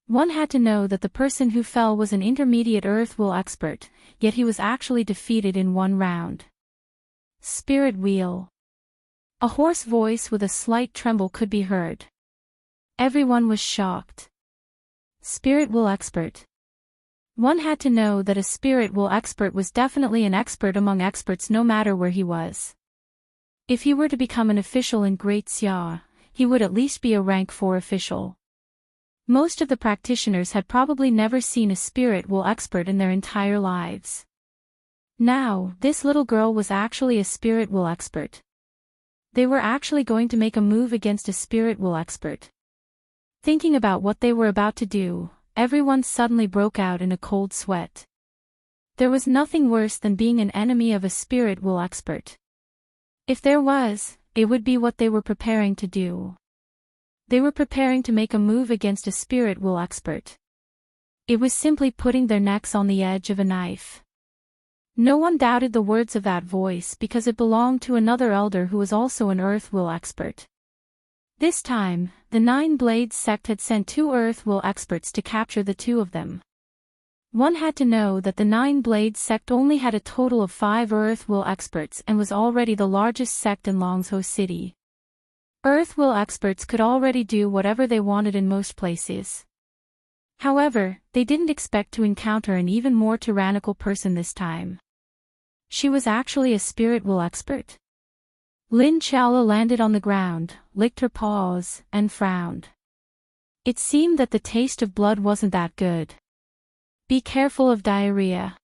One had to know that the person who fell was an intermediate earth will expert, yet he was actually defeated in one round. Spirit wheel. A hoarse voice with a slight tremble could be heard. Everyone was shocked. Spirit will expert. One had to know that a spirit will expert was definitely an expert among experts no matter where he was. If he were to become an official in Great Xia, he would at least be a rank 4 official. Most of the practitioners had probably never seen a spirit will expert in their entire lives. Now, this little girl was actually a spirit will expert. They were actually going to make a move against a spirit will expert. Thinking about what they were about to do, everyone suddenly broke out in a cold sweat. There was nothing worse than being an enemy of a spirit will expert. If there was, it would be what they were preparing to do. They were preparing to make a move against a spirit will expert. It was simply putting their necks on the edge of a knife. No one doubted the words of that voice because it belonged to another elder who was also an earth will expert. This time, the Nine Blades sect had sent 2 earth will experts to capture the 2 of them. One had to know that the Nine Blades sect only had a total of 5 earth will experts and was already the largest sect in Longzhou City. Earth will experts could already do whatever they wanted in most places. However, they didn't expect to encounter an even more tyrannical person this time. She was actually a spirit will expert. Lin Chaola landed on the ground, licked her paws, and frowned. It seemed that the taste of blood wasn't that good. Be careful of diarrhea.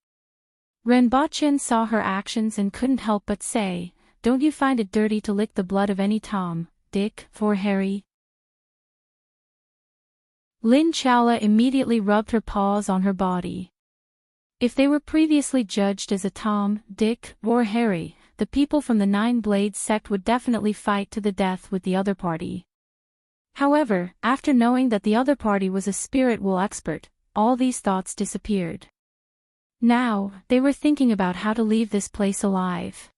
Renbaqian saw her actions and couldn't help but say, "Don't you find it dirty to lick the blood of any Tom, Dick, or Harry?" Lin Chaola immediately rubbed her paws on her body. If they were previously judged as a Tom, Dick, or Harry, the people from the Nine Blades sect would definitely fight to the death with the other party. However, after knowing that the other party was a spirit will expert, all these thoughts disappeared. Now, they were thinking about how to leave this place alive.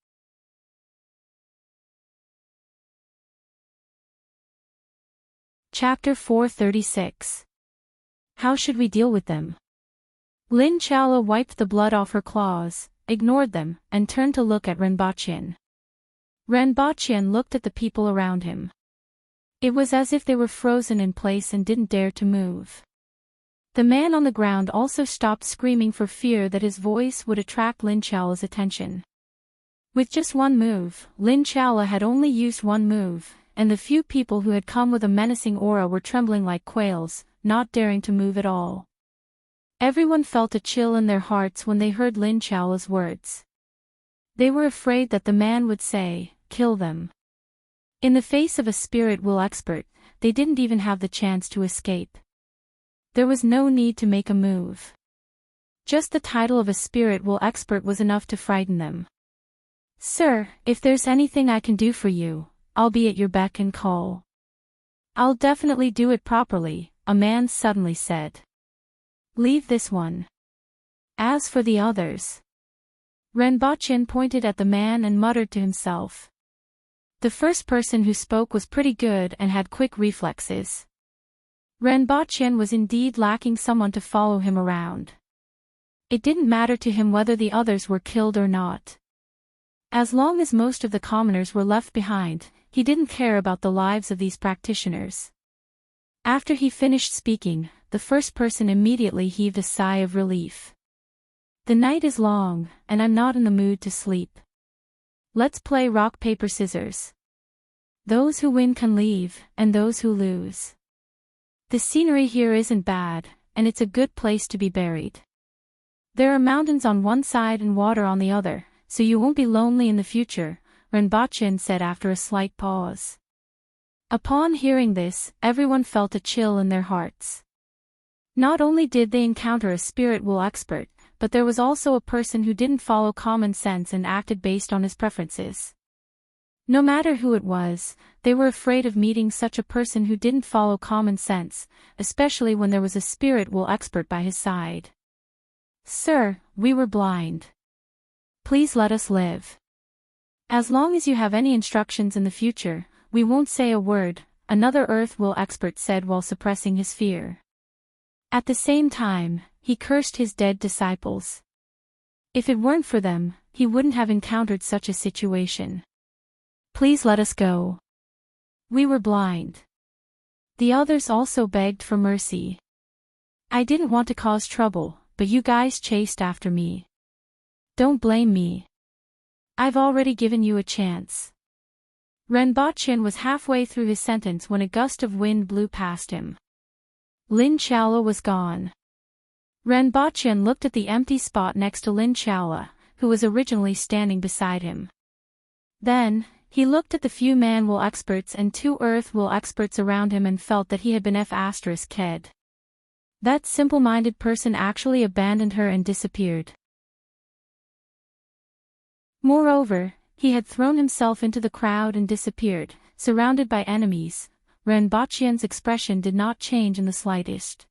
Chapter 436. How should we deal with them? Lin Chaola wiped the blood off her claws, ignored them, and turned to look at Renbaqian. Renbaqian looked at the people around him. It was as if they were frozen in place and didn't dare to move. The man on the ground also stopped screaming for fear that his voice would attract Lin Chaola's attention. With just one move, Lin Chaola had only used one move, and the few people who had come with a menacing aura were trembling like quails, not daring to move at all. Everyone felt a chill in their hearts when they heard Lin Chaola's words. They were afraid that the man would say, "Kill them." In the face of a spirit will expert, they didn't even have the chance to escape. There was no need to make a move. Just the title of a spirit will expert was enough to frighten them. "Sir, if there's anything I can do for you, I'll be at your beck and call." "I'll definitely do it properly," a man suddenly said. "Leave this one. As for the others..." Renbaqian pointed at the man and muttered to himself. The first person who spoke was pretty good and had quick reflexes. Renbaqian was indeed lacking someone to follow him around. It didn't matter to him whether the others were killed or not. As long as most of the commoners were left behind, he didn't care about the lives of these practitioners. After he finished speaking, the first person immediately heaved a sigh of relief. "The night is long, and I'm not in the mood to sleep. Let's play rock paper scissors. Those who win can leave, and those who lose. The scenery here isn't bad, and it's a good place to be buried. There are mountains on one side and water on the other, so you won't be lonely in the future," Renbaqian said after a slight pause. Upon hearing this, everyone felt a chill in their hearts. Not only did they encounter a spirit will expert, but there was also a person who didn't follow common sense and acted based on his preferences. No matter who it was, they were afraid of meeting such a person who didn't follow common sense, especially when there was a spirit will expert by his side. Sir, we were blind. Please let us live. As long as you have any instructions in the future, we won't say a word, another Earth Will expert said while suppressing his fear. At the same time, he cursed his dead disciples. If it weren't for them, he wouldn't have encountered such a situation. Please let us go. We were blind. The others also begged for mercy. I didn't want to cause trouble, but you guys chased after me. Don't blame me. I've already given you a chance. Renbochin was halfway through his sentence when a gust of wind blew past him. Lin Chaola was gone. Renbochin looked at the empty spot next to Lin Chaola, who was originally standing beside him. Then, he looked at the few man-will experts and 2 earth-will experts around him and felt that he had been F***ed. That simple-minded person actually abandoned her and disappeared. Moreover, he had thrown himself into the crowd and disappeared, surrounded by enemies. Renbochin's expression did not change in the slightest.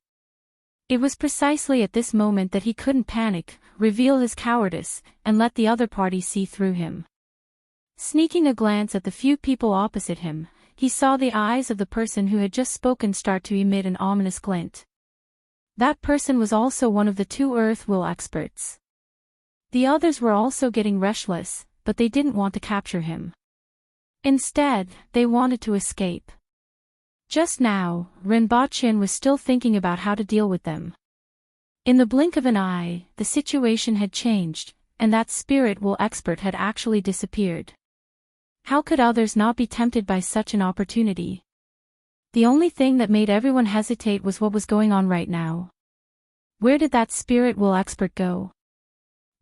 It was precisely at this moment that he couldn't panic, reveal his cowardice, and let the other party see through him. Sneaking a glance at the few people opposite him, he saw the eyes of the person who had just spoken start to emit an ominous glint. That person was also one of the 2 earth-will experts. The others were also getting restless, but they didn't want to capture him. Instead, they wanted to escape. Just now, Renbochin was still thinking about how to deal with them. In the blink of an eye, the situation had changed, and that spirit-will expert had actually disappeared. How could others not be tempted by such an opportunity? The only thing that made everyone hesitate was what was going on right now. Where did that spirit-will expert go?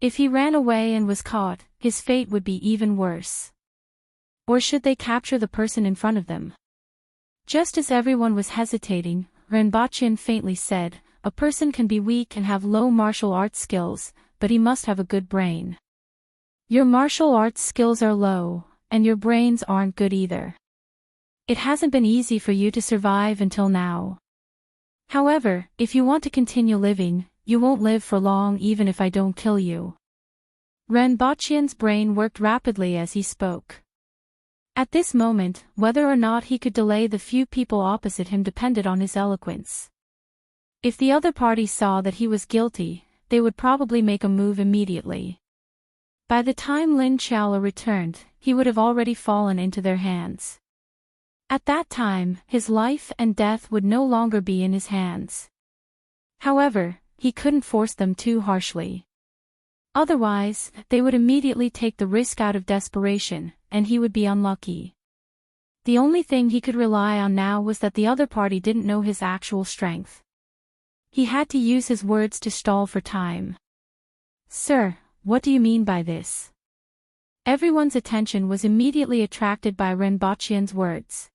If he ran away and was caught, his fate would be even worse. Or should they capture the person in front of them? Just as everyone was hesitating, Renbochin faintly said, "A person can be weak and have low martial arts skills, but he must have a good brain. Your martial arts skills are low, and your brains aren't good either. It hasn't been easy for you to survive until now. However, if you want to continue living, you won't live for long even if I don't kill you." Renbochin's brain worked rapidly as he spoke. At this moment, whether or not he could delay the few people opposite him depended on his eloquence. If the other party saw that he was guilty, they would probably make a move immediately. By the time Lin Chaola returned, he would have already fallen into their hands. At that time, his life and death would no longer be in his hands. However, he couldn't force them too harshly. Otherwise, they would immediately take the risk out of desperation, and he would be unlucky. The only thing he could rely on now was that the other party didn't know his actual strength. He had to use his words to stall for time. "Sir, what do you mean by this?" Everyone's attention was immediately attracted by Renbochin's words.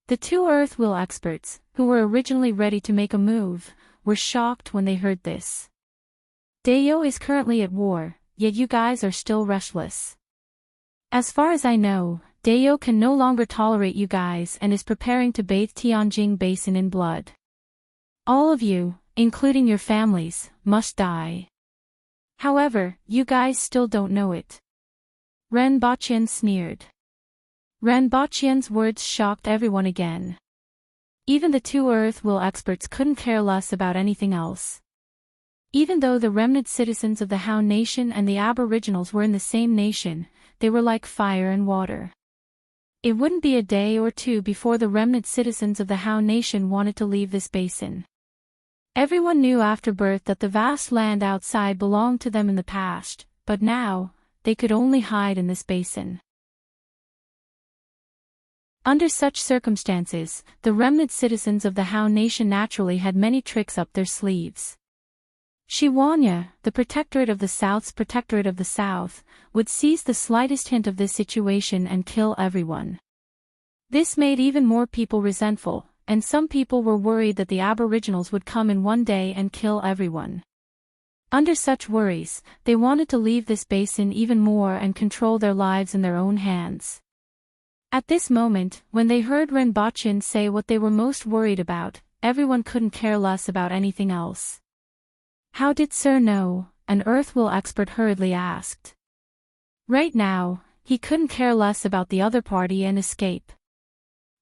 The 2 earth-will experts, who were originally ready to make a move, were shocked when they heard this. Dayo is currently at war, yet you guys are still restless. As far as I know, Dayo can no longer tolerate you guys and is preparing to bathe Tianjing Basin in blood. All of you, including your families, must die. However, you guys still don't know it. Renbochin sneered. Renbochin's words shocked everyone again. Even the 2 earth-will experts couldn't care less about anything else. Even though the remnant citizens of the Han Nation and the Aboriginals were in the same nation, they were like fire and water. It wouldn't be a day or two before the remnant citizens of the Han Nation wanted to leave this basin. Everyone knew after birth that the vast land outside belonged to them in the past, but now, they could only hide in this basin. Under such circumstances, the remnant citizens of the Han Nation naturally had many tricks up their sleeves. Shiwanya, the Protectorate of the South's Protectorate of the South, would seize the slightest hint of this situation and kill everyone. This made even more people resentful, and some people were worried that the Aboriginals would come in one day and kill everyone. Under such worries, they wanted to leave this basin even more and control their lives in their own hands. At this moment, when they heard Renbochin say what they were most worried about, everyone couldn't care less about anything else. How did Sir know? An Earthwill expert hurriedly asked. Right now, he couldn't care less about the other party and escape.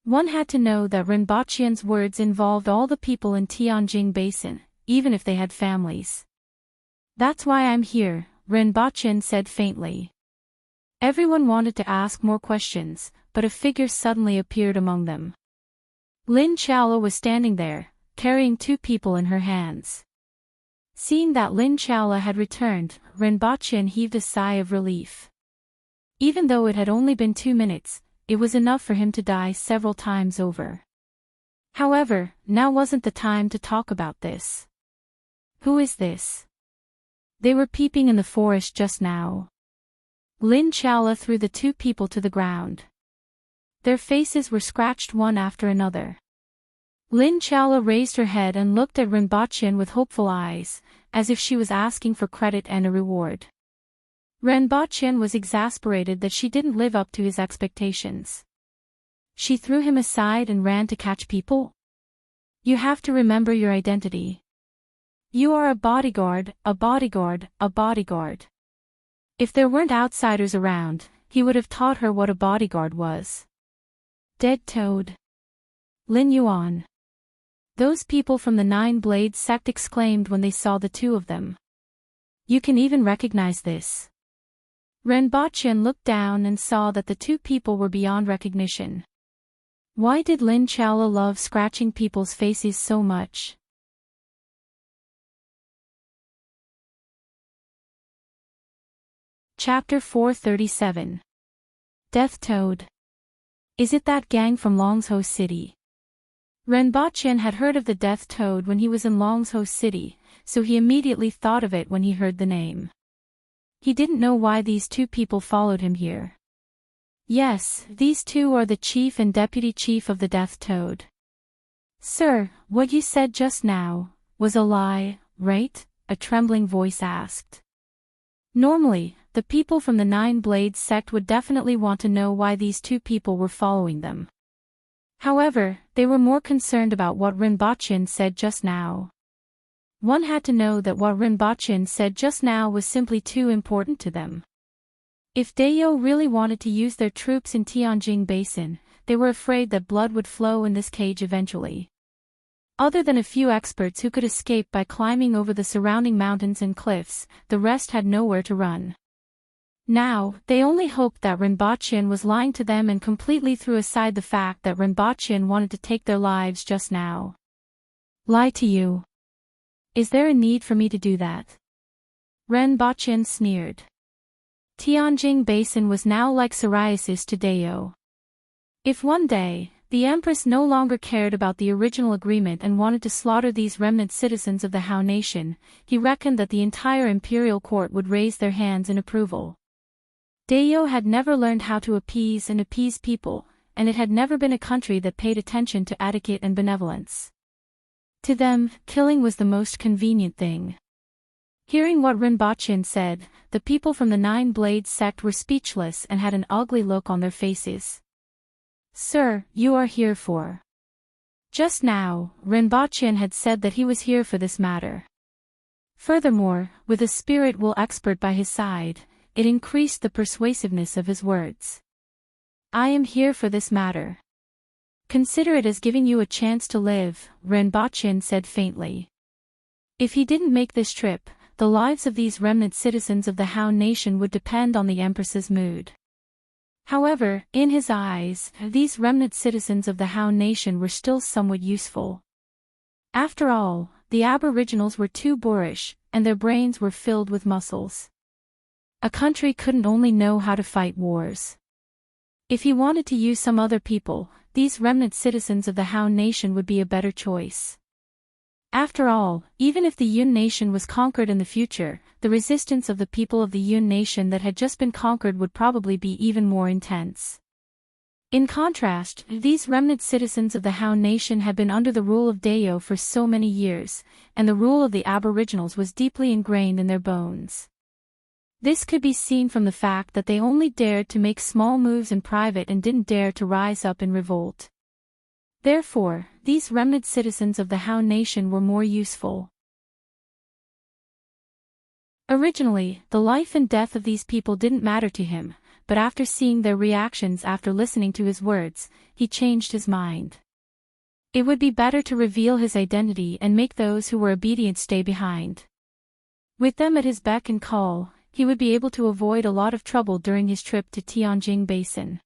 One had to know that Rinpoche's words involved all the people in Tianjin Basin, even if they had families. That's why I'm here, Rinpoche said faintly. Everyone wanted to ask more questions, but a figure suddenly appeared among them. Lin Chaola was standing there, carrying 2 people in her hands. Seeing that Lin Chaola had returned, Rinpoche heaved a sigh of relief. Even though it had only been 2 minutes, it was enough for him to die several times over. However, now wasn't the time to talk about this. Who is this? They were peeping in the forest just now. Lin Chaola threw the 2 people to the ground. Their faces were scratched one after another. Lin Chaola raised her head and looked at Rinpoche with hopeful eyes, as if she was asking for credit and a reward. Rinpoche was exasperated that she didn't live up to his expectations. She threw him aside and ran to catch people? You have to remember your identity. You are a bodyguard, a bodyguard, a bodyguard. If there weren't outsiders around, he would have taught her what a bodyguard was. Dead toad. Lin Yuan. Those people from the 9 Blades sect exclaimed when they saw the 2 of them. You can even recognize this. Rinpoche looked down and saw that the 2 people were beyond recognition. Why did Lin Chaola love scratching people's faces so much? Chapter 437. Death Toad. Is it that gang from Longzhou City? Rinpoche had heard of the Death Toad when he was in Longzhou City, so he immediately thought of it when he heard the name. He didn't know why these 2 people followed him here. Yes, these 2 are the chief and deputy chief of the Death Toad. Sir, what you said just now was a lie, right? A trembling voice asked. Normally, the people from the 9 Blades sect would definitely want to know why these 2 people were following them. However, they were more concerned about what Rinpoche said just now. One had to know that what Rinpoche said just now was simply too important to them. If Dayo really wanted to use their troops in Tianjin Basin, they were afraid that blood would flow in this cage eventually. Other than a few experts who could escape by climbing over the surrounding mountains and cliffs, the rest had nowhere to run. Now, they only hoped that Rinpoche was lying to them and completely threw aside the fact that Rinpoche wanted to take their lives just now. Lie to you? Is there a need for me to do that? Rinpoche sneered. Tianjin Basin was now like psoriasis to Dayo. If one day, the Empress no longer cared about the original agreement and wanted to slaughter these remnant citizens of the Hao Nation, he reckoned that the entire imperial court would raise their hands in approval. Dayo had never learned how to appease people, and it had never been a country that paid attention to etiquette and benevolence. To them, killing was the most convenient thing. Hearing what Rinpoche said, the people from the 9 Blades sect were speechless and had an ugly look on their faces. Sir, you are here for. Just now, Rinpoche had said that he was here for this matter. Furthermore, with a spirit-will expert by his side, it increased the persuasiveness of his words. I am here for this matter. Consider it as giving you a chance to live, Rinpoche said faintly. If he didn't make this trip, the lives of these remnant citizens of the Hao Nation would depend on the Empress's mood. However, in his eyes, these remnant citizens of the Hao Nation were still somewhat useful. After all, the Aboriginals were too boorish, and their brains were filled with muscles. A country couldn't only know how to fight wars. If he wanted to use some other people, these remnant citizens of the Hao Nation would be a better choice. After all, even if the Yun Nation was conquered in the future, the resistance of the people of the Yun Nation that had just been conquered would probably be even more intense. In contrast, these remnant citizens of the Hao Nation had been under the rule of Dayo for so many years, and the rule of the Aboriginals was deeply ingrained in their bones. This could be seen from the fact that they only dared to make small moves in private and didn't dare to rise up in revolt. Therefore, these remnant citizens of the Hao Nation were more useful. Originally, the life and death of these people didn't matter to him, but after seeing their reactions after listening to his words, he changed his mind. It would be better to reveal his identity and make those who were obedient stay behind. With them at his beck and call, he would be able to avoid a lot of trouble during his trip to Tianjin Basin.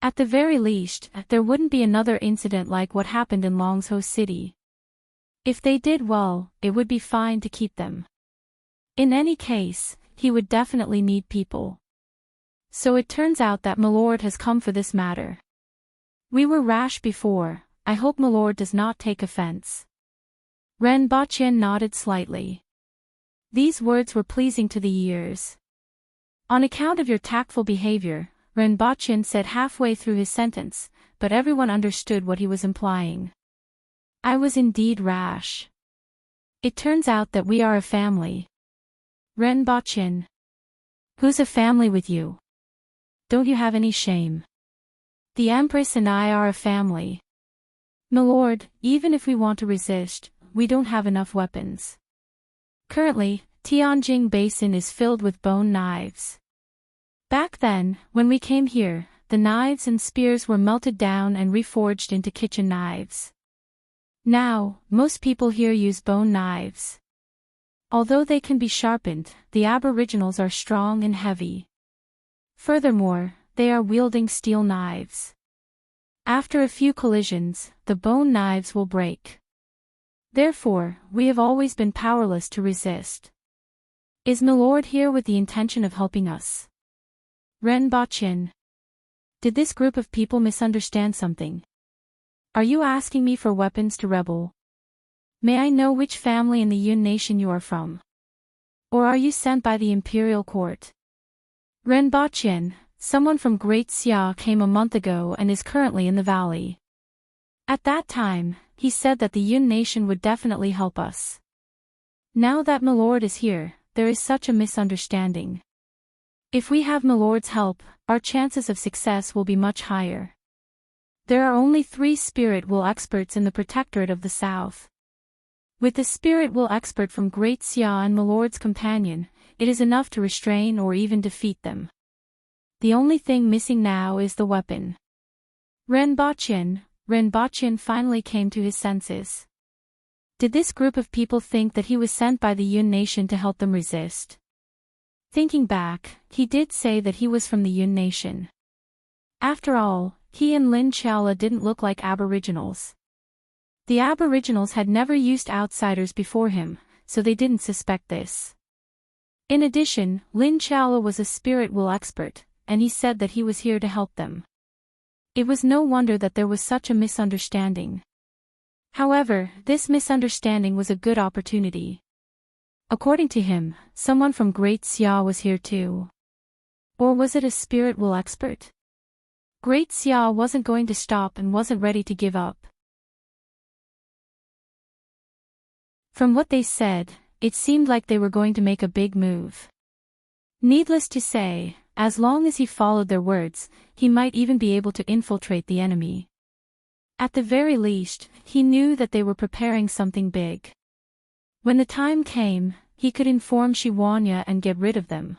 At the very least, there wouldn't be another incident like what happened in Longzhou City. If they did well, it would be fine to keep them. In any case, he would definitely need people. So it turns out that Milord has come for this matter. We were rash before, I hope Milord does not take offense. Ren Baqian nodded slightly. These words were pleasing to the ears. On account of your tactful behavior, Ren Baqian said halfway through his sentence, but everyone understood what he was implying. I was indeed rash. It turns out that we are a family. Ren Baqian. Who's a family with you? Don't you have any shame? The Empress and I are a family. Milord, even if we want to resist, we don't have enough weapons. Currently, Tianjin Basin is filled with bone knives. Back then, when we came here, the knives and spears were melted down and reforged into kitchen knives. Now, most people here use bone knives. Although they can be sharpened, the aboriginals are strong and heavy. Furthermore, they are wielding steel knives. After a few collisions, the bone knives will break. Therefore, we have always been powerless to resist. Is Milord here with the intention of helping us? Ren Baqian. Did this group of people misunderstand something? Are you asking me for weapons to rebel? May I know which family in the Yun nation you are from? Or are you sent by the imperial court? Ren Baqian, someone from Great Xia came a month ago and is currently in the valley. At that time, he said that the Yun nation would definitely help us. Now that Milord is here, there is such a misunderstanding. If we have Milord's help, our chances of success will be much higher. There are only 3 spirit will experts in the Protectorate of the South. With the spirit will expert from Great Xia and Milord's companion, it is enough to restrain or even defeat them. The only thing missing now is the weapon. Ren Baqian finally came to his senses. Did this group of people think that he was sent by the Yun nation to help them resist? Thinking back, he did say that he was from the Yun nation. After all, he and Lin Qiaola didn't look like aboriginals. The aboriginals had never used outsiders before him, so they didn't suspect this. In addition, Lin Qiaola was a spirit will expert, and he said that he was here to help them. It was no wonder that there was such a misunderstanding. However, this misunderstanding was a good opportunity. According to him, someone from Great Xia was here too. Or was it a spirit will expert? Great Xia wasn't going to stop and wasn't ready to give up. From what they said, it seemed like they were going to make a big move. Needless to say, as long as he followed their words, he might even be able to infiltrate the enemy. At the very least, he knew that they were preparing something big. When the time came, he could inform Shiwanya and get rid of them.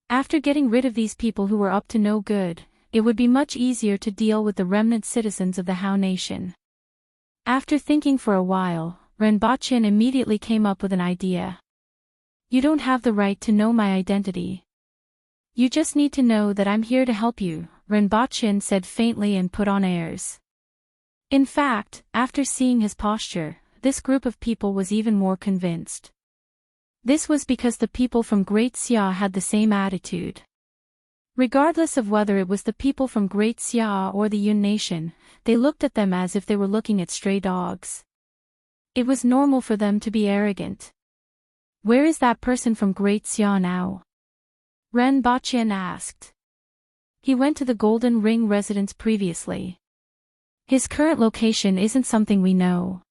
After getting rid of these people who were up to no good, it would be much easier to deal with the remnant citizens of the Hao nation. After thinking for a while, Ren Baqian immediately came up with an idea. You don't have the right to know my identity. You just need to know that I'm here to help you, Ren Baqian said faintly and put on airs. In fact, after seeing his posture, this group of people was even more convinced. This was because the people from Great Xia had the same attitude. Regardless of whether it was the people from Great Xia or the Yun nation, they looked at them as if they were looking at stray dogs. It was normal for them to be arrogant. Where is that person from Great Xia now? Ren Baqian asked. He went to the Golden Ring residence previously. His current location isn't something we know.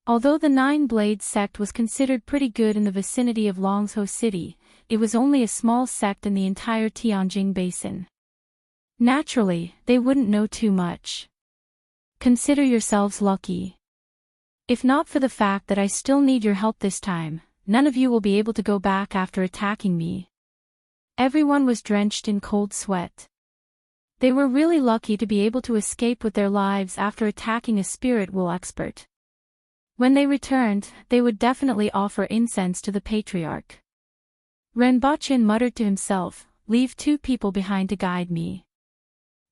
Although the Nine Blades sect was considered pretty good in the vicinity of Longzhou City, it was only a small sect in the entire Tianjin Basin. Naturally, they wouldn't know too much. Consider yourselves lucky. If not for the fact that I still need your help this time, none of you will be able to go back after attacking me." Everyone was drenched in cold sweat. They were really lucky to be able to escape with their lives after attacking a spirit wool expert. When they returned, they would definitely offer incense to the patriarch. Renbochin muttered to himself, "Leave 2 people behind to guide me.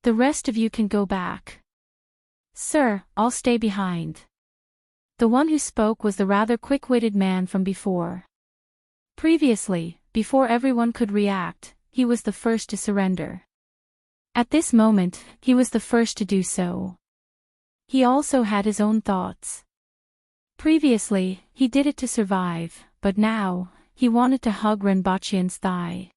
The rest of you can go back." "Sir, I'll stay behind." The one who spoke was the rather quick-witted man from before. Previously, before everyone could react, he was the first to surrender. At this moment, he was the first to do so. He also had his own thoughts. Previously, he did it to survive, but now, he wanted to hug Renbochin's thigh.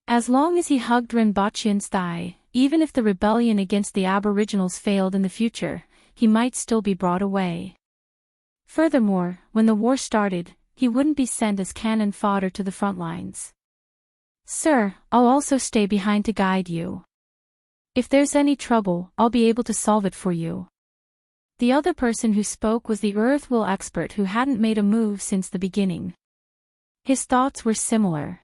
As long as he hugged Renbochin's thigh, even if the rebellion against the Aboriginals failed in the future, he might still be brought away. Furthermore, when the war started, he wouldn't be sent as cannon fodder to the front lines. "Sir, I'll also stay behind to guide you. If there's any trouble, I'll be able to solve it for you." The other person who spoke was the Earth Will expert who hadn't made a move since the beginning. His thoughts were similar.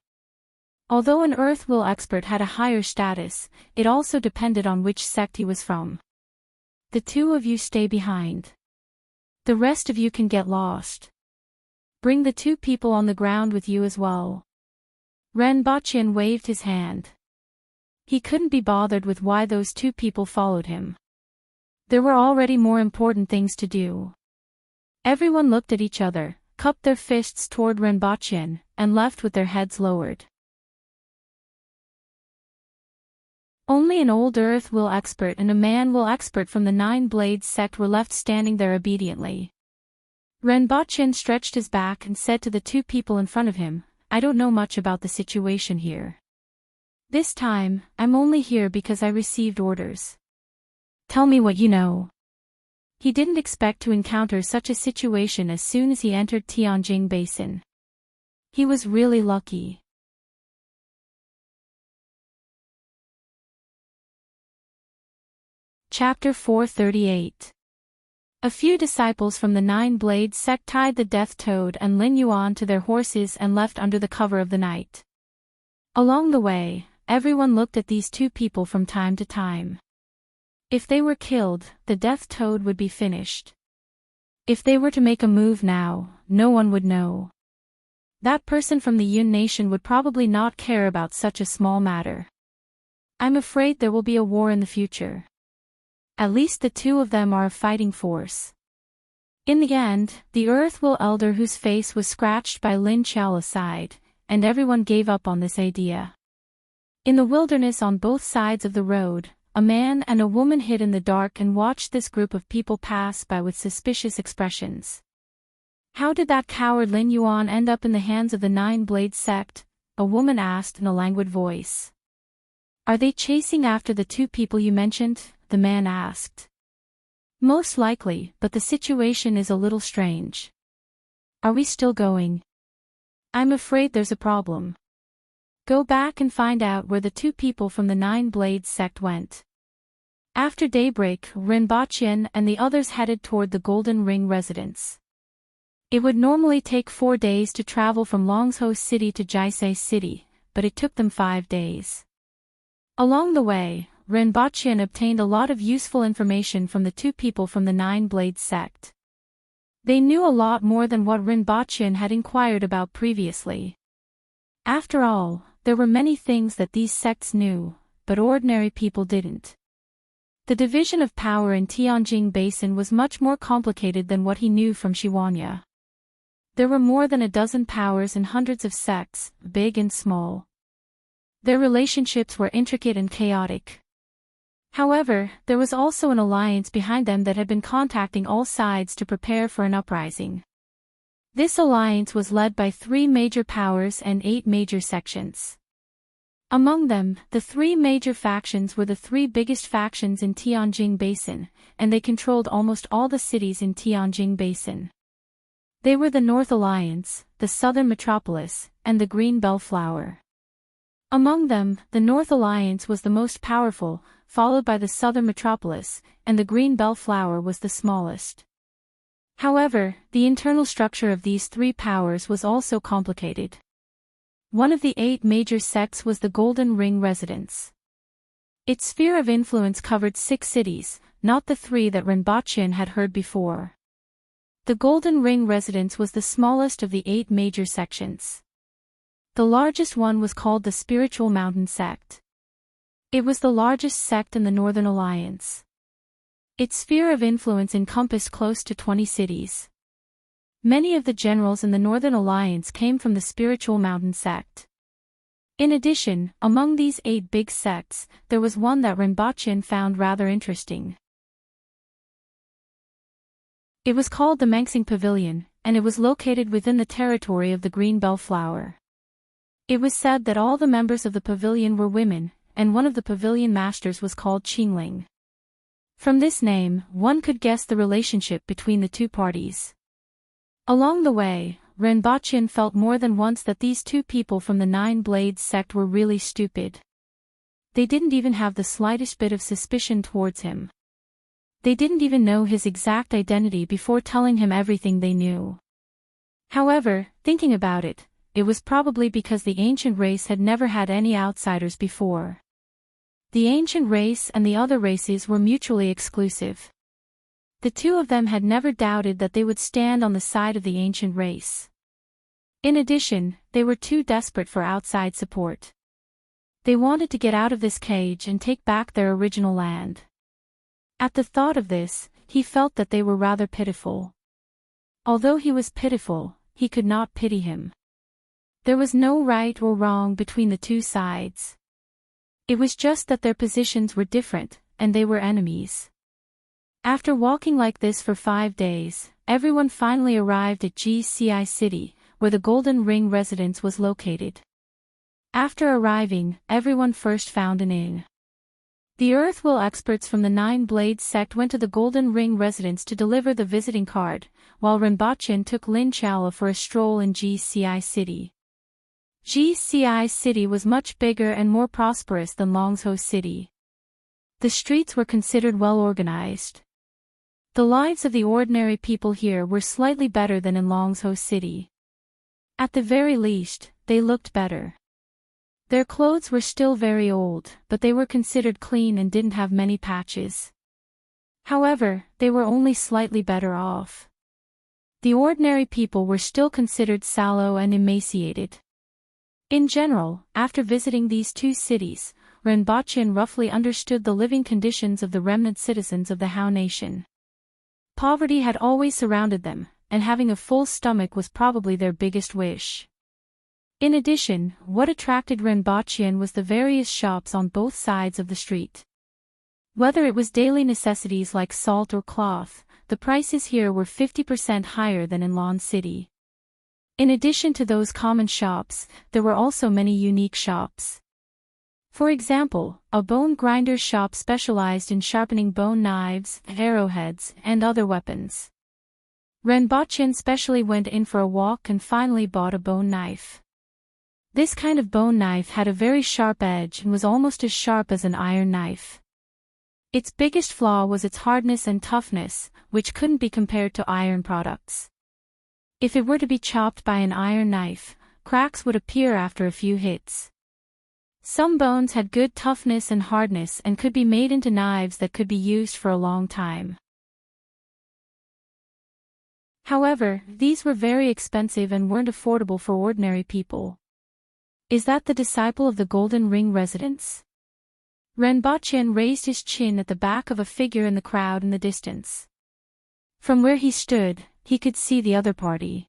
Although an Earth Will expert had a higher status, it also depended on which sect he was from. "The 2 of you stay behind. The rest of you can get lost. Bring the 2 people on the ground with you as well." Renbochin waved his hand. He couldn't be bothered with why those 2 people followed him. There were already more important things to do. Everyone looked at each other, cupped their fists toward Renbochin, and left with their heads lowered. Only an old Earth Will expert and a Man Will expert from the 9 Blades sect were left standing there obediently. Renbochin stretched his back and said to the 2 people in front of him, "I don't know much about the situation here. This time, I'm only here because I received orders. Tell me what you know." He didn't expect to encounter such a situation as soon as he entered Tianjing Basin. He was really lucky. Chapter 438. A few disciples from the 9 Blades sect tied the Death Toad and Lin Yuan to their horses and left under the cover of the night. Along the way, everyone looked at these 2 people from time to time. If they were killed, the Death Toad would be finished. If they were to make a move now, no one would know. That person from the Yun Nation would probably not care about such a small matter. "I'm afraid there will be a war in the future. At least the 2 of them are a fighting force." In the end, the Earth Will elder whose face was scratched by Lin Qiao sighed, and everyone gave up on this idea. In the wilderness on both sides of the road, a man and a woman hid in the dark and watched this group of people pass by with suspicious expressions. "How did that coward Lin Yuan end up in the hands of the 9 Blades sect?" a woman asked in a languid voice. "Are they chasing after the 2 people you mentioned?" the man asked. "Most likely, but the situation is a little strange. Are we still going? I'm afraid there's a problem. Go back and find out where the 2 people from the 9 Blades sect went." After daybreak, Renbochin and the others headed toward the Golden Ring residence. It would normally take 4 days to travel from Longzhou City to Jiasei City, but it took them 5 days. Along the way, Renbochin obtained a lot of useful information from the 2 people from the 9 Blades sect. They knew a lot more than what Renbochin had inquired about previously. After all, there were many things that these sects knew, but ordinary people didn't. The division of power in Tianjing Basin was much more complicated than what he knew from Shiwanya. There were more than a dozen powers and hundreds of sects, big and small. Their relationships were intricate and chaotic. However, there was also an alliance behind them that had been contacting all sides to prepare for an uprising. This alliance was led by 3 major powers and 8 major sections. Among them, the 3 major factions were the 3 biggest factions in Tianjing Basin, and they controlled almost all the cities in Tianjing Basin. They were the North Alliance, the Southern Metropolis, and the Green Bellflower. Among them, the North Alliance was the most powerful, followed by the Southern Metropolis, and the Green Bellflower was the smallest. However, the internal structure of these three powers was also complicated. One of the 8 major sects was the Golden Ring Residence. Its sphere of influence covered 6 cities, not the 3 that Rinpoche had heard before. The Golden Ring Residence was the smallest of the 8 major sections. The largest one was called the Spiritual Mountain Sect. It was the largest sect in the Northern Alliance. Its sphere of influence encompassed close to 20 cities. Many of the generals in the Northern Alliance came from the Spiritual Mountain Sect. In addition, among these 8 big sects, there was one that Rinpoche found rather interesting. It was called the Mengsing Pavilion, and it was located within the territory of the Green Bellflower. It was said that all the members of the pavilion were women, and one of the pavilion masters was called Qingling. From this name, one could guess the relationship between the two parties. Along the way, Rinpoche felt more than once that these 2 people from the 9 Blades sect were really stupid. They didn't even have the slightest bit of suspicion towards him. They didn't even know his exact identity before telling him everything they knew. However, thinking about it, it was probably because the ancient race had never had any outsiders before. The ancient race and the other races were mutually exclusive. The 2 of them had never doubted that they would stand on the side of the ancient race. In addition, they were too desperate for outside support. They wanted to get out of this cage and take back their original land. At the thought of this, he felt that they were rather pitiful. Although he was pitiful, he could not pity him. There was no right or wrong between the 2 sides. It was just that their positions were different, and they were enemies. After walking like this for 5 days, everyone finally arrived at GCI City, where the Golden Ring Residence was located. After arriving, everyone first found an inn. The Earthwill experts from the 9 Blades sect went to the Golden Ring Residence to deliver the visiting card, while Rinpoche took Lin Chala for a stroll in GCI City. GCI City was much bigger and more prosperous than Longzhou City. The streets were considered well organized. The lives of the ordinary people here were slightly better than in Longzhou City. At the very least, they looked better. Their clothes were still very old, but they were considered clean and didn't have many patches. However, they were only slightly better off. The ordinary people were still considered sallow and emaciated. In general, after visiting these 2 cities, Rinpoche roughly understood the living conditions of the remnant citizens of the Hao Nation. Poverty had always surrounded them, and having a full stomach was probably their biggest wish. In addition, what attracted Rinpoche was the various shops on both sides of the street. Whether it was daily necessities like salt or cloth, the prices here were 50% higher than in Lan City. In addition to those common shops, there were also many unique shops. For example, a bone grinder shop specialized in sharpening bone knives, arrowheads, and other weapons. Rinpoche specially went in for a walk and finally bought a bone knife. This kind of bone knife had a very sharp edge and was almost as sharp as an iron knife. Its biggest flaw was its hardness and toughness, which couldn't be compared to iron products. If it were to be chopped by an iron knife, cracks would appear after a few hits. Some bones had good toughness and hardness and could be made into knives that could be used for a long time. However, these were very expensive and weren't affordable for ordinary people. Is that the disciple of the Golden Ring Residence? Rinpoche raised his chin at the back of a figure in the crowd in the distance. From where he stood, he could see the other party.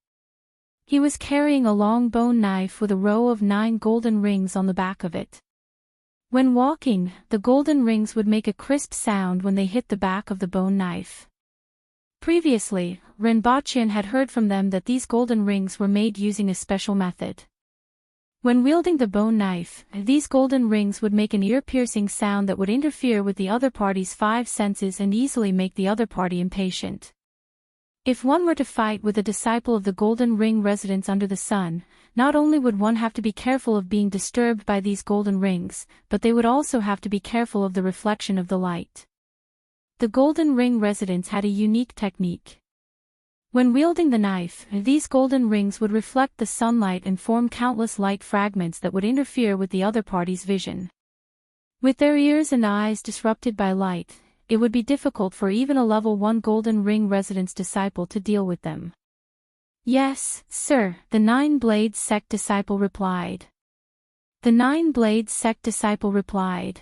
He was carrying a long bone knife with a row of 9 golden rings on the back of it. When walking, the golden rings would make a crisp sound when they hit the back of the bone knife. Previously, Rinpoche had heard from them that these golden rings were made using a special method. When wielding the bone knife, these golden rings would make an ear-piercing sound that would interfere with the other party's 5 senses and easily make the other party impatient. If one were to fight with a disciple of the Golden Ring Residence under the sun, not only would one have to be careful of being disturbed by these golden rings, but they would also have to be careful of the reflection of the light. The Golden Ring Residence had a unique technique. When wielding the knife, these golden rings would reflect the sunlight and form countless light fragments that would interfere with the other party's vision. With their ears and eyes disrupted by light, it would be difficult for even a level 1 Golden Ring Residence disciple to deal with them. Yes, sir, the Nine-Blade Sect disciple replied. The Nine-Blade Sect disciple replied.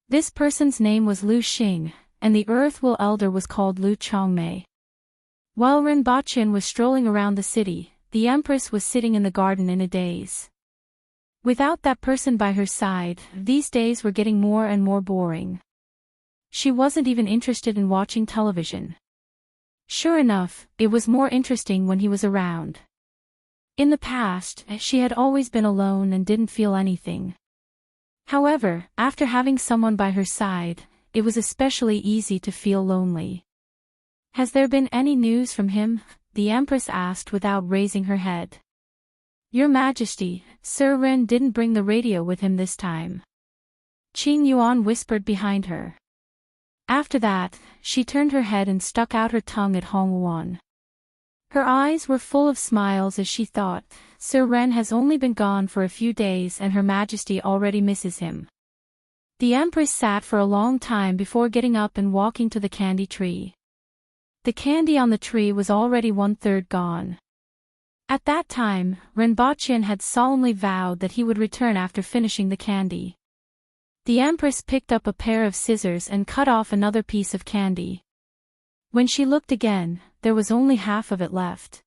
This person's name was Lu Xing, and the Earthwill Elder was called Lu Chongmei. While Renbaqian was strolling around the city, the Empress was sitting in the garden in a daze. Without that person by her side, these days were getting more and more boring. She wasn't even interested in watching television. Sure enough, it was more interesting when he was around. In the past, she had always been alone and didn't feel anything. However, after having someone by her side, it was especially easy to feel lonely. Has there been any news from him? The Empress asked without raising her head. Your Majesty, Sir Ren didn't bring the radio with him this time. Qing Yuan whispered behind her. After that, she turned her head and stuck out her tongue at Hong Wuan. Her eyes were full of smiles as she thought, Sir Ren has only been gone for a few days and Her Majesty already misses him. The Empress sat for a long time before getting up and walking to the candy tree. The candy on the tree was already 1/3 gone. At that time, Renbaqian had solemnly vowed that he would return after finishing the candy. The Empress picked up a pair of scissors and cut off another piece of candy. When she looked again, there was only half of it left.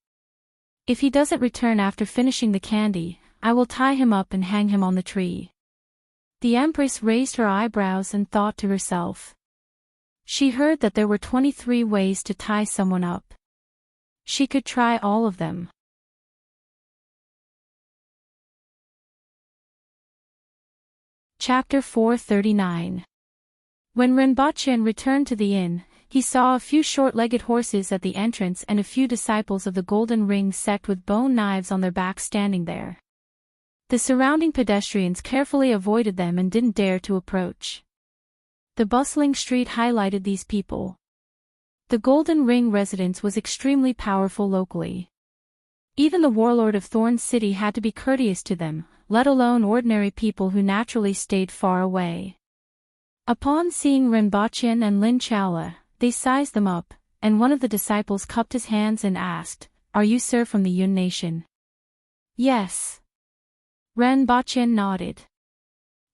If he doesn't return after finishing the candy, I will tie him up and hang him on the tree. The Empress raised her eyebrows and thought to herself. She heard that there were 23 ways to tie someone up. She could try all of them. Chapter 439. When Renbaqian returned to the inn, he saw a few short-legged horses at the entrance and a few disciples of the Golden Ring sect with bone knives on their backs standing there. The surrounding pedestrians carefully avoided them and didn't dare to approach. The bustling street highlighted these people. The Golden Ring residence was extremely powerful locally. Even the warlord of Thorn City had to be courteous to them, let alone ordinary people who naturally stayed far away. Upon seeing Renbaqian and Lin Chaola, they sized them up, and one of the disciples cupped his hands and asked, "Are you sir from the Yun nation?" "Yes." Renbaqian nodded.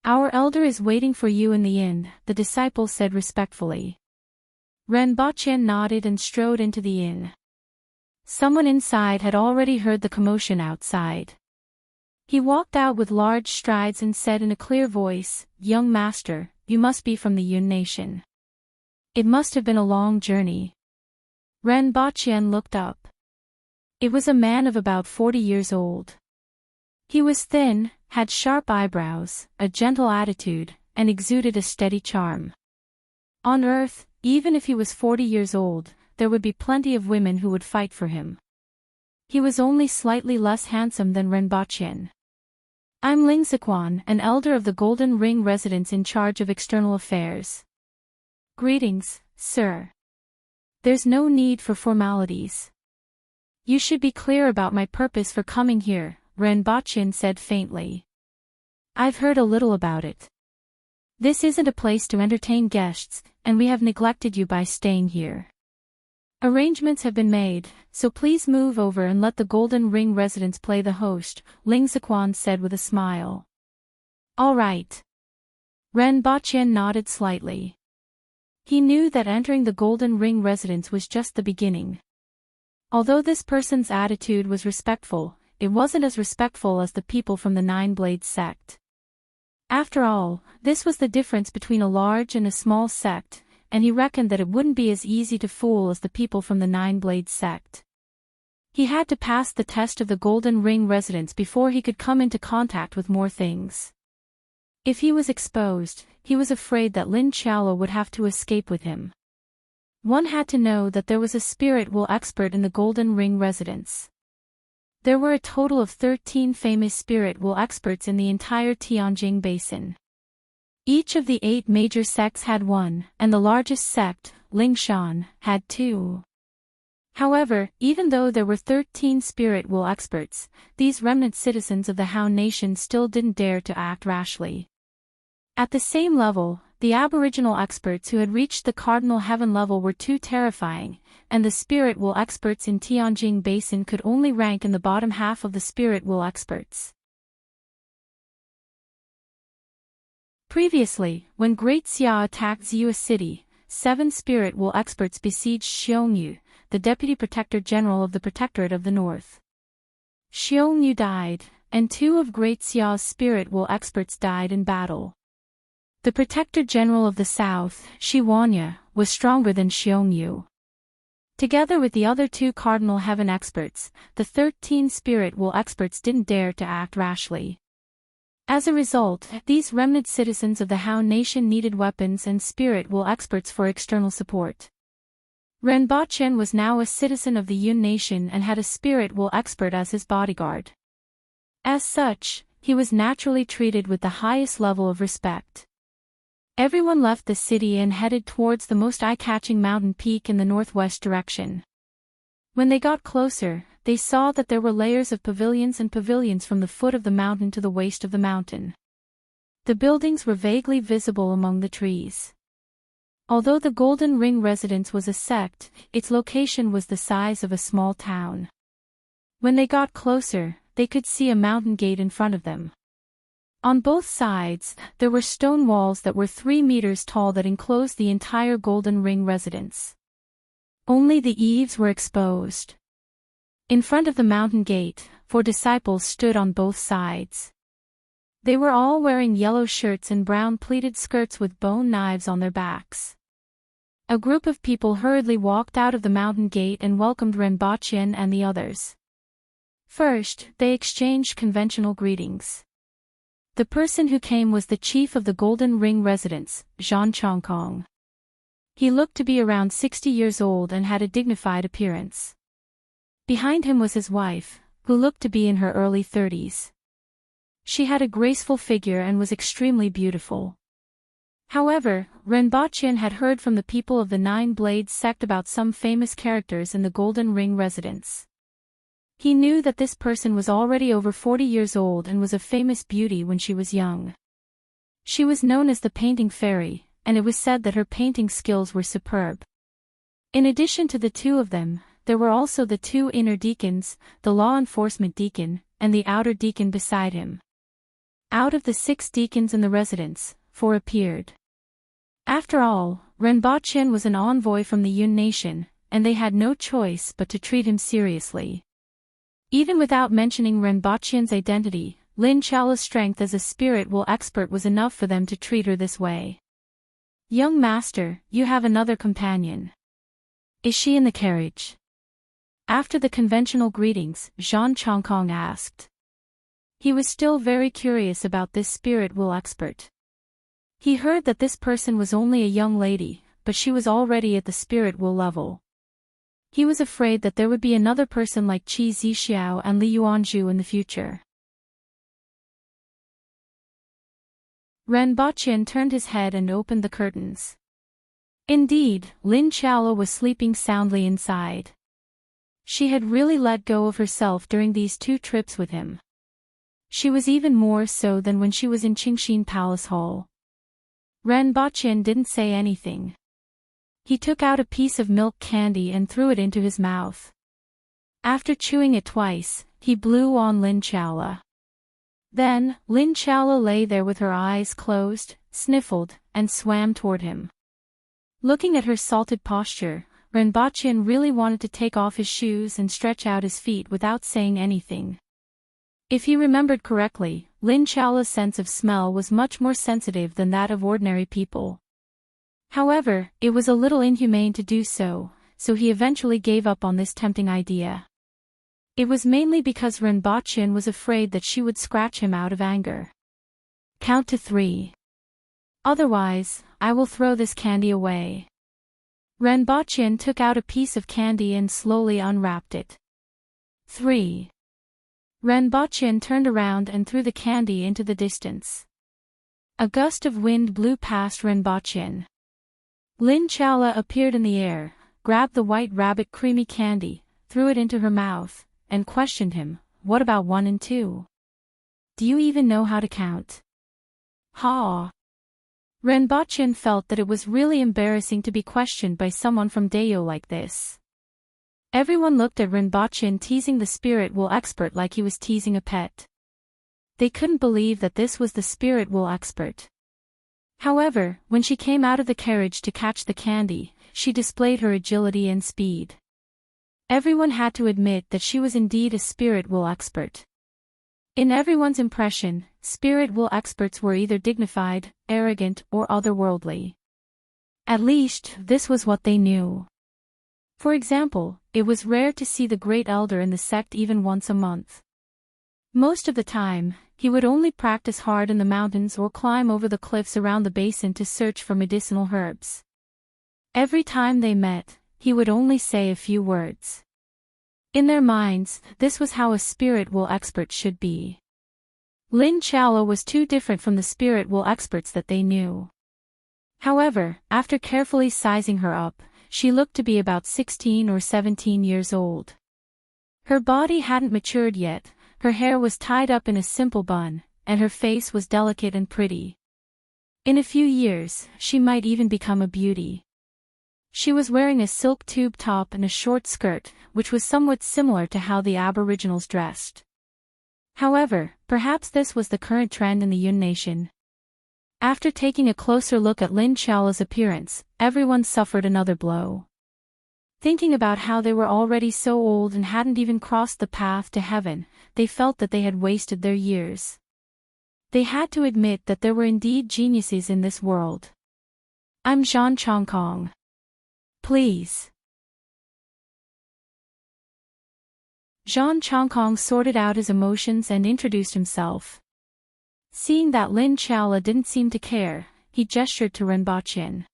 "Our elder is waiting for you in the inn," the disciple said respectfully. Renbaqian nodded and strode into the inn. Someone inside had already heard the commotion outside. He walked out with large strides and said in a clear voice, "Young master, you must be from the Yun nation. It must have been a long journey." Renbaqian looked up. It was a man of about 40 years old. He was thin, had sharp eyebrows, a gentle attitude, and exuded a steady charm. On Earth, even if he was 40 years old, there would be plenty of women who would fight for him. He was only slightly less handsome than Renbaqian. "I'm Ling Ziquan, an elder of the Golden Ring residence in charge of external affairs." "Greetings, sir. There's no need for formalities. You should be clear about my purpose for coming here," Renbaqian said faintly. "I've heard a little about it. This isn't a place to entertain guests, and we have neglected you by staying here. Arrangements have been made, so please move over and let the Golden Ring residents play the host," Ling Ziquan said with a smile. "All right." Renbaqian nodded slightly. He knew that entering the Golden Ring residence was just the beginning. Although this person's attitude was respectful, it wasn't as respectful as the people from the Nine-Blade sect. After all, this was the difference between a large and a small sect, and he reckoned that it wouldn't be as easy to fool as the people from the Nine-Blade sect. He had to pass the test of the Golden Ring residence before he could come into contact with more things. If he was exposed, he was afraid that Lin Chaola would have to escape with him. One had to know that there was a spirit will expert in the Golden Ring residence. There were a total of 13 famous spirit will experts in the entire Tianjing basin. Each of the 8 major sects had one, and the largest sect, Lingshan, had 2. However, even though there were 13 spirit will experts, these remnant citizens of the Hound Nation still didn't dare to act rashly. At the same level, the Aboriginal experts who had reached the Cardinal Heaven level were too terrifying, and the spirit will experts in Tianjing Basin could only rank in the bottom half of the spirit will experts. Previously, when Great Xia attacked Ziyue City, 7 spirit will experts besieged Xiongnu, the Deputy Protector General of the Protectorate of the North. Xiongnu died, and 2 of Great Xia's spirit will experts died in battle. The Protector General of the South, Shi Wanya, was stronger than Xiongnu. Together with the other 2 Cardinal Heaven experts, the 13 spirit will experts didn't dare to act rashly. As a result, these remnant citizens of the Hound Nation needed weapons and spirit will experts for external support. Ren Baqian was now a citizen of the Yun Nation and had a spirit will expert as his bodyguard. As such, he was naturally treated with the highest level of respect. Everyone left the city and headed towards the most eye-catching mountain peak in the northwest direction. When they got closer, they saw that there were layers of pavilions and pavilions from the foot of the mountain to the waist of the mountain. The buildings were vaguely visible among the trees. Although the Golden Ring residence was a sect, its location was the size of a small town. When they got closer, they could see a mountain gate in front of them. On both sides, there were stone walls that were 3 meters tall that enclosed the entire Golden Ring residence. Only the eaves were exposed. In front of the mountain gate, 4 disciples stood on both sides. They were all wearing yellow shirts and brown pleated skirts with bone knives on their backs. A group of people hurriedly walked out of the mountain gate and welcomed Ren Baqian and the others. First, they exchanged conventional greetings. The person who came was the chief of the Golden Ring residence, Zhan Chongkong. He looked to be around 60 years old and had a dignified appearance. Behind him was his wife, who looked to be in her early 30s. She had a graceful figure and was extremely beautiful. However, Ren Baqian had heard from the people of the Nine Blades sect about some famous characters in the Golden Ring residence. He knew that this person was already over 40 years old and was a famous beauty when she was young. She was known as the Painting Fairy, and it was said that her painting skills were superb. In addition to the 2 of them, there were also the 2 inner deacons, the law enforcement deacon, and the outer deacon beside him. Out of the 6 deacons in the residence, 4 appeared. After all, Ren Baqian was an envoy from the Yun Nation, and they had no choice but to treat him seriously. Even without mentioning Ren Baqian's identity, Lin Chala's strength as a spirit will expert was enough for them to treat her this way. "Young master, you have another companion. Is she in the carriage?" After the conventional greetings, Zhan Chongkong asked. He was still very curious about this spirit will expert. He heard that this person was only a young lady, but she was already at the spirit will level. He was afraid that there would be another person like Qi Zixiao and Li Yuanzhu in the future. Ren Baqian turned his head and opened the curtains. Indeed, Lin Chala was sleeping soundly inside. She had really let go of herself during these 2 trips with him. She was even more so than when she was in Qingxin Palace Hall. Ren Baqian didn't say anything. He took out a piece of milk candy and threw it into his mouth. After chewing it twice, he blew on Lin Chala. Then, Lin Chala lay there with her eyes closed, sniffled, and swam toward him. Looking at her salted posture, Ren Baqian really wanted to take off his shoes and stretch out his feet without saying anything. If he remembered correctly, Lin Chala's sense of smell was much more sensitive than that of ordinary people. However, it was a little inhumane to do so, so he eventually gave up on this tempting idea. It was mainly because Ren Baqian was afraid that she would scratch him out of anger. "Count to 3. Otherwise, I will throw this candy away." Ren Baqian took out a piece of candy and slowly unwrapped it. 3. Ren Baqian turned around and threw the candy into the distance. A gust of wind blew past Ren Baqian. Lin Chala appeared in the air, grabbed the white rabbit creamy candy, threw it into her mouth, and questioned him, "What about 1 and 2? Do you even know how to count?" Ha! Renbochin felt that it was really embarrassing to be questioned by someone from Dayo like this. Everyone looked at Renbochin teasing the spirit wool expert like he was teasing a pet. They couldn't believe that this was the spirit wool expert. However, when she came out of the carriage to catch the candy, she displayed her agility and speed. Everyone had to admit that she was indeed a spirit wool expert. In everyone's impression, spirit wool experts were either dignified, arrogant, or otherworldly. At least, this was what they knew. For example, it was rare to see the great elder in the sect even once a month. Most of the time, he would only practice hard in the mountains or climb over the cliffs around the basin to search for medicinal herbs. Every time they met, he would only say a few words. In their minds, this was how a spirit wool expert should be. Lin Chala was too different from the spirit wool experts that they knew. However, after carefully sizing her up, she looked to be about 16 or 17 years old. Her body hadn't matured yet, her hair was tied up in a simple bun, and her face was delicate and pretty. In a few years, she might even become a beauty. She was wearing a silk tube top and a short skirt, which was somewhat similar to how the Aboriginals dressed. However, perhaps this was the current trend in the Yun Nation. After taking a closer look at Lin Chala's appearance, everyone suffered another blow. Thinking about how they were already so old and hadn't even crossed the path to heaven, they felt that they had wasted their years. They had to admit that there were indeed geniuses in this world. "I'm Zhan Chongkong. Please." Zhan Chongkong sorted out his emotions and introduced himself. Seeing that Lin Chala didn't seem to care, he gestured to Renbochin.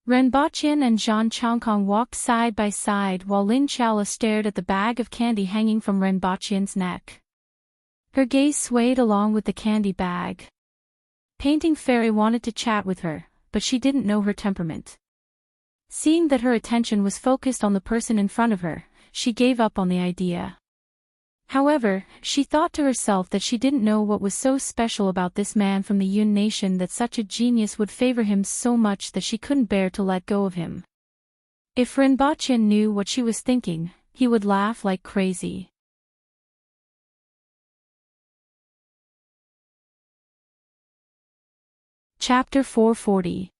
Renbochin and Zhan Chongkong walked side by side while Lin Chala stared at the bag of candy hanging from Renbochin's neck. Her gaze swayed along with the candy bag. Painting Fairy wanted to chat with her, but she didn't know her temperament. Seeing that her attention was focused on the person in front of her, she gave up on the idea. However, she thought to herself that she didn't know what was so special about this man from the Yun Nation that such a genius would favor him so much that she couldn't bear to let go of him. If Renbochin knew what she was thinking, he would laugh like crazy. Chapter 440.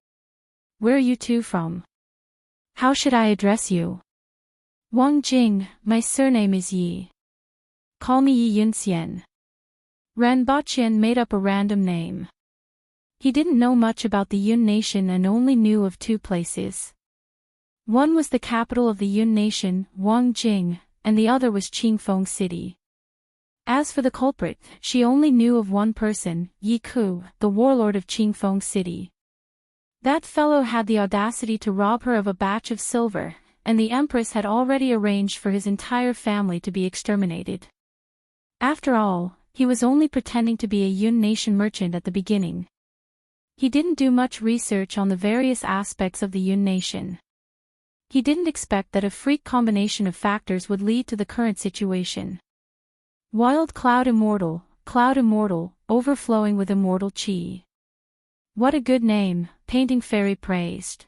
Where are you two from? How should I address you? Wang Jing, my surname is Yi. Call me Yi Yunxian. Renbochin made up a random name. He didn't know much about the Yun Nation and only knew of 2 places. One was the capital of the Yun Nation, Wangjing, and the other was Qingfeng City. As for the culprit, she only knew of one person, Yi Ku, the warlord of Qingfeng City. That fellow had the audacity to rob her of a batch of silver, and the Empress had already arranged for his entire family to be exterminated. After all, he was only pretending to be a Yun Nation merchant at the beginning. He didn't do much research on the various aspects of the Yun Nation. He didn't expect that a freak combination of factors would lead to the current situation. Wild Cloud Immortal, overflowing with immortal chi. What a good name, Painting Fairy praised.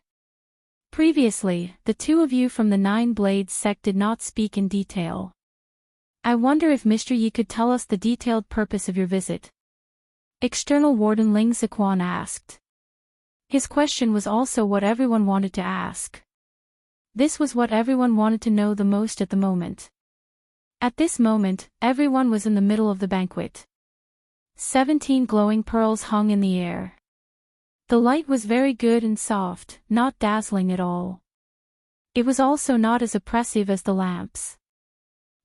Previously, the 2 of you from the 9 Blades sect did not speak in detail. I wonder if Mr. Yi could tell us the detailed purpose of your visit. External Warden Ling Ziquan asked. His question was also what everyone wanted to ask. This was what everyone wanted to know the most at the moment. At this moment, everyone was in the middle of the banquet. 17 glowing pearls hung in the air. The light was very good and soft, not dazzling at all. It was also not as oppressive as the lamps.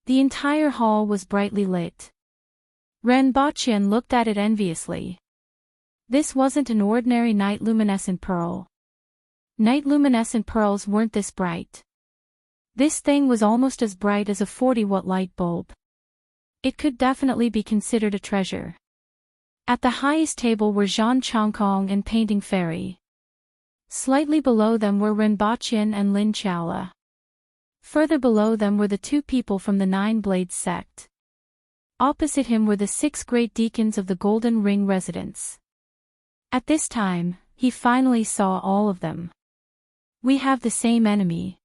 The entire hall was brightly lit. Renbochin looked at it enviously. This wasn't an ordinary night luminescent pearl. Night luminescent pearls weren't this bright. This thing was almost as bright as a 40-watt light bulb. It could definitely be considered a treasure. At the highest table were Zhan Chongkong and Painting Fairy. Slightly below them were Renbachian and Lin Chaola. Further below them were the two people from the Nine Blades sect. Opposite him were the 6 great deacons of the Golden Ring residence. At this time, he finally saw all of them. We have the same enemy.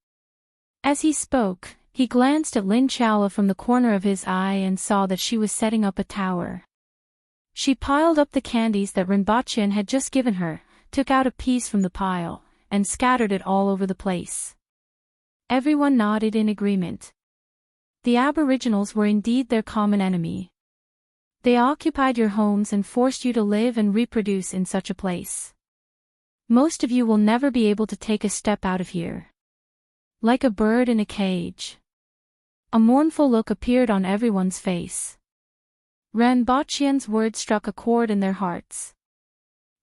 As he spoke, he glanced at Lin Chaola from the corner of his eye and saw that she was setting up a tower. She piled up the candies that Renbachian had just given her, took out a piece from the pile, and scattered it all over the place. Everyone nodded in agreement. The Aboriginals were indeed their common enemy. They occupied your homes and forced you to live and reproduce in such a place. Most of you will never be able to take a step out of here. Like a bird in a cage. A mournful look appeared on everyone's face. Renbachian's words struck a chord in their hearts.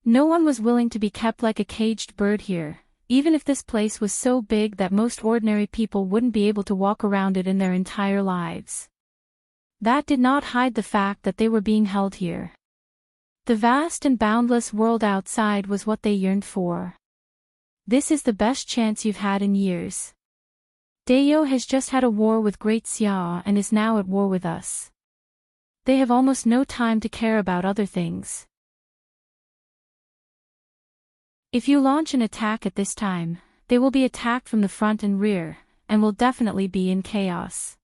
No one was willing to be kept like a caged bird here, even if this place was so big that most ordinary people wouldn't be able to walk around it in their entire lives. That did not hide the fact that they were being held here. The vast and boundless world outside was what they yearned for. This is the best chance you've had in years. Dayo has just had a war with Great Xia and is now at war with us. They have almost no time to care about other things. If you launch an attack at this time, they will be attacked from the front and rear, and will definitely be in chaos.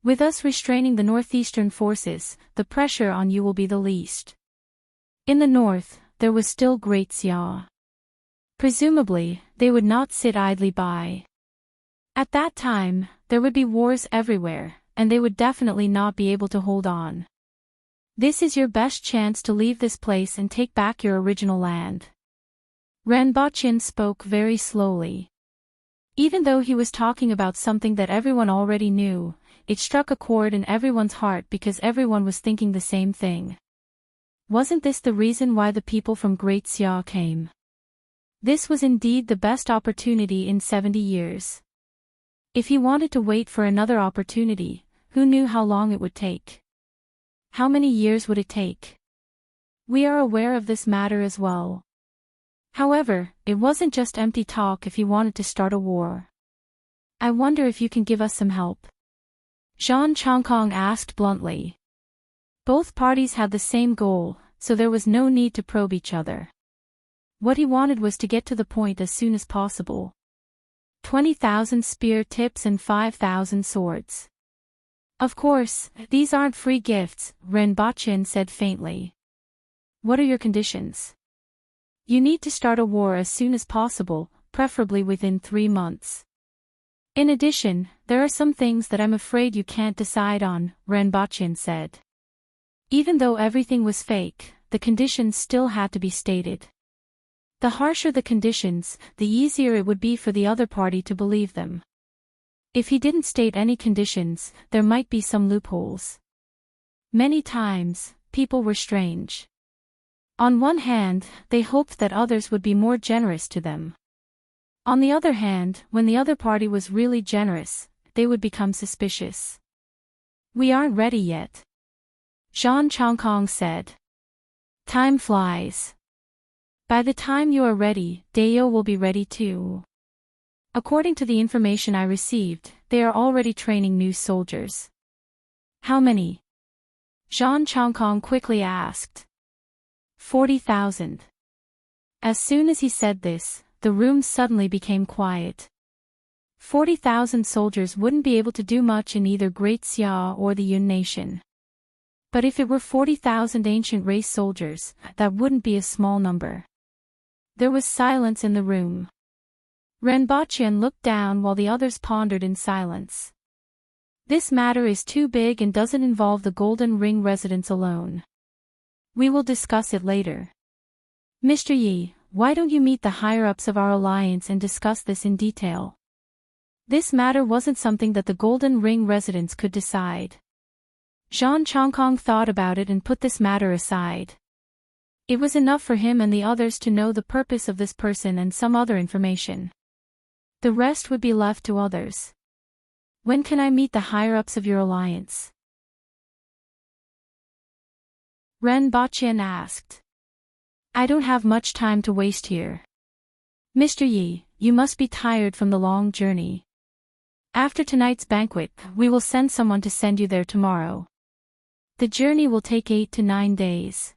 With us restraining the northeastern forces, the pressure on you will be the least. In the north, there was still Great Xia. Presumably, they would not sit idly by. At that time, there would be wars everywhere, and they would definitely not be able to hold on. This is your best chance to leave this place and take back your original land. Renbachian spoke very slowly. Even though he was talking about something that everyone already knew, it struck a chord in everyone's heart because everyone was thinking the same thing. Wasn't this the reason why the people from Great Xia came? This was indeed the best opportunity in 70 years. If he wanted to wait for another opportunity, who knew how long it would take? How many years would it take? We are aware of this matter as well. However, it wasn't just empty talk if he wanted to start a war. I wonder if you can give us some help? Zhang Chongkong asked bluntly. Both parties had the same goal, so there was no need to probe each other. What he wanted was to get to the point as soon as possible. 20,000 spear tips and 5,000 swords. Of course, these aren't free gifts, Renbachian said faintly. What are your conditions? You need to start a war as soon as possible, preferably within 3 months. In addition, there are some things that I'm afraid you can't decide on, Renbachian said. Even though everything was fake, the conditions still had to be stated. The harsher the conditions, the easier it would be for the other party to believe them. If he didn't state any conditions, there might be some loopholes. Many times, people were strange. On one hand, they hoped that others would be more generous to them. On the other hand, when the other party was really generous, they would become suspicious. We aren't ready yet. Zhang Chongkong said. Time flies. By the time you are ready, Dayo will be ready too. According to the information I received, they are already training new soldiers. How many? Zhang Chongkong quickly asked. 40,000. As soon as he said this, the room suddenly became quiet. 40,000 soldiers wouldn't be able to do much in either Great Xia or the Yun Nation. But if it were 40,000 ancient race soldiers, that wouldn't be a small number. There was silence in the room. Renbachian looked down while the others pondered in silence. This matter is too big and doesn't involve the Golden Ring residents alone. We will discuss it later. Mr. Yi, why don't you meet the higher-ups of our alliance and discuss this in detail? This matter wasn't something that the Golden Ring residents could decide. Zhang Chongkong thought about it and put this matter aside. It was enough for him and the others to know the purpose of this person and some other information. The rest would be left to others. When can I meet the higher-ups of your alliance? Renbachian asked. I don't have much time to waste here. Mr. Yi, you must be tired from the long journey. After tonight's banquet, we will send someone to send you there tomorrow. The journey will take 8 to 9 days.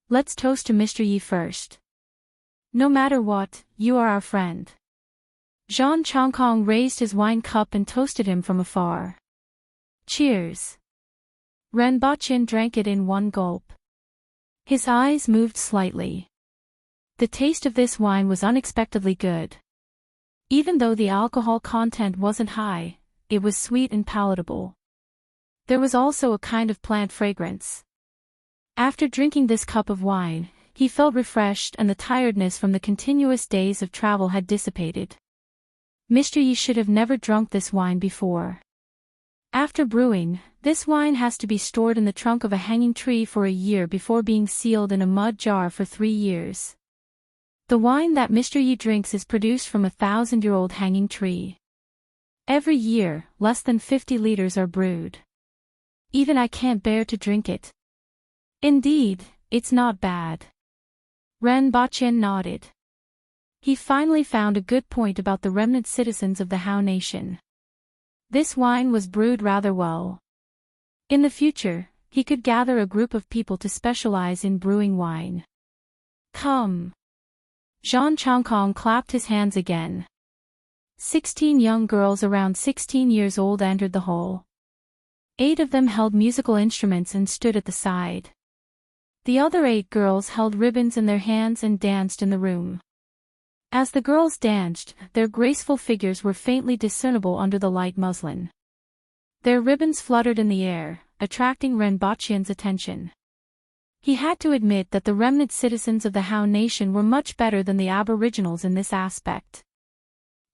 Let's toast to Mr. Yi first. No matter what, you are our friend. Zhang Chongkong raised his wine cup and toasted him from afar. Cheers. Ren Baqin drank it in one gulp. His eyes moved slightly. The taste of this wine was unexpectedly good. Even though the alcohol content wasn't high, it was sweet and palatable. There was also a kind of plant fragrance. After drinking this cup of wine, he felt refreshed and the tiredness from the continuous days of travel had dissipated. Mr. Yi should have never drunk this wine before. After brewing, this wine has to be stored in the trunk of a hanging tree for a year before being sealed in a mud jar for 3 years. The wine that Mr. Yi drinks is produced from a 1,000-year-old hanging tree. Every year, less than 50 liters are brewed. Even I can't bear to drink it. Indeed, it's not bad. Ren Baqin nodded. He finally found a good point about the remnant citizens of the Hao Nation. This wine was brewed rather well. In the future, he could gather a group of people to specialize in brewing wine. Come. Zhang Chongkong clapped his hands again. 16 young girls around 16 years old entered the hall. 8 of them held musical instruments and stood at the side. The other 8 girls held ribbons in their hands and danced in the room. As the girls danced, their graceful figures were faintly discernible under the light muslin. Their ribbons fluttered in the air, attracting Ren Baqin's attention. He had to admit that the remnant citizens of the Hao Nation were much better than the Aboriginals in this aspect.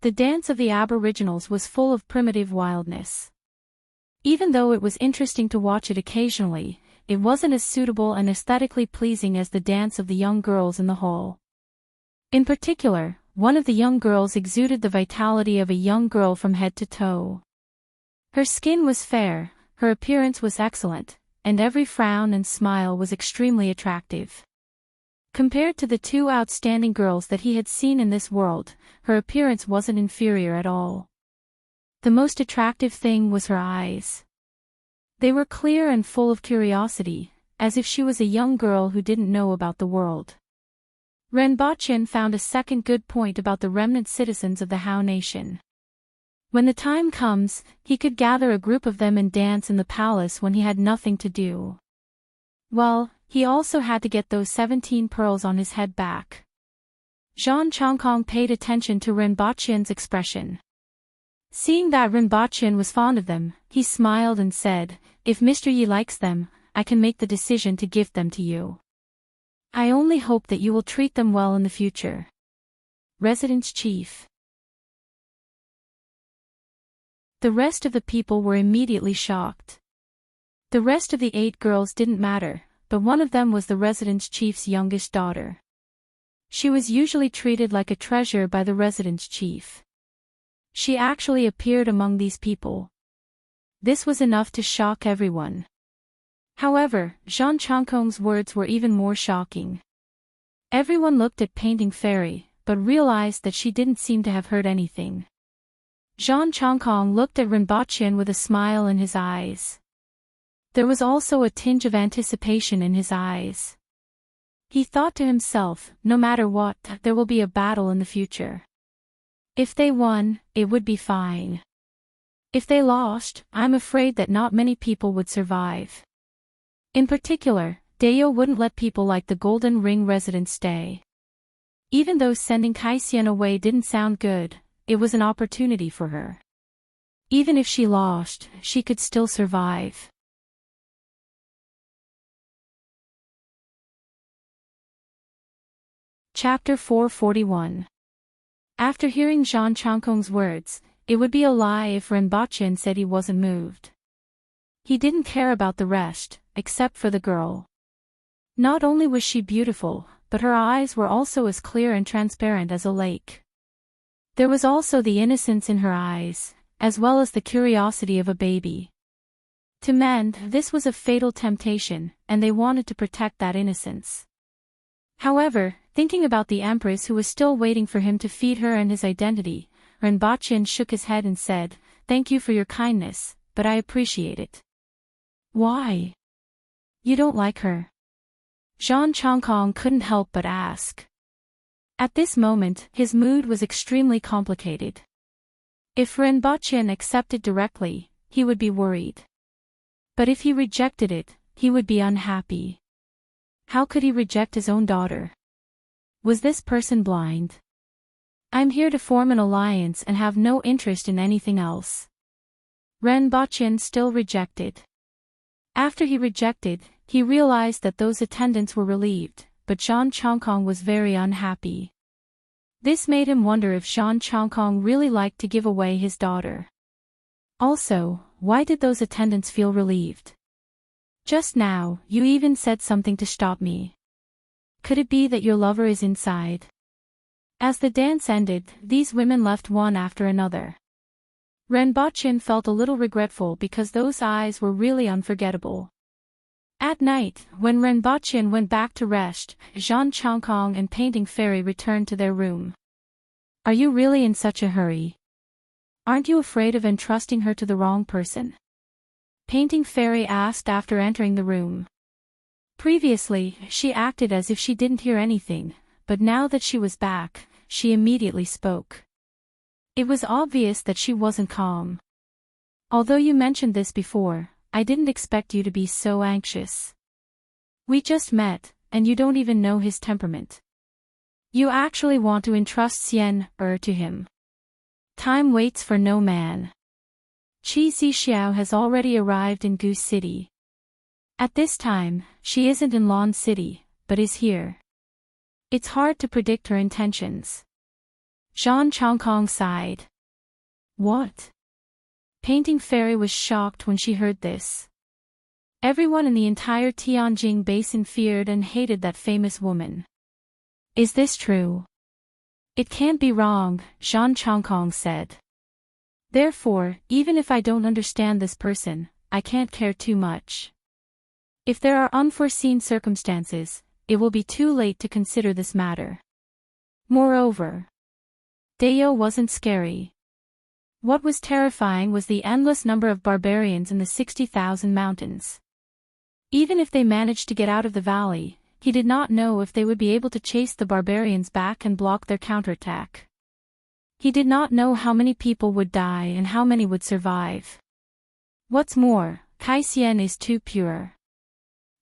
The dance of the Aboriginals was full of primitive wildness. Even though it was interesting to watch it occasionally, it wasn't as suitable and aesthetically pleasing as the dance of the young girls in the hall. In particular, one of the young girls exuded the vitality of a young girl from head to toe. Her skin was fair, her appearance was excellent, and every frown and smile was extremely attractive. Compared to the 2 outstanding girls that he had seen in this world, her appearance wasn't inferior at all. The most attractive thing was her eyes. They were clear and full of curiosity, as if she was a young girl who didn't know about the world. Ren Baqin found a second good point about the remnant citizens of the Hao Nation. When the time comes, he could gather a group of them and dance in the palace when he had nothing to do. Well, he also had to get those 17 pearls on his head back. Zhang Chongkong paid attention to Ren Baqin's expression. Seeing that Ren Baqin was fond of them, he smiled and said, "If Mr. Yi likes them, I can make the decision to give them to you. I only hope that you will treat them well in the future." Residence Chief. The rest of the people were immediately shocked. The rest of the 8 girls didn't matter, but one of them was the residence chief's youngest daughter. She was usually treated like a treasure by the residence chief. She actually appeared among these people. This was enough to shock everyone. However, Zhang Chongkong's words were even more shocking. Everyone looked at Painting Fairy, but realized that she didn't seem to have heard anything. Zhang Chongkong looked at Ren Baqin with a smile in his eyes. There was also a tinge of anticipation in his eyes. He thought to himself, no matter what, there will be a battle in the future. If they won, it would be fine. If they lost, I'm afraid that not many people would survive. In particular, Deo wouldn't let people like the Golden Ring residents stay. Even though sending Kaisian away didn't sound good, it was an opportunity for her. Even if she lost, she could still survive. Chapter 441. After hearing Zhang Chongkong's words, it would be a lie if Ren Baqin said he wasn't moved. He didn't care about the rest, except for the girl. Not only was she beautiful, but her eyes were also as clear and transparent as a lake. There was also the innocence in her eyes, as well as the curiosity of a baby. To men, this was a fatal temptation, and they wanted to protect that innocence. However, Thinking about the Empress who was still waiting for him to feed her and his identity, Renbochin shook his head and said, "Thank you for your kindness, but I appreciate it." "Why? You don't like her?" Zhang Chongkong couldn't help but ask. At this moment, his mood was extremely complicated. If Renbochin accepted directly, he would be worried. But if he rejected it, he would be unhappy. How could he reject his own daughter? Was this person blind? "I'm here to form an alliance and have no interest in anything else." Renbochin still rejected. After he rejected, he realized that those attendants were relieved, but Zhang Chongkong was very unhappy. This made him wonder if Zhang Chongkong really liked to give away his daughter. Also, why did those attendants feel relieved? "Just now, you even said something to stop me. Could it be that your lover is inside?" As the dance ended, these women left one after another. Renbochin felt a little regretful because those eyes were really unforgettable. At night, when Renbochin went back to rest, Zhang Chongkong and Painting Fairy returned to their room. "Are you really in such a hurry? Aren't you afraid of entrusting her to the wrong person?" Painting Fairy asked after entering the room. Previously, she acted as if she didn't hear anything, but now that she was back, she immediately spoke. It was obvious that she wasn't calm. "Although you mentioned this before, I didn't expect you to be so anxious. We just met, and you don't even know his temperament. You actually want to entrust Xian to him. Time waits for no man. Qi Zixiao has already arrived in Goose City. At this time, she isn't in Lawn City, but is here. It's hard to predict her intentions." Zhang Chongkong sighed. "What?" Painting Fairy was shocked when she heard this. Everyone in the entire Tianjing basin feared and hated that famous woman. "Is this true?" "It can't be wrong," Zhang Chongkong said. "Therefore, even if I don't understand this person, I can't care too much. If there are unforeseen circumstances, it will be too late to consider this matter." Moreover, Dayo wasn't scary. What was terrifying was the endless number of barbarians in the 60,000 mountains. Even if they managed to get out of the valley, he did not know if they would be able to chase the barbarians back and block their counterattack. He did not know how many people would die and how many would survive. What's more, Kai Xian is too pure.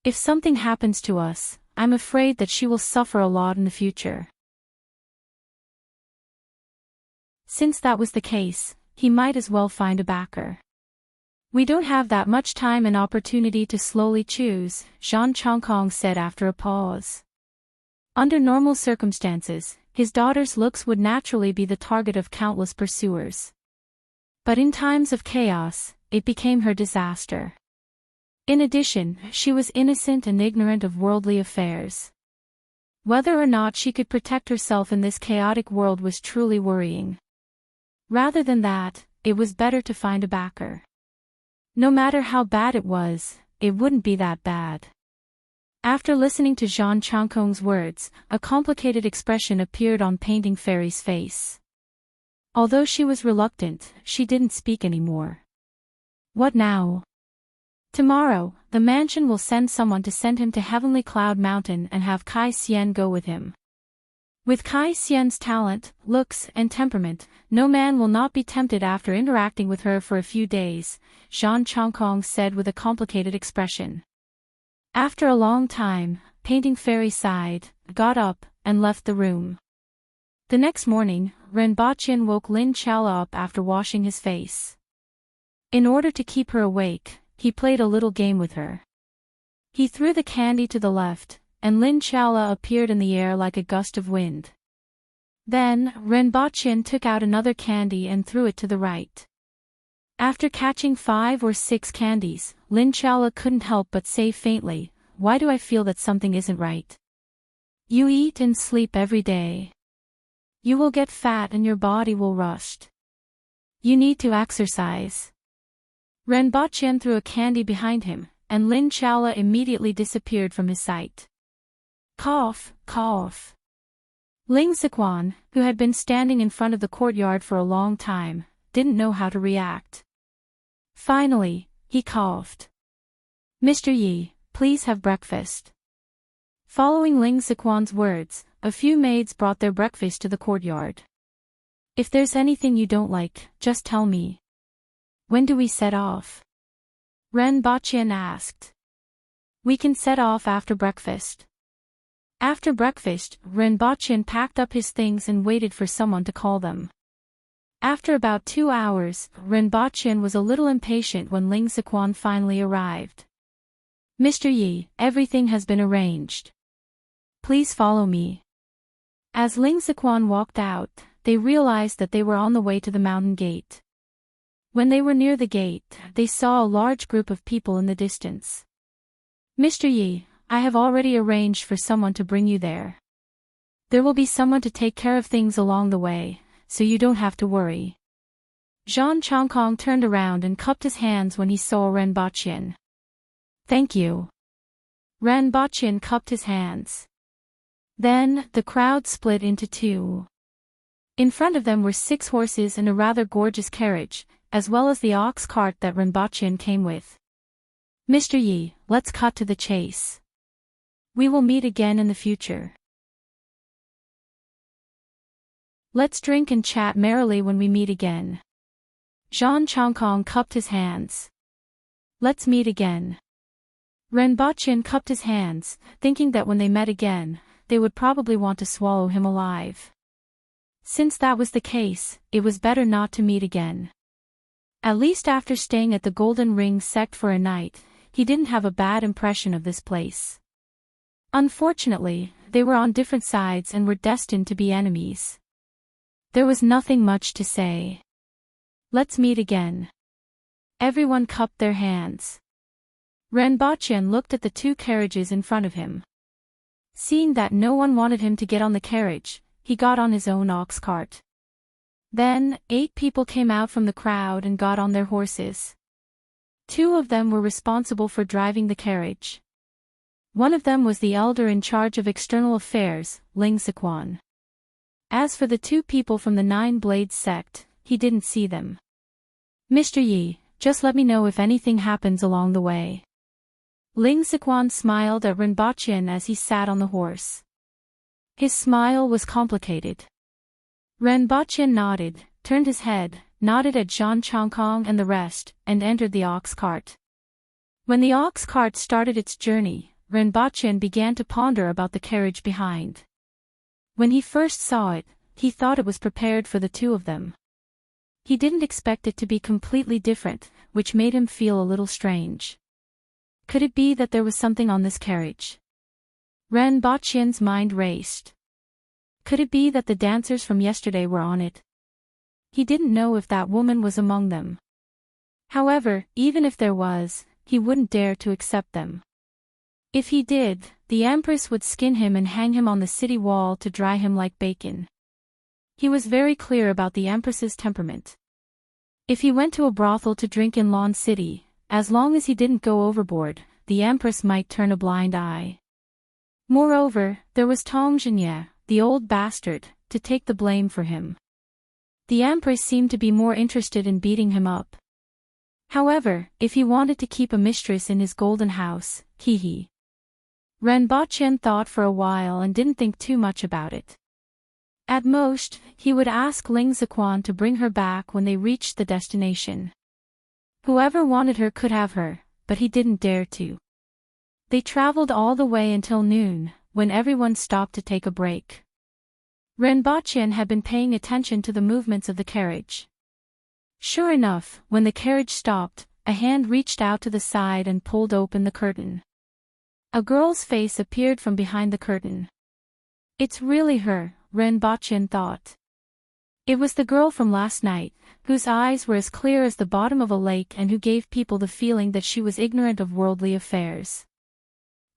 If something happens to us, I'm afraid that she will suffer a lot in the future. Since that was the case, he might as well find a backer. "We don't have that much time and opportunity to slowly choose," Zhang Chongkong said after a pause. Under normal circumstances, his daughter's looks would naturally be the target of countless pursuers. But in times of chaos, it became her disaster. In addition, she was innocent and ignorant of worldly affairs. Whether or not she could protect herself in this chaotic world was truly worrying. Rather than that, it was better to find a backer. No matter how bad it was, it wouldn't be that bad. After listening to Zhang Chongkong's words, a complicated expression appeared on Painting Fairy's face. Although she was reluctant, she didn't speak anymore. "What now?" "Tomorrow, the mansion will send someone to send him to Heavenly Cloud Mountain and have Kai Xian go with him. With Kai Xian's talent, looks, and temperament, no man will not be tempted after interacting with her for a few days," Zhang Chongkong said with a complicated expression. After a long time, Painting Fairy sighed, got up, and left the room. The next morning, Renbochin woke Lin Chala up after washing his face. In order to keep her awake, he played a little game with her. He threw the candy to the left, and Lin Chala appeared in the air like a gust of wind. Then, Renbochin took out another candy and threw it to the right. After catching 5 or 6 candies, Lin Chala couldn't help but say faintly, "Why do I feel that something isn't right?" "You eat and sleep every day. You will get fat and your body will rust. You need to exercise." Renbochin threw a candy behind him, and Lin Chala immediately disappeared from his sight. Cough, cough. Ling Ziquan, who had been standing in front of the courtyard for a long time, didn't know how to react. Finally, he coughed. "Mr. Yi, please have breakfast." Following Ling Ziquan's words, a few maids brought their breakfast to the courtyard. "If there's anything you don't like, just tell me." "When do we set off?" Ren Baqian asked. "We can set off after breakfast." After breakfast, Ren Baqian packed up his things and waited for someone to call them. After about 2 hours, Ren Baqian was a little impatient when Ling Ziquan finally arrived. "Mr. Yi, everything has been arranged. Please follow me." As Ling Ziquan walked out, they realized that they were on the way to the mountain gate. When they were near the gate, they saw a large group of people in the distance. "Mr. Yi, I have already arranged for someone to bring you there. There will be someone to take care of things along the way, so you don't have to worry." Zhang Chongkong turned around and cupped his hands when he saw Ren Baqian. "Thank you." Ren Baqian cupped his hands. Then, the crowd split into two. In front of them were 6 horses and a rather gorgeous carriage, as well as the ox cart that Ren Baqian came with. "Mr. Yi, let's cut to the chase. We will meet again in the future. Let's drink and chat merrily when we meet again." Zhang Chongkong cupped his hands. "Let's meet again." Ren Baqian cupped his hands, thinking that when they met again, they would probably want to swallow him alive. Since that was the case, it was better not to meet again. At least after staying at the Golden Ring sect for a night, he didn't have a bad impression of this place. Unfortunately, they were on different sides and were destined to be enemies. There was nothing much to say. "Let's meet again." Everyone cupped their hands. Ren Baqian looked at the 2 carriages in front of him. Seeing that no one wanted him to get on the carriage, he got on his own ox cart. Then, 8 people came out from the crowd and got on their horses. 2 of them were responsible for driving the carriage. One of them was the elder in charge of external affairs, Ling Ziquan. As for the 2 people from the 9 Blades sect, he didn't see them. "Mr. Yi, just let me know if anything happens along the way." Ling Ziquan smiled at Ren Baqian as he sat on the horse. His smile was complicated. Ren Baqian nodded, turned his head, nodded at Zhang Chongkong and the rest, and entered the ox cart. When the ox cart started its journey, Ren Baqian began to ponder about the carriage behind. When he first saw it, he thought it was prepared for the 2 of them. He didn't expect it to be completely different, which made him feel a little strange. Could it be that there was something on this carriage? Ren Baqian's mind raced. Could it be that the dancers from yesterday were on it? He didn't know if that woman was among them. However, even if there was, he wouldn't dare to accept them. If he did, the Empress would skin him and hang him on the city wall to dry him like bacon. He was very clear about the Empress's temperament. If he went to a brothel to drink in Lawn City, as long as he didn't go overboard, the Empress might turn a blind eye. Moreover, there was Tong Zhenye, the old bastard, to take the blame for him. The Empress seemed to be more interested in beating him up. However, if he wanted to keep a mistress in his golden house, he. Ren Baqian thought for a while and didn't think too much about it. At most, he would ask Ling Ziquan to bring her back when they reached the destination. Whoever wanted her could have her, but he didn't dare to. They traveled all the way until noon, when everyone stopped to take a break. Ren Baqian had been paying attention to the movements of the carriage. Sure enough, when the carriage stopped, a hand reached out to the side and pulled open the curtain. A girl's face appeared from behind the curtain. It's really her, Ren Baqian thought. It was the girl from last night, whose eyes were as clear as the bottom of a lake and who gave people the feeling that she was ignorant of worldly affairs.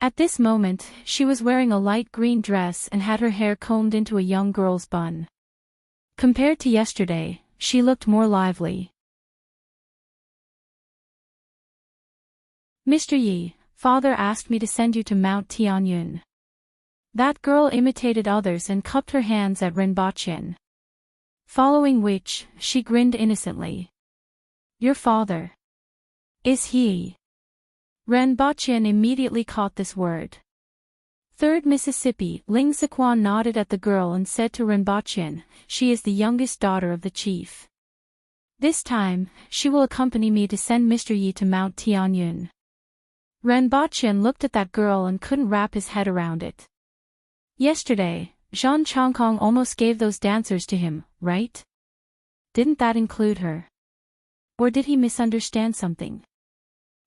At this moment, she was wearing a light green dress and had her hair combed into a young girl's bun. Compared to yesterday, she looked more lively. "Mr. Yi, father asked me to send you to Mount Tianyun." That girl imitated others and cupped her hands at Renbochin. Following which, she grinned innocently. Your father. Is he? Renbochin immediately caught this word. 3rd Mississippi, Ling Ziquan nodded at the girl and said to Renbochin, she is the youngest daughter of the chief. This time, she will accompany me to send Mr. Yi to Mount Tianyun. Renbochin looked at that girl and couldn't wrap his head around it. Yesterday, Zhang Chongkong almost gave those dancers to him, right? Didn't that include her? Or did he misunderstand something?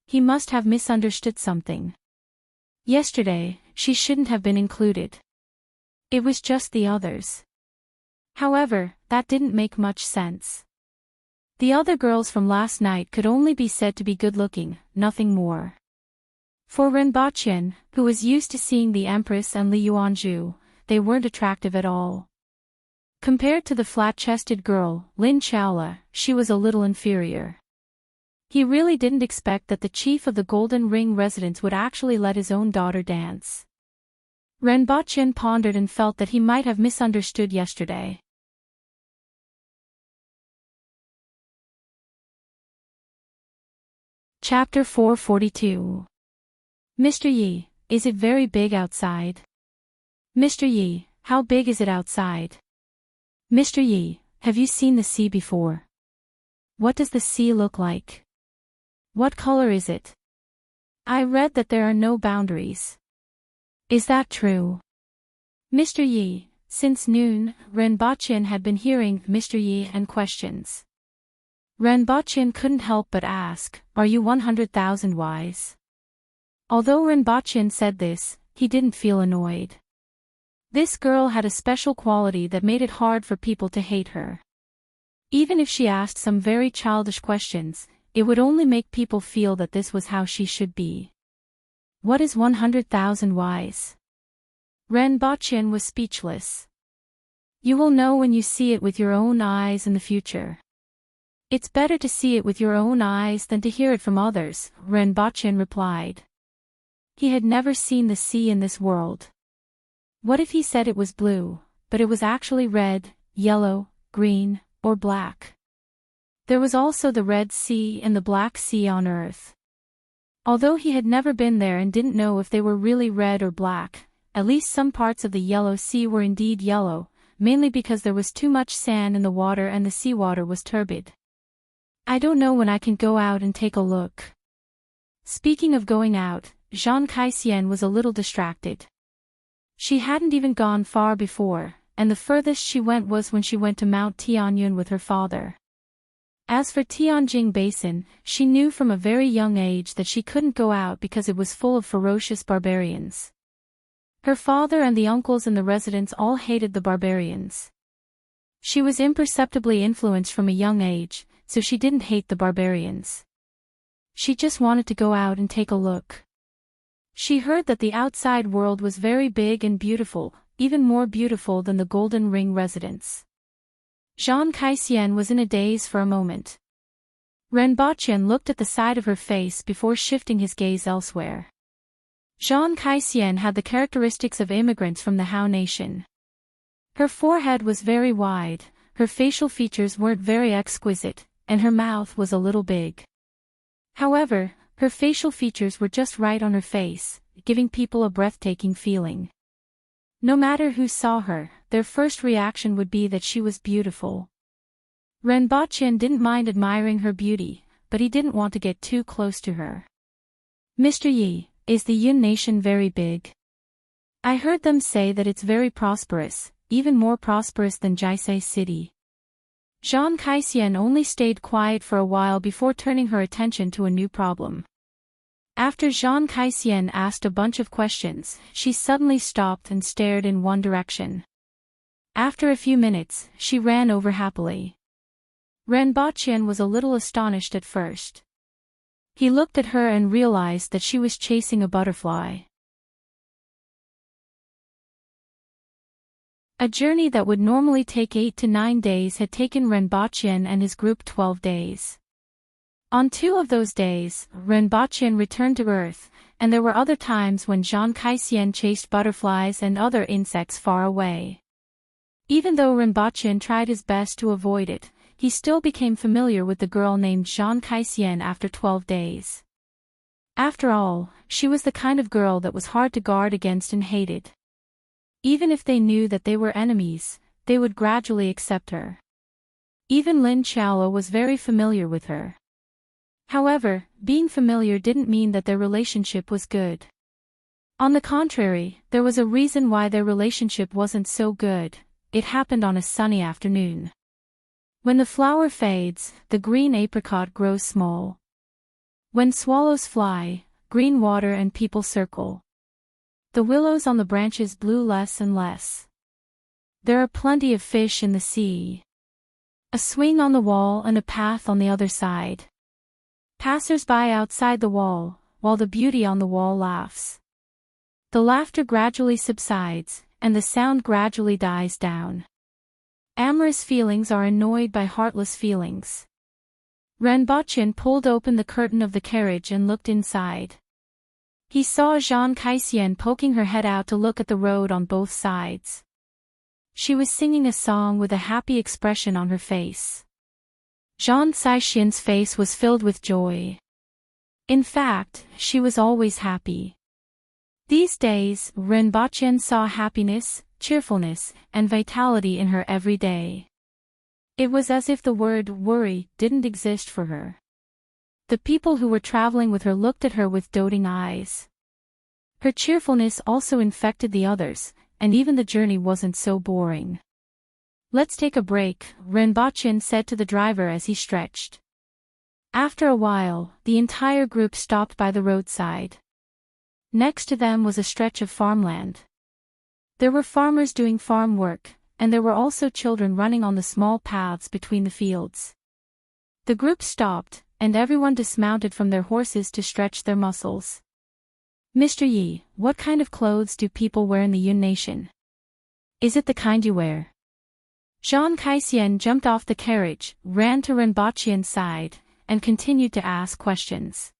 He must have misunderstood something. Yesterday, she shouldn't have been included. It was just the others. However, that didn't make much sense. The other girls from last night could only be said to be good-looking, nothing more. For Renbochin, who was used to seeing the Empress and Li Yuanzhu, they weren't attractive at all. Compared to the flat-chested girl, Lin Chaola, she was a little inferior. He really didn't expect that the chief of the Golden Ring residence would actually let his own daughter dance. Renbochin pondered and felt that he might have misunderstood yesterday. Chapter 442. Mr. Yi, is it very big outside? Mr. Yi, how big is it outside? Mr. Yi, have you seen the sea before? What does the sea look like? What color is it? I read that there are no boundaries. Is that true? Mr. Yi, since noon, Renbochin had been hearing Mr. Yi and questions. Renbochin couldn't help but ask, are you 100,000 wise? Although Renbochin said this, he didn't feel annoyed. This girl had a special quality that made it hard for people to hate her. Even if she asked some very childish questions, it would only make people feel that this was how she should be. What is 100,000 wise? Renbochin was speechless. You will know when you see it with your own eyes in the future. It's better to see it with your own eyes than to hear it from others, Renbochin replied. He had never seen the sea in this world. What if he said it was blue, but it was actually red, yellow, green, or black? There was also the Red Sea and the Black Sea on Earth. Although he had never been there and didn't know if they were really red or black, at least some parts of the Yellow Sea were indeed yellow, mainly because there was too much sand in the water and the seawater was turbid. I don't know when I can go out and take a look. Speaking of going out, Zhang Kaixian was a little distracted. She hadn't even gone far before, and the furthest she went was when she went to Mount Tianyun with her father. As for Tianjing Basin, she knew from a very young age that she couldn't go out because it was full of ferocious barbarians. Her father and the uncles in the residence all hated the barbarians. She was imperceptibly influenced from a young age, so she didn't hate the barbarians. She just wanted to go out and take a look. She heard that the outside world was very big and beautiful, even more beautiful than the Golden Ring residence. Zhang Kaixian was in a daze for a moment. Renbochin looked at the side of her face before shifting his gaze elsewhere. Zhang Kaixian had the characteristics of immigrants from the Hao nation. Her forehead was very wide, her facial features weren't very exquisite, and her mouth was a little big. However, her facial features were just right on her face, giving people a breathtaking feeling. No matter who saw her, their first reaction would be that she was beautiful. Renbochin didn't mind admiring her beauty, but he didn't want to get too close to her. Mr. Yi, is the Yun nation very big? I heard them say that it's very prosperous, even more prosperous than Jiasei City. Zhang Kaixian only stayed quiet for a while before turning her attention to a new problem. After Zhang Kaixian asked a bunch of questions, she suddenly stopped and stared in one direction. After a few minutes, she ran over happily. Renbochin was a little astonished at first. He looked at her and realized that she was chasing a butterfly. A journey that would normally take 8 to 9 days had taken Renbochin and his group 12 days. On 2 of those days, Renbochin returned to Earth, and there were other times when Jean Caissien chased butterflies and other insects far away. Even though Rinpochen tried his best to avoid it, he still became familiar with the girl named Jean Caissien after 12 days. After all, she was the kind of girl that was hard to guard against and hated. Even if they knew that they were enemies, they would gradually accept her. Even Lin Chaola was very familiar with her. However, being familiar didn't mean that their relationship was good. On the contrary, there was a reason why their relationship wasn't so good. It happened on a sunny afternoon. When the flower fades, the green apricot grows small. When swallows fly, green water and people circle. The willows on the branches bloom less and less. There are plenty of fish in the sea. A swing on the wall and a path on the other side. Passers-by outside the wall, while the beauty on the wall laughs. The laughter gradually subsides, and the sound gradually dies down. Amorous feelings are annoyed by heartless feelings. Rinpochen pulled open the curtain of the carriage and looked inside. He saw Jean Caissien poking her head out to look at the road on both sides. She was singing a song with a happy expression on her face. Jean Caissen's face was filled with joy. In fact, she was always happy. These days, Rinpochen saw happiness, cheerfulness, and vitality in her every day. It was as if the word worry didn't exist for her. The people who were traveling with her looked at her with doting eyes. Her cheerfulness also infected the others, and even the journey wasn't so boring. "Let's take a break," Rinpochen said to the driver as he stretched. After a while, the entire group stopped by the roadside. Next to them was a stretch of farmland. There were farmers doing farm work, and there were also children running on the small paths between the fields. The group stopped, and everyone dismounted from their horses to stretch their muscles. "Mr. Yi, what kind of clothes do people wear in the Yun Nation? Is it the kind you wear?" Jean Caissien jumped off the carriage, ran to Rinpochen's side, and continued to ask questions.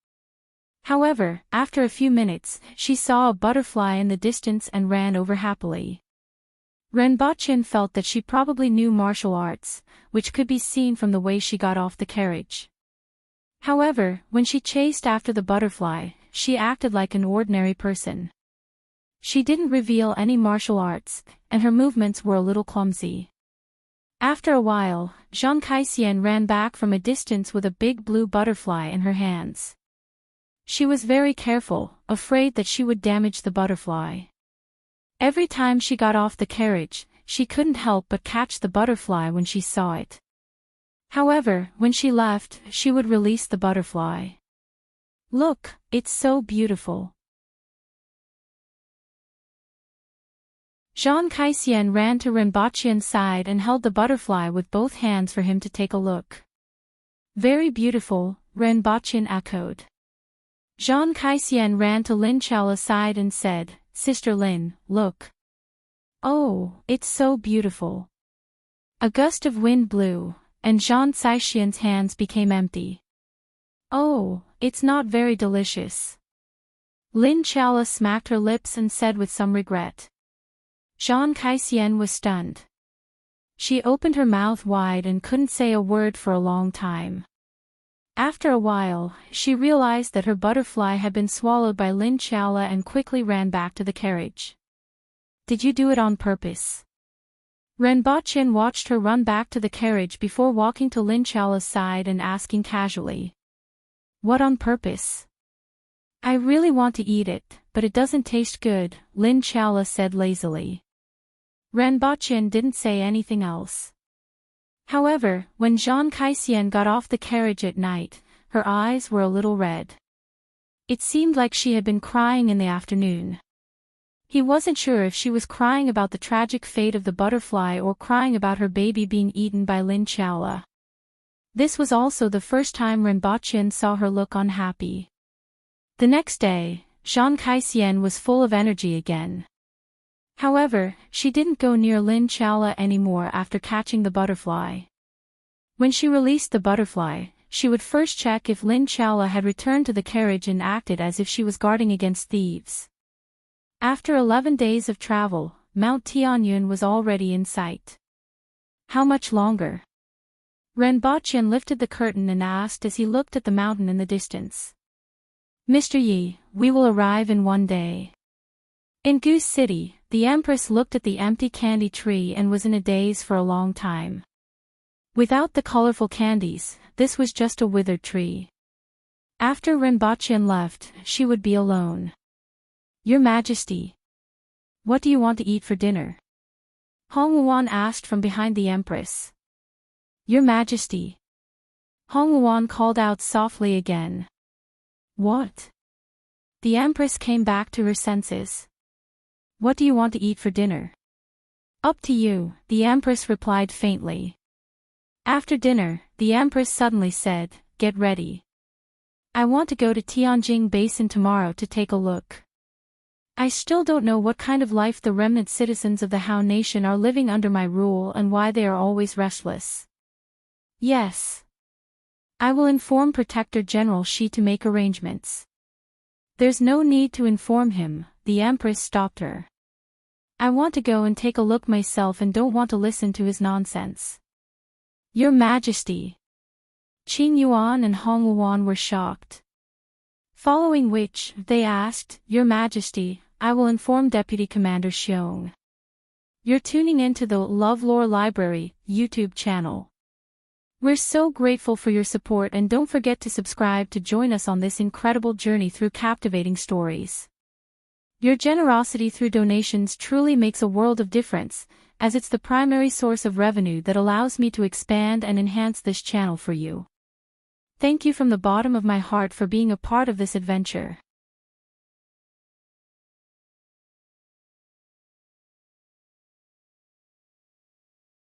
However, after a few minutes, she saw a butterfly in the distance and ran over happily. Rinpochen felt that she probably knew martial arts, which could be seen from the way she got off the carriage. However, when she chased after the butterfly, she acted like an ordinary person. She didn't reveal any martial arts, and her movements were a little clumsy. After a while, Jean Caissien ran back from a distance with a big blue butterfly in her hands. She was very careful, afraid that she would damage the butterfly. Every time she got off the carriage, she couldn't help but catch the butterfly when she saw it. However, when she left, she would release the butterfly. "Look, it's so beautiful." Jean Caissien ran to Rinpochen's side and held the butterfly with both hands for him to take a look. "Very beautiful," Rinpochen echoed. Jean Caissien ran to Lin Chaola's side and said, "Sister Lin, look. Oh, it's so beautiful." A gust of wind blew, and Jean Caissen's hands became empty. "Oh, it's not very delicious." Lin Chaola smacked her lips and said with some regret. Jean Caissien was stunned. She opened her mouth wide and couldn't say a word for a long time. After a while, she realized that her butterfly had been swallowed by Lin Chaola and quickly ran back to the carriage. "Did you do it on purpose?" Rinpochen watched her run back to the carriage before walking to Lin Chaola's side and asking casually. "What on purpose?" "I really want to eat it, but it doesn't taste good," Lin Chaola said lazily. Rinpochen didn't say anything else. However, when Jean Caissien got off the carriage at night, her eyes were a little red. It seemed like she had been crying in the afternoon. He wasn't sure if she was crying about the tragic fate of the butterfly or crying about her baby being eaten by Lin Chaola. This was also the first time Rinpochen saw her look unhappy. The next day, Jean Caissien was full of energy again. However, she didn't go near Lin Chaola anymore after catching the butterfly. When she released the butterfly, she would first check if Lin Chaola had returned to the carriage and acted as if she was guarding against thieves. After 11 days of travel, Mount Tianyun was already in sight. How much longer? Renbaqian lifted the curtain and asked as he looked at the mountain in the distance. Mr. Yi, we will arrive in 1 day. In Goose City, the Empress looked at the empty candy tree and was in a daze for a long time. Without the colorful candies, this was just a withered tree. After Renbaqian left, she would be alone. Your Majesty. What do you want to eat for dinner? Hong Wuan asked from behind the Empress. Your Majesty. Hong Wuan called out softly again. What? The Empress came back to her senses. What do you want to eat for dinner? Up to you, the Empress replied faintly. After dinner, the Empress suddenly said, Get ready. I want to go to Tianjing Basin tomorrow to take a look. I still don't know what kind of life the remnant citizens of the Han Nation are living under my rule and why they are always restless. Yes. I will inform Protector General Shi to make arrangements. There's no need to inform him, the Empress stopped her. I want to go and take a look myself and don't want to listen to his nonsense. Your Majesty. Qing Yuan and Hong Wuan were shocked. Following which, they asked, Your Majesty, I will inform Deputy Commander Xiong. You're tuning into the LoveLore Library YouTube channel. We're so grateful for your support and don't forget to subscribe to join us on this incredible journey through captivating stories. Your generosity through donations truly makes a world of difference, as it's the primary source of revenue that allows me to expand and enhance this channel for you. Thank you from the bottom of my heart for being a part of this adventure.